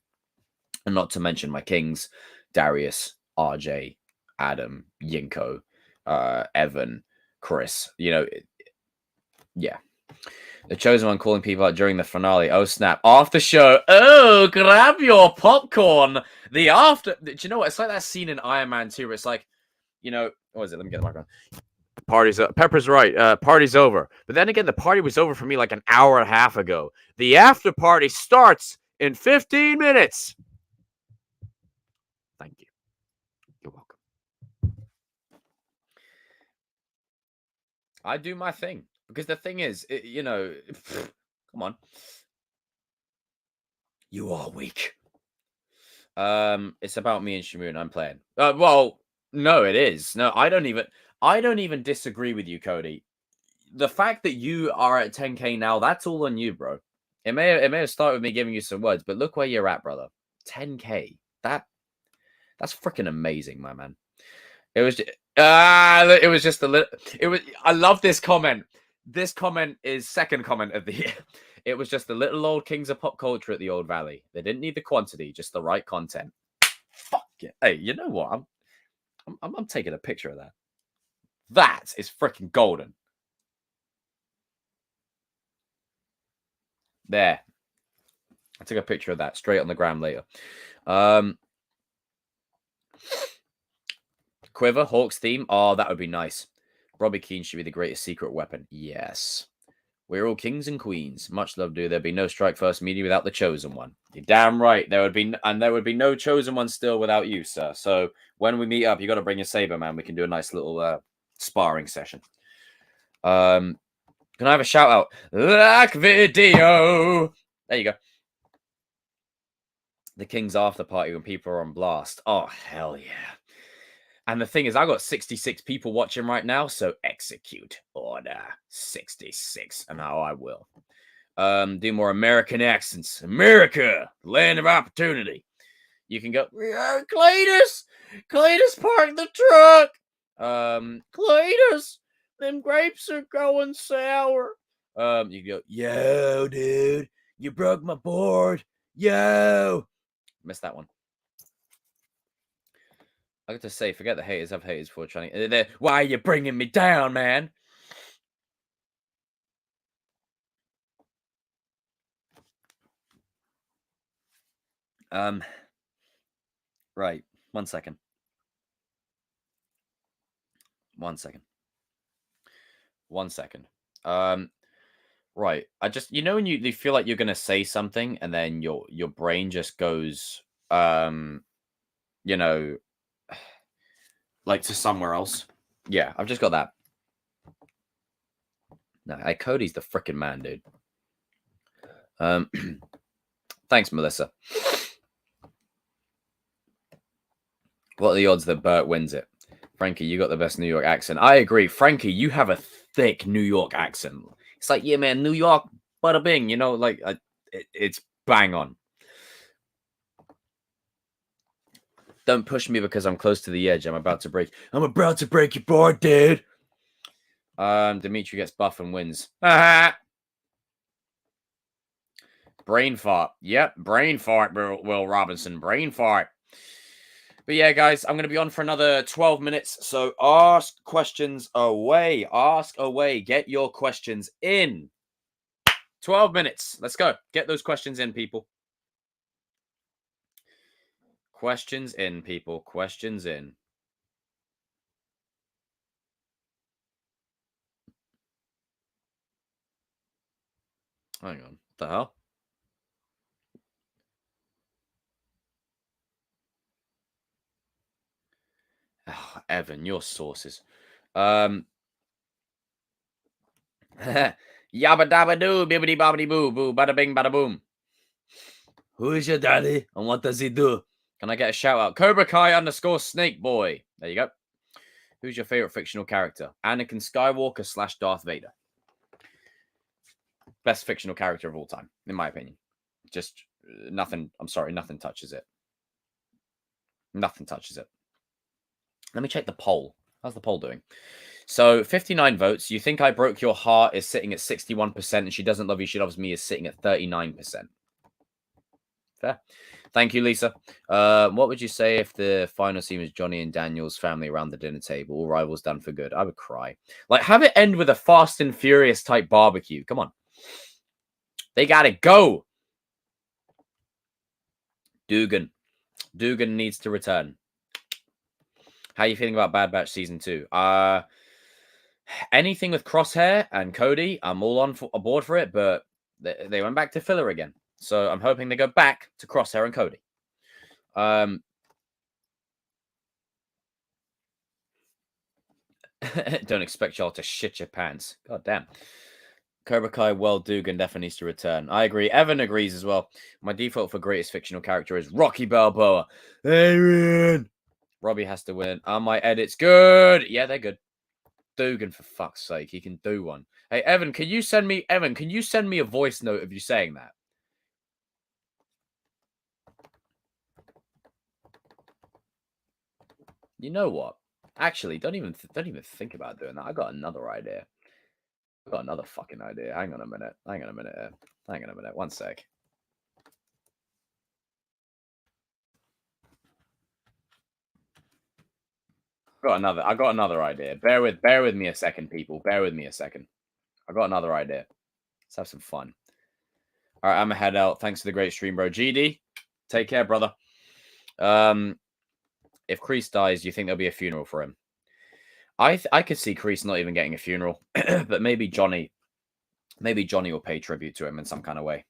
And not to mention my kings, Darius, RJ, Adam, Yinko, Evan, Chris. Yeah. The Chosen One calling people out during the finale. Oh, snap. After show. Oh, grab your popcorn. The after. Do you know what? It's like that scene in Iron Man 2 where it's like, what is it? Let me get the microphone. Party's up. Pepper's right. Party's over. But then again, the party was over for me like an hour and a half ago. The after party starts in 15 minutes. Thank you. You're welcome. I do my thing. Because the thing is, you know, come on. You are weak. It's about me and Shamoon. I'm playing. Well, no, it is. No, I don't even disagree with you, Cody. The fact that you are at 10K now, that's all on you, bro. It may have started with me giving you some words, but look where you're at, brother. 10K. That's freaking amazing, my man. It was just a little. It was. I love this comment. This comment is second comment of the year. It was just the little old kings of pop culture at the Old Valley. They didn't need the quantity, just the right content. Fuck it. Hey, you know what? I'm taking a picture of that. That is freaking golden. There. I took a picture of that straight on the gram later. Quiver, Hawk's theme. Oh, that would be nice. Robbie Keane should be the greatest secret weapon. Yes. We're all kings and queens. Much love, dude. There'd be no Strike First media without the chosen one. You're damn right. There would be no chosen one still without you, sir. So when we meet up, you got to bring your saber, man. We can do a nice little sparring session. Can I have a shout out? Like video. There you go. The King's after party when people are on blast. Oh, hell yeah. And the thing is, I got 66 people watching right now, so execute order 66, and how I will. Do more American accents. America, land of opportunity. You can go, Cletus, park the truck. Cletus, them grapes are going sour. You can go, yo, dude, you broke my board. Yo. Missed that one. I got to say, forget the haters. I've haters for trying. Why are you bringing me down, man? Right. 1 second. 1 second. 1 second. Right. I just, you know, when you feel like you're gonna say something, and then your brain just goes, you know, like to somewhere else. Yeah, I've just got that. No, hey, Cody's the freaking man, dude. Thanks, Melissa. What are the odds that Bert wins it? Frankie, you got the best New York accent. I agree. Frankie, you have a thick New York accent. It's like, yeah, man, New York, bada bing. You know, like, it's bang on. Don't push me because I'm close to the edge. I'm about to break your board, dude. Dimitri gets buff and wins. Brain fart. Yep, brain fart, Will Robinson. Brain fart. But yeah, guys, I'm going to be on for another 12 minutes. So ask questions away. Ask away. Get your questions in. 12 minutes. Let's go. Get those questions in, people. Questions in, people. Questions in. Hang on. What the hell? Oh, Evan, your sources. Yabba dabba doo, bibbidi bobbidi boo, boo, bada bing, bada boom. Who is your daddy and what does he do? Can I get a shout out? Cobra Kai _ Snake Boy. There you go. Who's your favorite fictional character? Anakin Skywalker / Darth Vader. Best fictional character of all time, in my opinion. Just nothing. I'm sorry, nothing touches it. Nothing touches it. Let me check the poll. How's the poll doing? So 59 votes. You think I broke your heart is sitting at 61%, and she doesn't love you, she loves me is sitting at 39%. Fair. Thank you, Lisa. What would you say if the final scene was Johnny and Daniel's family around the dinner table, all rivals done for good? I would cry. Like, have it end with a Fast and Furious type barbecue. Come on. They gotta go. Dugan needs to return. How are you feeling about Bad Batch Season 2? Anything with Crosshair and Cody, I'm all on aboard for it, but they went back to filler again. So I'm hoping they go back to Crosshair and Cody. Don't expect y'all to shit your pants. God damn. Cobra Kai, Dugan definitely needs to return. I agree. Evan agrees as well. My default for greatest fictional character is Rocky Balboa. Adrian! Robbie has to win. Are my edits good? Yeah, they're good. Dugan, for fuck's sake. He can do one. Hey, Evan, can you send me a voice note of you saying that? You know what? Actually, don't even think about doing that. I got another idea. I got another fucking idea. Hang on a minute. One sec. I got another idea. Bear with me a second, people. Bear with me a second. I got another idea. Let's have some fun. All right, I'm gonna head out. Thanks for the great stream, bro. GD, take care, brother. If Kreese dies, do you think there'll be a funeral for him? I could see Kreese not even getting a funeral, but maybe Johnny will pay tribute to him in some kind of way.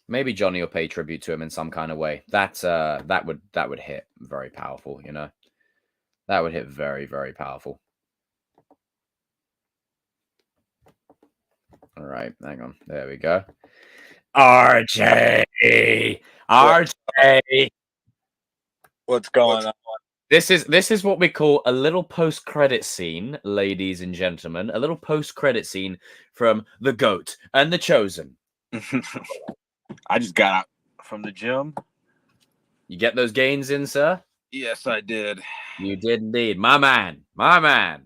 Maybe Johnny will pay tribute to him in some kind of way. That would hit very powerful, you know. That would hit very, very powerful. All right, hang on. There we go. RJ. What's going on? This is what we call a little post-credit scene, ladies and gentlemen. A little post-credit scene from The GOAT and The Chosen. I just got out from the gym. You get those gains in, sir? Yes, I did. You did indeed. My man. I was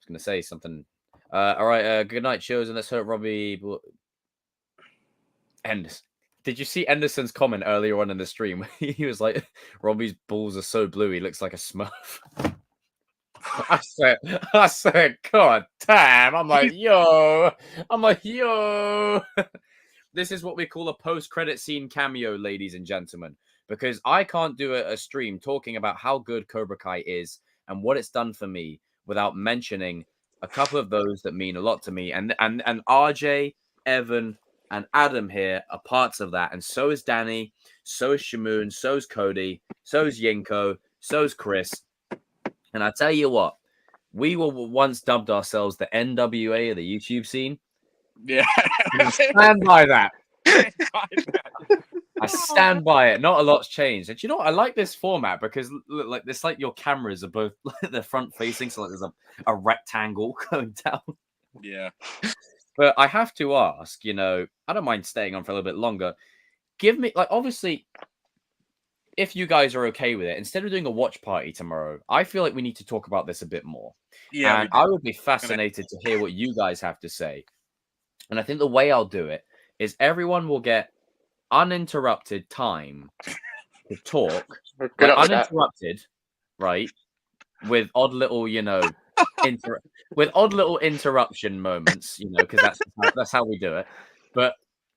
going to say something. All right, good night, Chosen. Let's hope Robbie... Anderson. Did you see Anderson's comment earlier on in the stream? He was like, Robbie's balls are so blue, he looks like a Smurf. I said, God damn. I'm like, yo. This is what we call a post-credit scene cameo, ladies and gentlemen. Because I can't do a stream talking about how good Cobra Kai is and what it's done for me without mentioning a couple of those that mean a lot to me. And RJ, Evan, and Adam here are parts of that. And so is Danny, so is Shamoon, so is Cody, so is Yinko, so is Chris. And I tell you what, we were once dubbed ourselves the NWA of the YouTube scene. Yeah. I stand by that. I stand by it. Not a lot's changed. And you know what? I like this format because like it's like your cameras are both they're front facing, so like there's a rectangle going down. Yeah. But I have to ask, you know, I don't mind staying on for a little bit longer. Give me, like, obviously, if you guys are okay with it, instead of doing a watch party tomorrow, I feel like we need to talk about this a bit more. Yeah, and I would be fascinated to hear what you guys have to say. And I think the way I'll do it is everyone will get uninterrupted time to talk, like, uninterrupted, right? With odd little, you know, with odd little interruption moments, you know, because that's how we do it. But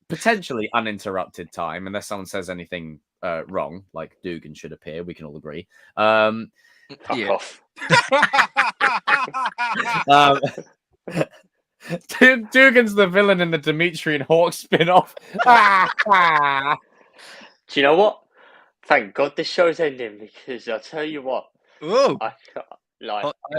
potentially uninterrupted time, unless someone says anything wrong, like Dugan should appear. We can all agree. Fuck off. Dugan's the villain in the Dimitri and Hawk spin-off. Do you know what? Thank God this show's ending because I'll tell you what. Ooh. I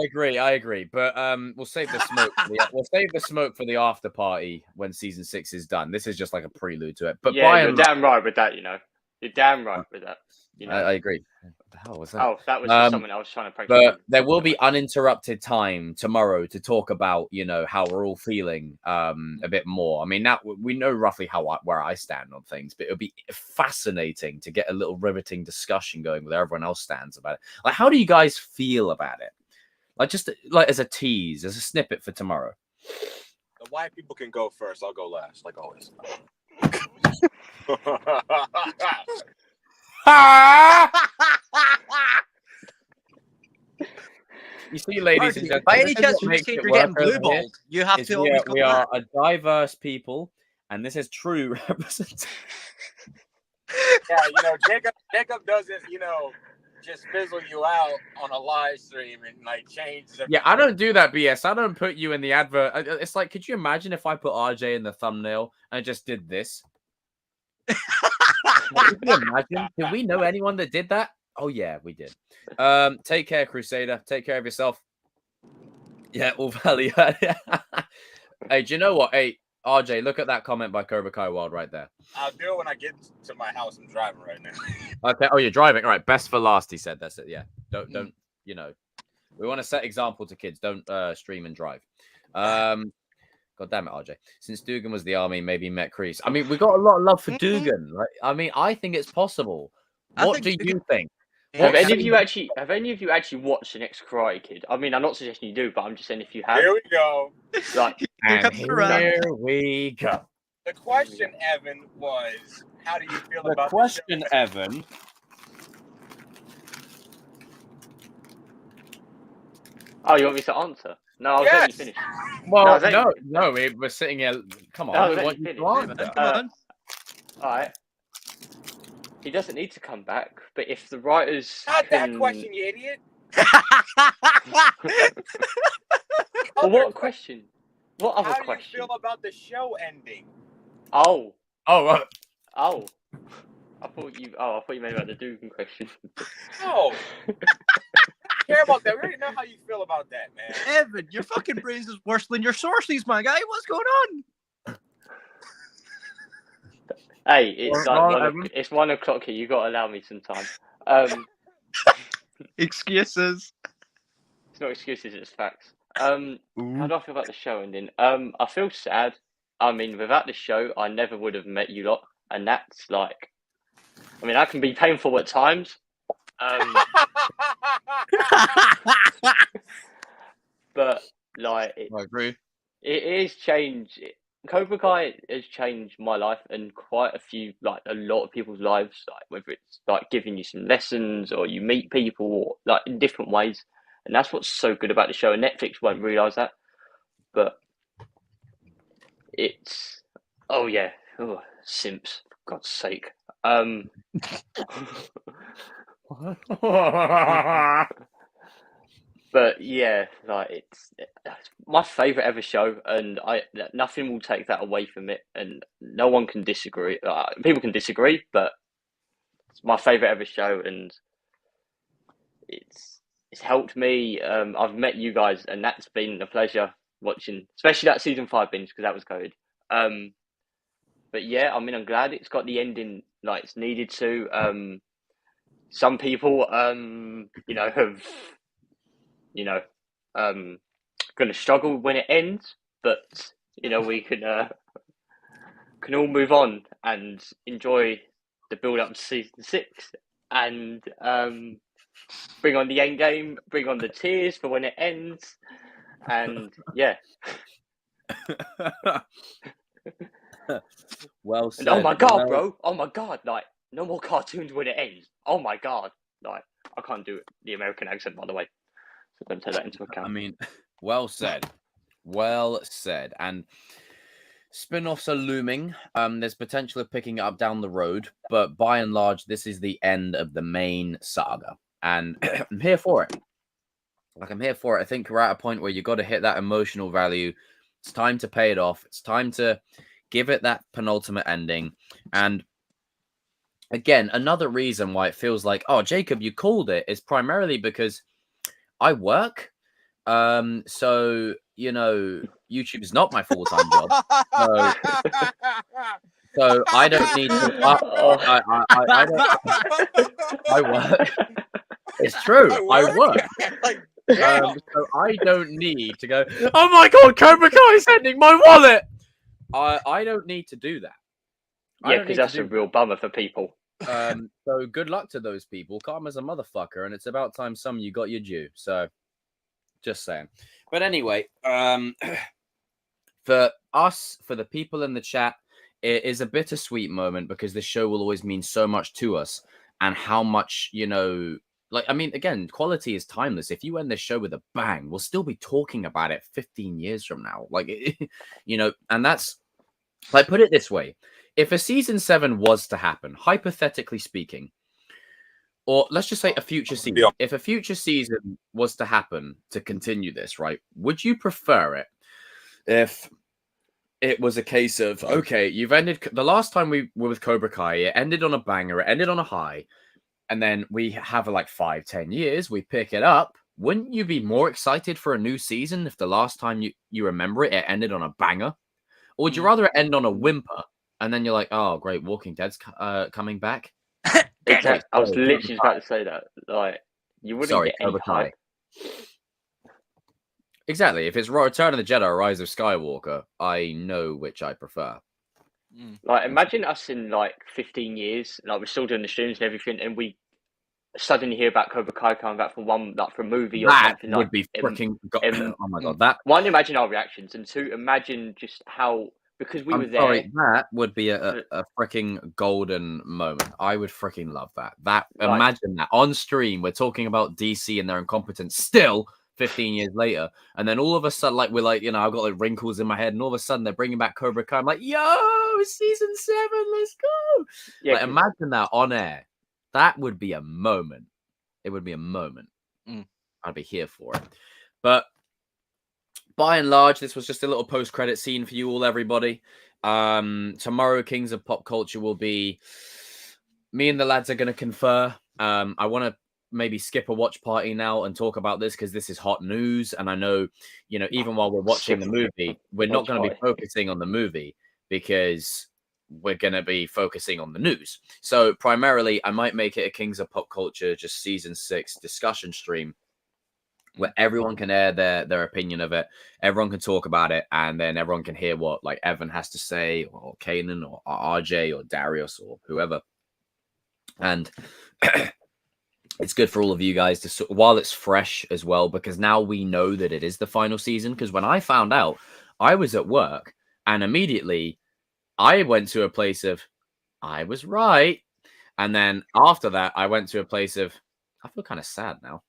agree. But we'll save the smoke. We'll save the smoke for the after party when season 6 is done. This is just like a prelude to it. But yeah, you're damn right with that. You know, you're damn right with that. You know, I agree. What the hell was that? Oh, that was just something I was trying to prank. But there will be uninterrupted time tomorrow to talk about, you know, how we're all feeling a bit more. I mean, now we know roughly where I stand on things, but it'll be fascinating to get a little riveting discussion going with everyone else stands about it. Like, how do you guys feel about it? Like, just like as a tease, as a snippet for tomorrow. The white people can go first. I'll go last, like always. You see, ladies and gentlemen, by any chance you think you're getting blue balled, you have to always go we are a diverse people, and this is true representation. Yeah, you know, Jacob doesn't, you know, just fizzle you out on a live stream and like change the... Yeah, I don't do that BS. I don't put you in the advert. It's like, could you imagine if I put RJ in the thumbnail and just did this? Could you imagine? Did we know anyone that did that? Oh yeah, we did. Take care, Crusader. Take care of yourself. Yeah, all value. Hey, do you know what? Hey, RJ, look at that comment by Cobra Kai Wild right there. I'll do it when I get to my house. I'm driving right now. Okay. Oh, you're driving. All right. Best for last, he said. That's it. Yeah. Don't. You know, we want to set example to kids. Don't stream and drive. God damn it, RJ. Since Dugan was the army, maybe met Kreese. I mean, we got a lot of love for Dugan. Right? I mean, I think it's possible. What do you think? Have any of you actually watched the next Karate Kid? I mean, I'm not suggesting you do, but I'm just saying if you have. Here we go. Like, and here we go. The question, Evan, was how do you feel about the question, Evan? Oh, you want me to answer? No, I was letting you finish. Well, no, we're sitting here. Come on, we want you to answer. All right. He doesn't need to come back, but if the writers Not that question, you idiot. Well, what question? What other question? How do you feel about the show ending? Oh. I thought you meant about the Dugan question. No. Care about that. We already know how you feel about that, man. Evan, your fucking brains is worse than your sources, my guy. What's going on? Hey, it's 1 o'clock here. You got to allow me some time. Excuses. It's not excuses. It's facts. How do I feel about the show ending? I feel sad. I mean, without the show, I never would have met you lot, and that's like, I mean, that can be painful at times. But like, I agree. It is changed. Cobra Kai has changed my life and quite a lot of people's lives. Like whether it's like giving you some lessons or you meet people or like in different ways, and that's what's so good about the show. And Netflix won't realize that, but it's simps, for God's sake. But yeah, like it's my favorite ever show, and nothing will take that away from it, and no one can disagree. People can disagree, but it's my favorite ever show, and it's helped me. I've met you guys, and that's been a pleasure watching, especially that season 5 binge because that was good. But yeah, I mean, I'm glad it's got the ending like it's needed to. Some people, have, going to struggle when it ends, but we can all move on and enjoy the build up to season 6 and bring on the Endgame, bring on the tears for when it ends, and yeah. Well said. And, oh my god, bro! Oh my god! Like no more cartoons when it ends. Oh my god! Like I can't do the American accent, by the way. So don't take that into account. I mean, well said. Well said. And spin-offs are looming. There's potential of picking it up down the road, but by and large, this is the end of the main saga. And I'm here for it. I'm here for it. I think we're at a point where you got to hit that emotional value. It's time to pay it off. It's time to give it that penultimate ending. And again, another reason why it feels like, oh, Jacob, you called it is primarily because I work. So, YouTube is not my full-time job. So I don't need to. I work. It's true. I work. So I don't need to go, oh my god, Cobra Kai is ending my wallet. I don't need to do that. Yeah, because that's a real bummer for people. So good luck to those people. Karma's a motherfucker, and it's about time some of you got your due. So just saying. But anyway, for us, for the people in the chat, it is a bittersweet moment because this show will always mean so much to us, and how much, again, quality is timeless. If you end this show with a bang, we'll still be talking about it 15 years from now. And that's, like, put it this way. If a season 7 was to happen, hypothetically speaking, or let's just say a future season, if a future season was to happen to continue this, right, would you prefer it if it was a case of, okay, you've ended, the last time we were with Cobra Kai, it ended on a banger, it ended on a high, and then we have like 5-10 years, we pick it up. Wouldn't you be more excited for a new season if the last time you remember it ended on a banger? Or would you rather it end on a whimper and then you're like, oh, great, Walking Dead's coming back? Exactly. I was sorry, literally Cobra just about to say that. Like, you wouldn't Sorry, get any Cobra Kai. hype. Exactly. If it's Return of the Jedi or Rise of Skywalker, I know which I prefer. Like, imagine us in like 15 years, like we're still doing the streams and everything, and we suddenly hear about Cobra Kai coming back from a movie or That something. would Like, be freaking. Oh my god, that. One, imagine our reactions, and two, imagine just how, because we were there. Sorry, that would be a freaking golden moment. I would freaking love that. Imagine that on stream. We're talking about DC and their incompetence still 15 years later, and then all of a sudden, like we're like, I've got like wrinkles in my head, and all of a sudden they're bringing back Cobra Kai. I'm like, yo, season 7, let's go. Yeah, like, imagine that on air. That would be a moment. It would be a moment. I'd be here for it. But by and large, this was just a little post-credit scene for you all, everybody. Tomorrow, Kings of Pop Culture will be... Me and the lads are going to confer. I want to maybe skip a watch party now and talk about this because this is hot news. And I know, even while we're watching the movie, we're not going to be focusing on the movie because we're going to be focusing on the news. So primarily, I might make it a Kings of Pop Culture, just season 6 discussion stream where everyone can air their opinion of it. Everyone can talk about it, and then everyone can hear what like Evan has to say, or Kanan, or RJ, or Darius, or whoever. And it's good for all of you guys to, while it's fresh as well, because now we know that it is the final season. Because when I found out, I was at work, and immediately I went to a place of, I was right. And then after that, I went to a place of, I feel kind of sad now.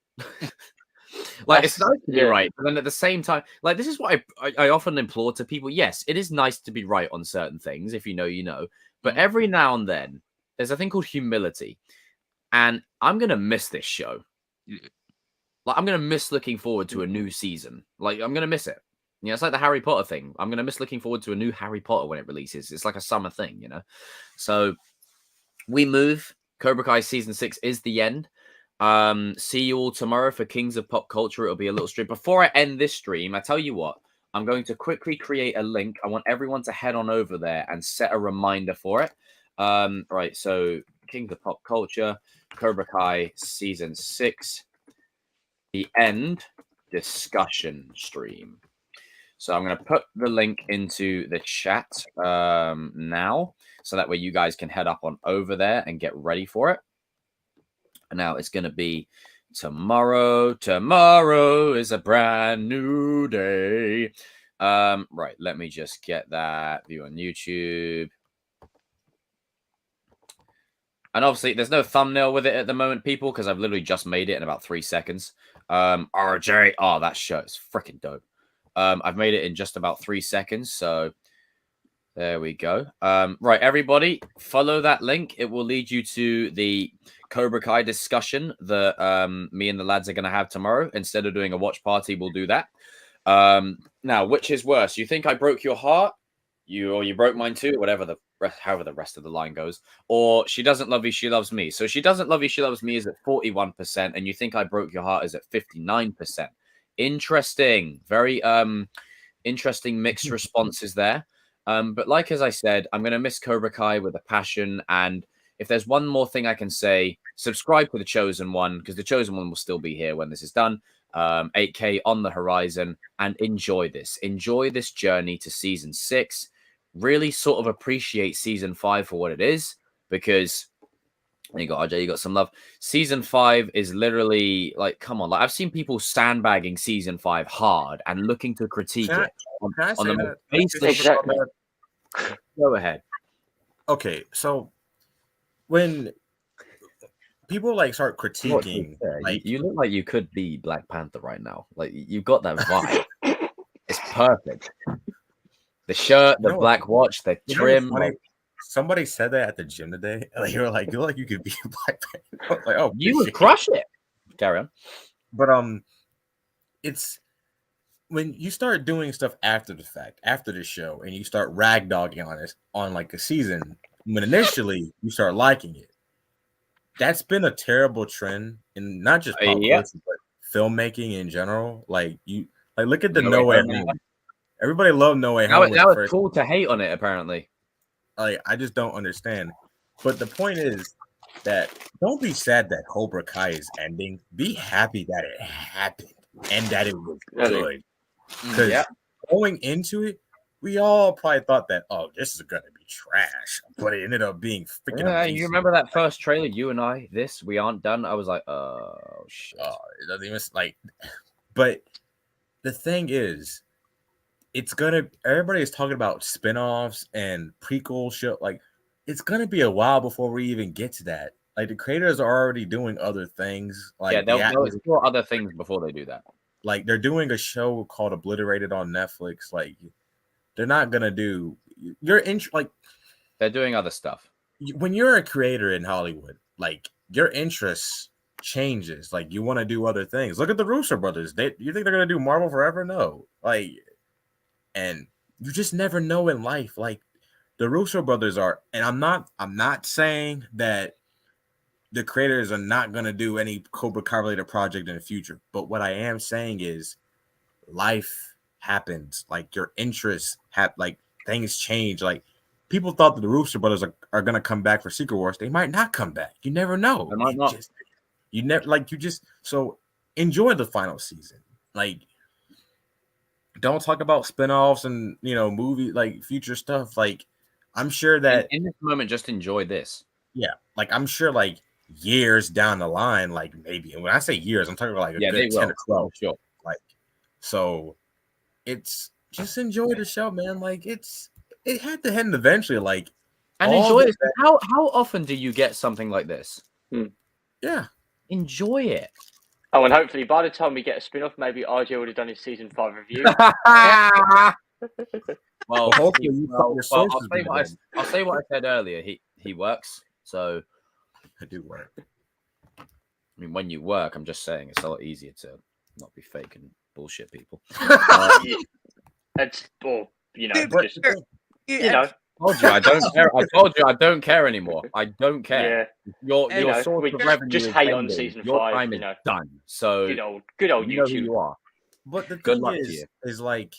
Like, it's nice to be right, but then at the same time, like, this is what I often implore to people. Yes, it is nice to be right on certain things. If you know, you know. But every now and then, there's a thing called humility. And I'm going to miss this show. Like, I'm going to miss looking forward to a new season. Like, I'm going to miss it. It's like the Harry Potter thing. I'm going to miss looking forward to a new Harry Potter when it releases. It's like a summer thing, So we move. Cobra Kai season 6 is the end. See you all tomorrow for Kings of Pop Culture. It'll be a little stream. Before I end this stream, I tell you what, I'm going to quickly create a link. I want everyone to head on over there and set a reminder for it. Right, so Kings of Pop Culture, Cobra Kai season 6, the end discussion stream. So I'm going to put the link into the chat now, so that way you guys can head up on over there and get ready for it. And now it's going to be tomorrow. Tomorrow is a brand new day. Right, let me just get that view on YouTube. And obviously, there's no thumbnail with it at the moment, people, because I've literally just made it in about 3 seconds. RJ, oh, that shirt is freaking dope. I've made it in just about 3 seconds, so there we go. Right, everybody, follow that link. It will lead you to the Cobra Kai discussion that me and the lads are going to have tomorrow. Instead of doing a watch party, we'll do that. Now, which is worse? You think I broke your heart? Or you broke mine too? However the rest of the line goes. Or she doesn't love you, she loves me. So she doesn't love you, she loves me is at 41%. And you think I broke your heart is at 59%. Interesting. Very interesting mixed responses there. But like as I said, I'm going to miss Cobra Kai with a passion. And if there's one more thing I can say, subscribe to The Chosen One, because The Chosen One will still be here when this is done. 8K on the horizon, and enjoy this. Enjoy this journey to season 6. Really sort of appreciate season 5 for what it is, because you got RJ, you got some love. Season 5 is literally like, come on, like I've seen people sandbagging season 5 hard and looking to critique it on the basic. Go ahead. Okay, so when people like start critiquing, like you look like you could be Black Panther right now. Like you've got that vibe. It's perfect. The shirt, the black watch, the trim. Somebody said that at the gym today. Like you were like, you look like you could be Black Panther. Like, oh, you would crush it. Carry on. But it's when you start doing stuff after the fact, after the show, and you start ragdogging on like a season, when initially you start liking it. that's been a terrible trend in not just pop culture, but filmmaking in general. Like look at the No Way Home. Everybody loved No Way Home. Now it's cool to hate on it, apparently. Like, I just don't understand. But the point is that don't be sad that Cobra Kai is ending. Be happy that it happened and that it was good. Because going into it, we all probably thought that, oh, this is gonna be trash, but it ended up being freaking amazing. You remember that first trailer? You and I, we aren't done. I was like, oh shit. Oh, it doesn't even like. But the thing is, everybody is talking about spinoffs and prequel shit. Like, it's gonna be a while before we even get to that. Like, the creators are already doing other things. Like, they'll explore other things before they do that. Like, they're doing a show called Obliterated on Netflix. Like, they're not gonna do. They're doing other stuff. When you're a creator in Hollywood, like, your interests changes. Like, you want to do other things. Look at the Russo brothers. You think they're gonna do Marvel forever? No. Like. And you just never know in life. Like, the Russo brothers are, and I'm not saying that the creators are not going to do any Cobra Kai related project in the future. But what I am saying is life happens. Like, your interests like, things change. Like, people thought that the Russo brothers are going to come back for Secret Wars. They might not come back. You never know. They might not. So enjoy the final season. Like, don't talk about spinoffs and movie like future stuff. Like, I'm sure that in this moment, just enjoy this. Yeah, like, I'm sure like years down the line, like, maybe, and when I say years, I'm talking about like a good 10 or 12. Sure. Like, so it's just enjoy the show, man. Like, it had to end eventually. Like, and enjoy it. How often do you get something like this? Yeah, enjoy it. Oh, and hopefully by the time we get a spin-off, maybe RJ would have done his season 5 review. Well, hopefully I'll say what I said earlier. He works, so I do work. I mean, when you work, I'm just saying it's a lot easier to not be fake and bullshit people. It's you I know. told you I don't care. I told you I don't care anymore. I don't care. Yeah. Your source of revenue just is hate ending. on season 5. Your time is done. So good old you know YouTube. who you are. But the thing is like,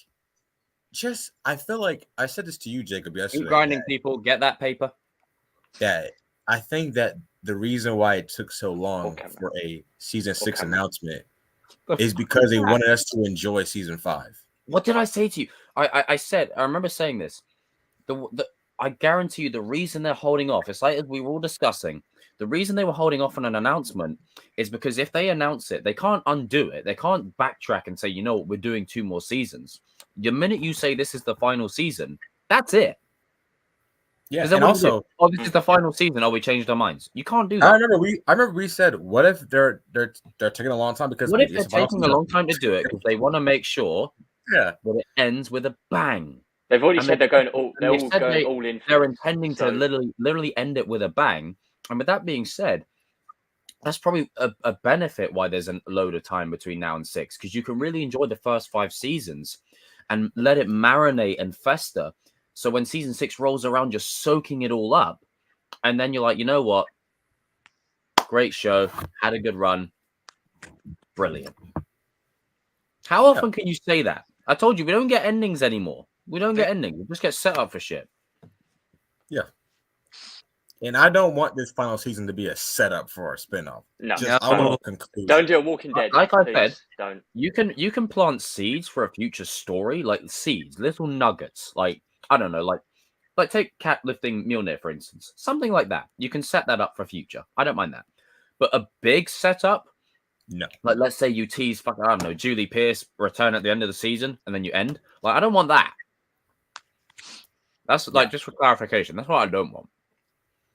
just I feel like I said this to you, Jacob, yesterday. Keep grinding, people. Get that paper. Yeah, I think that the reason why it took so long for a season 6 announcement is because they wanted us to enjoy season 5. What did I say to you? I remember saying this. I guarantee you the reason they're holding off, it's like as we were all discussing, the reason they were holding off on an announcement is because if they announce it, they can't undo it. They can't backtrack and say, you know what, we're doing 2 more seasons. The minute you say this is the final season, that's it. Yeah, and also, this is the final season. We changed our minds. You can't do that. I remember we said, what if they're taking a long time because what if they're taking a long time to do it because they want to make sure that it ends with a bang. They've already said they're going all. They're all going all in. They're intending to literally end it with a bang. And with that being said, that's probably a benefit why there's a load of time between now and 6, because you can really enjoy the first 5 seasons and let it marinate and fester. So when season 6 rolls around, you're soaking it all up, and then you're like, you know what? Great show, had a good run, brilliant. How often can you say that? I told you we don't get endings anymore. We don't get endings. We just get set up for shit. Yeah. And I don't want this final season to be a setup for a spinoff. No. I want a conclusion. Don't do a Walking Dead. Like I said, don't. You can plant seeds for a future story, like seeds, little nuggets. Like, I don't know, like take Cat lifting Mjolnir, for instance. Something like that. You can set that up for future. I don't mind that. But a big setup, no. Like, let's say you tease, I don't know, Julie Pierce return at the end of the season, and then you end. Like, I don't want that. That's just for clarification. That's what I don't want.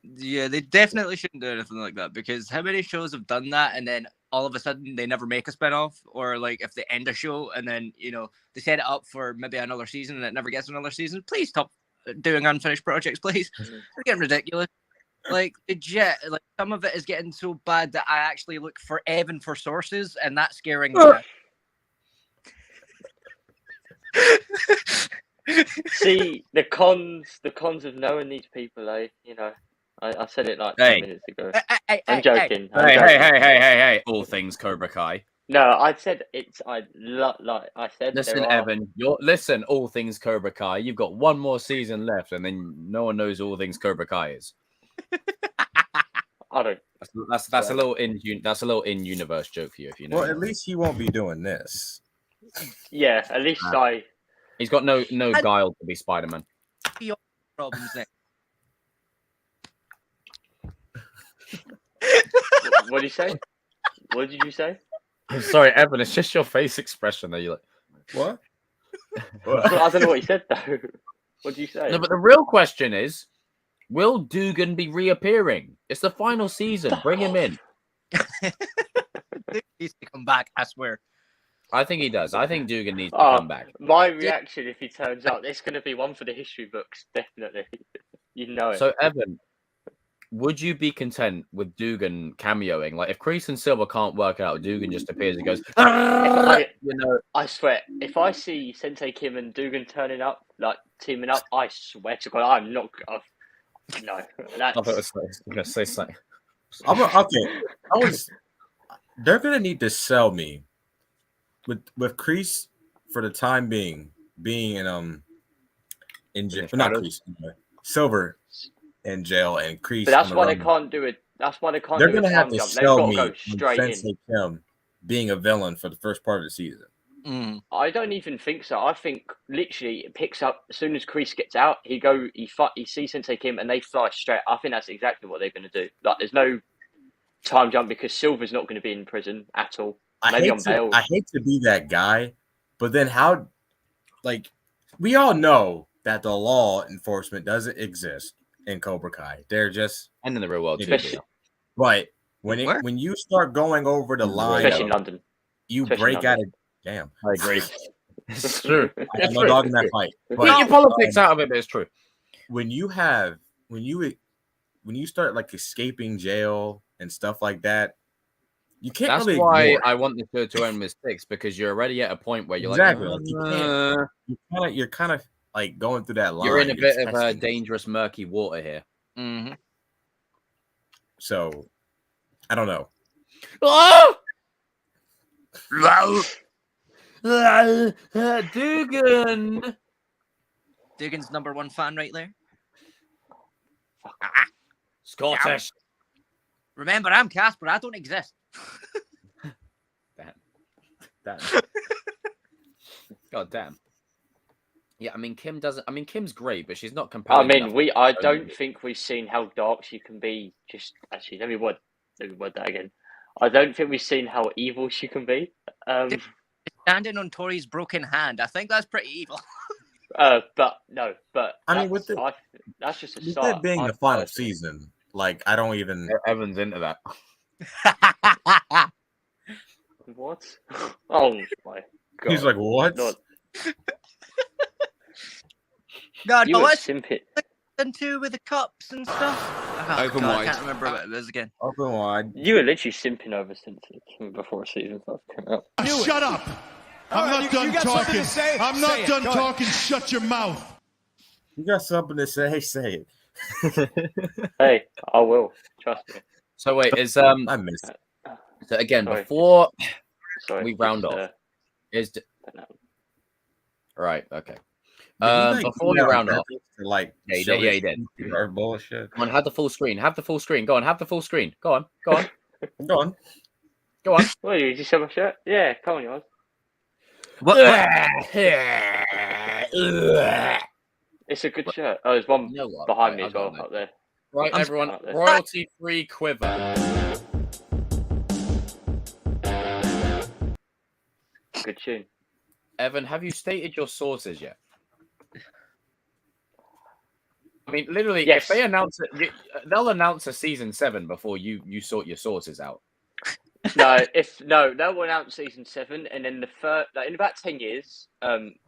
Yeah, they definitely shouldn't do anything like that, because how many shows have done that and then all of a sudden they never make a spinoff? Or like if they end a show and then, they set it up for maybe another season and it never gets another season. Please stop doing unfinished projects, please. They're getting ridiculous. Like, legit, like some of it is getting so bad that I actually look for Evan for sources, and that's scaring me. See, the cons of knowing these people, I said it like Hey. 10 minutes ago. Hey, I'm joking. Hey! All things Cobra Kai. No, I said it's. I said. Listen, there are... Evan. All things Cobra Kai. You've got one more season left, and then no one knows all things Cobra Kai is. I don't. That's a little in-universe joke for you, if you know. Well, at least he won't be doing this. Yeah, at least He's got no guile to be Spider-Man. Problems next. What did you say? What did you say? I'm sorry, Evan. It's just your face expression that you're like, What? I don't know what you said though. What did you say? No, but the real question is, will Dugan be reappearing? It's the final season. Bring him in. He needs to come back, I swear. I think he does. I think Dugan needs to come back. My reaction if he turns up, it's going to be one for the history books, definitely. You know it. So, Evan, would you be content with Dugan cameoing? Like, if Kreese and Silver can't work out, Dugan just appears and goes, I swear, if I see Sensei Kim and Dugan turning up, like teaming up, I swear to God, I'm not. No, that's. I thought it was going to say something. They're gonna need to sell me with Kreese for the time being in jail. Not Kreese, Silver in jail and Kreese. But that's why they can't do it. That's why they can't. They're do gonna a have time to jump. sell They've me got to go straight Sensei Kim being a villain for the first part of the season. I don't even think so. I think literally it picks up as soon as Kreese gets out. He sees Sensei Kim and they fly straight. I think that's exactly what they're going to do. Like, there's no time jump because Silver's not going to be in prison at all. Maybe on bail. I hate to be that guy, but then how? Like, we all know that the law enforcement doesn't exist in Cobra Kai. They're just and in the real world too. But when you start going over the line, especially in London, you break out of. Damn, I agree. It's true. I have no dog in that fight. But, get your politics out of it, but it's true. When you start like escaping jail and stuff like that, you can't. That's really why I want the show to end with 6 because you're already at a point where you're exactly. like, you're kind of like going through that line. You're in a bit of dangerous, murky water here. Mm-hmm. So, I don't know. Oh! Dugan. Dugan's #1 fan right there. Scottish. Remember, I'm Casper. I don't exist. Damn. God damn. Yeah, I mean, Kim's great, but she's not compelling. I don't think we've seen how dark she can be. Just actually, let me word that again. I don't think we've seen how evil she can be. Standing on Tori's broken hand. I think that's pretty evil. But I mean, that's just a with start. that being the final season, like I don't even. Evan's into that. What? Oh my God! He's like, what? God, you were simping. Into with the cups and stuff. Open wide. I can't remember what it was again. Open wide. You were literally simping over since before season 5 came out. Shut up! I'm not done talking. I'm not done talking. Shut your mouth. You got something to say? Say it. Hey, I will. Trust me. So wait, is I missed it. So again, Sorry. before Sorry, we round off, right? Okay. Before we round off, like yeah, he did. Our bullshit. Come on, have the full screen. Have the full screen. Go on, have the full screen. Go on. Go on. Go on. What, you just have my shirt? Yeah, come on, yours. It's a good shirt. Oh, there's one behind me as well, up there. Right, everyone, royalty-free quiver. Good tune. Evan, have you stated your sources yet? I mean, literally, yes. If they announce it, they'll announce a season 7 before you sort your sources out. They'll announce season 7, and then in about 10 years,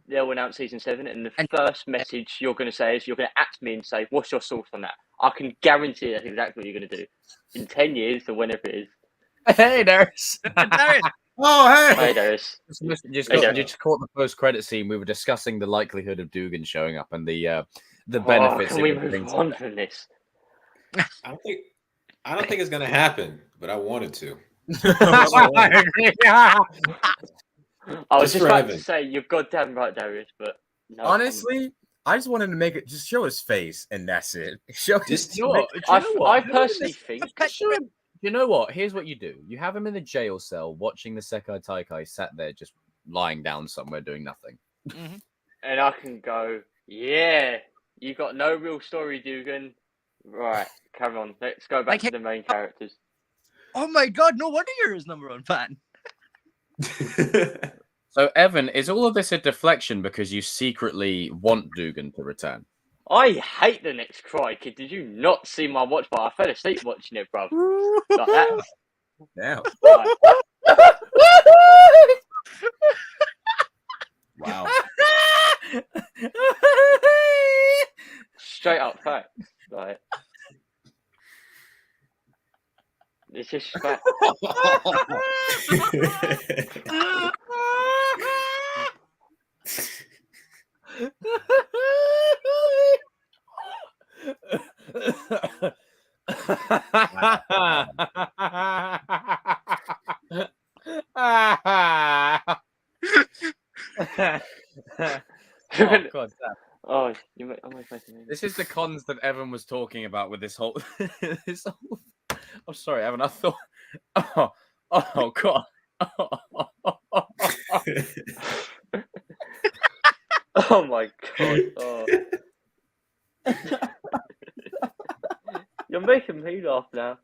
they'll announce season 7, and the first message you're going to say is you're going to at me and say, "What's your source on that?" I can guarantee that's exactly what you're going to do in 10 years or whenever it is. Hey, Darius. Oh, hey. Hey, Darius. Just caught the post-credit scene. We were discussing the likelihood of Dugan showing up and the benefits. Can we move on from this? I don't think it's gonna happen, but I wanted to. I agree. I was Just just for about Evan. to say you're goddamn right, Darius, but no. Honestly, I just wanted to make it just show his face and that's it. Show his Just You know what? Do you know what? I personally think Just show him. You know what? Here's what you do. You have him in the jail cell watching the Sekai Taikai sat there just lying down somewhere doing nothing. and I can go, yeah, you got no real story, Dugan. Right, come on, let's go back to the main characters. Oh my god, no wonder you're his #1 fan. So, Evan, is all of this a deflection because you secretly want Dugan to return? I hate the next Cry Kid. Did you not see my watch bar? I fell asleep watching it, bruv. Like that. Damn. Like, Wow. straight up facts. Like, it's just fact. Oh, God damn. Oh, you almost making me. This is the cons that Evan was talking about with this whole. I'm sorry, Evan. I thought. Oh God. Oh my god. Oh. You're making me laugh now.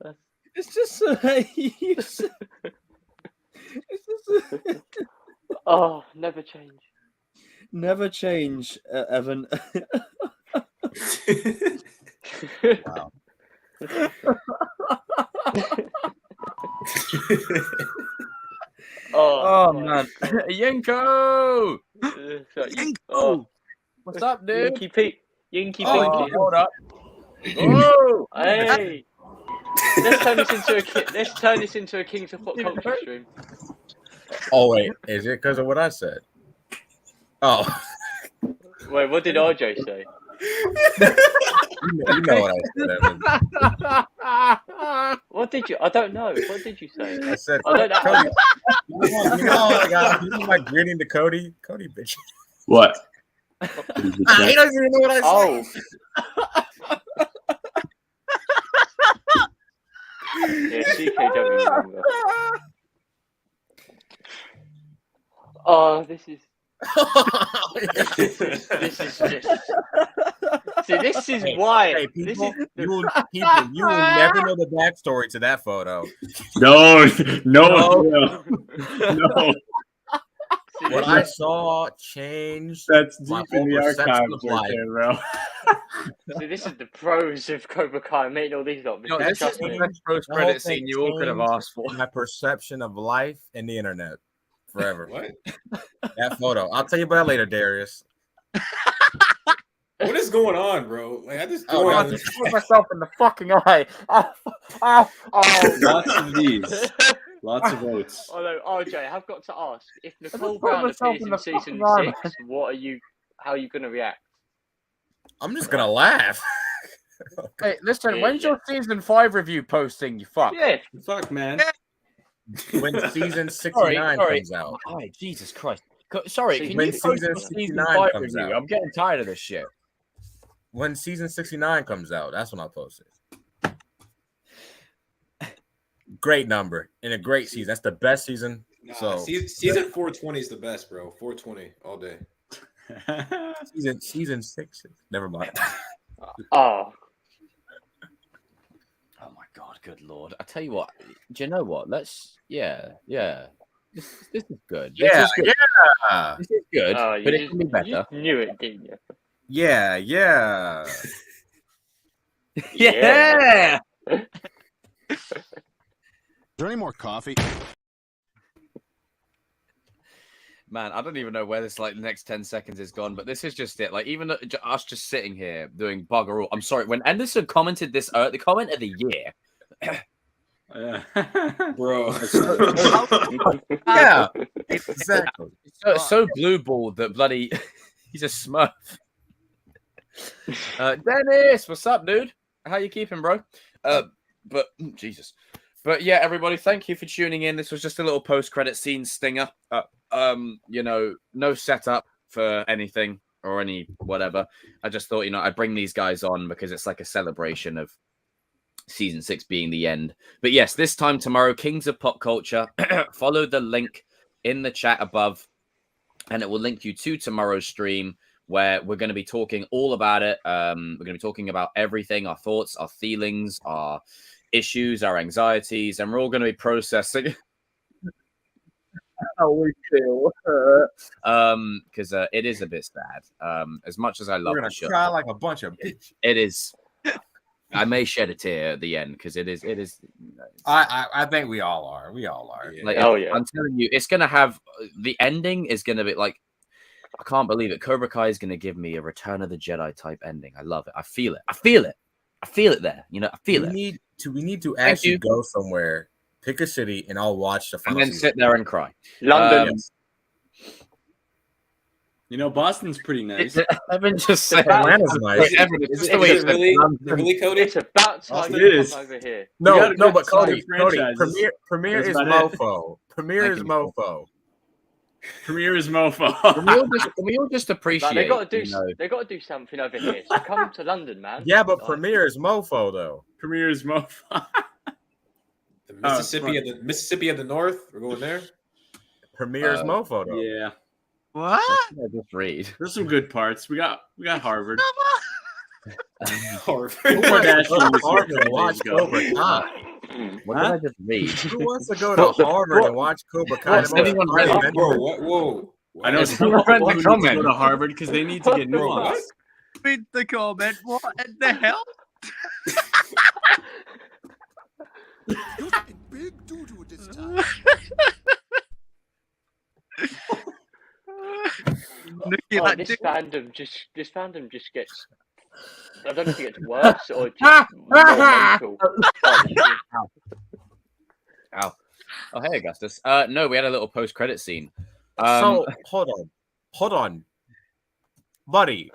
It's just so. It's just. Oh, never change. Never change, Evan. Wow. Oh man, Yinko! Oh, What's up, dude? Yinky Pete. Yinky Oh, Pinky. hold up. Oh, Hey. Let's turn this into a Kings of Pop Culture stream. Oh wait, is it because of what I said? Oh, Wait, what did RJ say? you know what I said, Evan. What did you? I don't know. What did you say? I said, I don't know. Cody. You know my greeting to Cody? Cody, bitch. What? He doesn't even know what I said. Yeah, CKW. Remember. Oh, this is just. See, this is why. Hey, people, you will never know the backstory to that photo. No. What I saw changed. That's my deep in whole the perception archives of right life. there, bro. See, this is the pros of Cobra Kai. Making all these up. No, this is the best post-credit scene you all could have asked for. My perception of life and the internet forever. What? That photo. I'll tell you about it later, Darius. What is going on, bro? Like I just I just put myself in the fucking eye. Lots of these. Lots of votes. Although RJ, I've got to ask: if Nicole put Brown myself appears in in the season fucking 6, how are you gonna react? I'm just gonna laugh. Hey, listen, Yeah, when's yeah. your season 5 review posting? You fuck. Yeah, Fuck, man. When season 69 comes out. Oh, Jesus Christ. Sorry, can When you post season your season 69 5 comes review? out. I'm getting tired of this shit. When season 69 comes out, that's when I'll post it. Great number in a great season. That's the best season. Nah, So season 420 is the best, bro. 420 all day. season 6. Never mind. Oh, Oh my God, good Lord. I tell you what, do you know what? Yeah. This is good. This is good. Yeah. This is good, oh, but you it can be better. just knew it, didn't you? Yeah. Yeah. Is there any more coffee? Man, I don't even know where this the next 10 seconds is gone, but this is just it. Like, even us just sitting here doing bugger all. I'm sorry, when Anderson commented this, the comment of the year, Bro. Yeah. Exactly. so blue ball that bloody he's a smurf. Dennis, what's up, dude? How you keeping, bro? But Jesus. But yeah, everybody, thank you for tuning in. This was just a little post-credit scene stinger. You know, no setup for anything or any whatever. I just thought, you know, I'd bring these guys on because it's like a celebration of season 6 being the end. But yes, this time tomorrow, Kings of Pop Culture. Follow the link in the chat above, and it will link you to tomorrow's stream, where we're going to be talking all about it. We're going to be talking about everything, our thoughts, our feelings, our issues, our anxieties, and we're all going to be processing how we feel. Because it is a bit sad. As much as I love the show, cry like a bunch of bitches. it is. I may shed a tear at the end because it is. I think we all are. We all are. Like, Oh yeah. I'm telling you, it's gonna have the ending is gonna be like, I can't believe it. Cobra Kai is gonna give me a Return of the Jedi type ending. I love it. I feel it. I feel it. I feel it there. You know, I feel it. We need to actually go somewhere, pick a city, and I'll watch the final And then season. sit there and cry. London. You know, Boston's pretty nice. Evan just said Atlanta's nice. Evan, it's Is just it the way you really, said really, Cody? It's about time Austin, you it is. come over here. We got a No, good but Cody, solid franchises. Premiere That's is about it. mofo. Premiere is mofo. Premiere is mofo. Can we all just appreciate? Like, they got to do. you know, They got to do something over here. So come to London, man. Yeah, but Like, Premiere is mofo though. Premiere is mofo. The Mississippi of the North. We're going there. Premiere is mofo though. Yeah. What? I just read. There's some good parts. We got Harvard. Harvard. Harvard and watch Cobra Kai. What did I just read? Who wants to go to Harvard and watch Cobra Kai? What's anyone read? Whoa. I know Is some anyone read people the need to comment? go to Harvard because they need to get Bro, what? nuance. Read the comment. What in the hell? Big doo-doo this time. oh, this fandom just gets. I don't know if it gets worse or just more mental. Ow. Oh, hey, Augustus. No, we had a little post-credit scene. So hold on, buddy.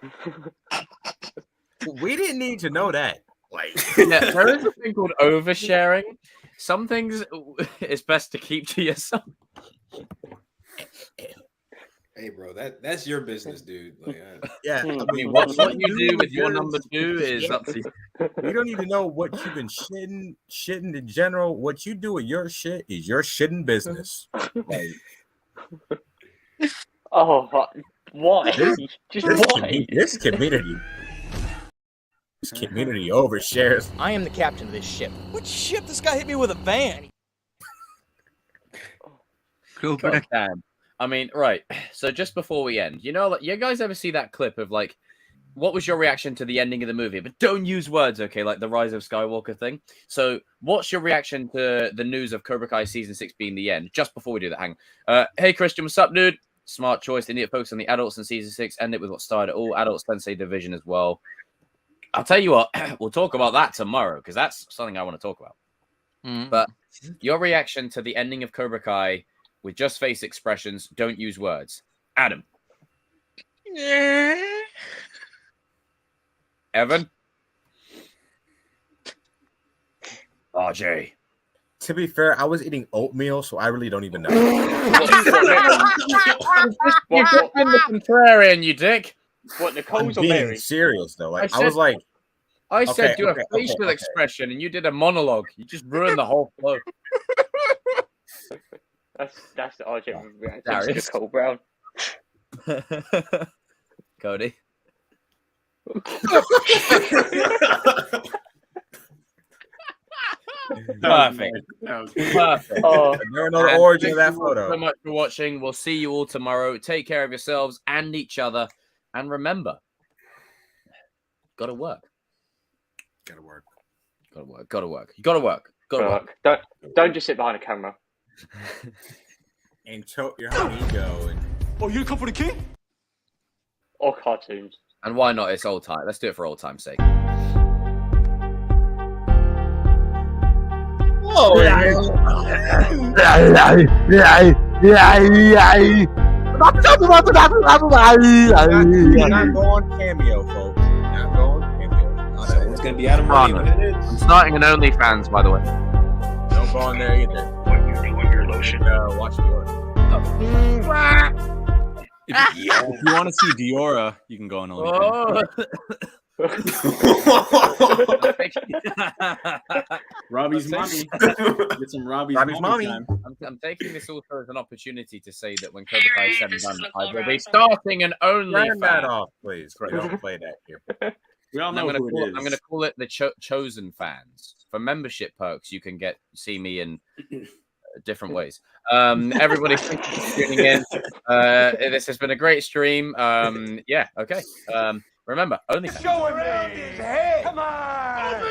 We didn't need to know that. Like, yeah, there is a thing called oversharing. Some things it's best to keep to yourself. Hey, bro, that's your business, dude. Like, yeah, I mean, what you do with your number 2 is up to you. We don't need to know what you've been shitting in general. What you do with your shit is your shitting business. Like, Oh, why? Just why? This community overshares. I am the captain of this ship. What ship? This guy hit me with a van. God damn. I mean, right. So just before we end, you know, like, you guys ever see that clip of like, what was your reaction to the ending of the movie? But don't use words, okay? Like the Rise of Skywalker thing. So what's your reaction to the news of Cobra Kai season 6 being the end? Just before we do that, hang on. Hey, Christian, what's up, dude? Smart choice. They need to focus on the adults in season 6. End it with what started it all. Adult Sensei Division as well. I'll tell you what, we'll talk about that tomorrow because that's something I want to talk about. But your reaction to the ending of Cobra Kai with just face expressions, don't use words. Adam. Evan. RJ. To be fair, I was eating oatmeal, so I really don't even know. You've just been the contrarian, you dick. What, Nicole's or being Mary? serious though. Like, I I was said- like, I said do a okay, facial expression and you did a monologue. You just ruined the whole flow. That's the RJ reaction to Darius. Nicole Brown. Cody. Perfect. Perfect. Oh, never know the And origin thank of that you all photo. so much for watching. We'll see you all tomorrow. Take care of yourselves and each other. And remember, gotta work. Gotta work. Gotta work. Gotta work. You gotta work. Gotta work. Don't just sit behind a camera. And choke your high ego. And... Oh, you come for the king? Or cartoons. And why not? It's old time. Let's do it for old time's sake. Oh, not going cameo, folks. Not going cameo. gonna be Adam Money when it is. I'm starting an OnlyFans, by the way. Don't go on there either. What you do with your lotion? Watch Dior. If you want to see Diora, you can go on OnlyFans. Robbie's mommy. Get some Robbie's mommy time. I'm taking this also as an opportunity to say that when Cobra Kai is said and done, I will be starting an Turn that OnlyFans. off, please. We don't play that here. We all I'm know going who it is. to call it the Chosen Fans. For membership perks, you can see me in different ways. Everybody, thank you for tuning in. This has been a great stream. Yeah, okay. Remember, OnlyFans. Show him his head. Come on.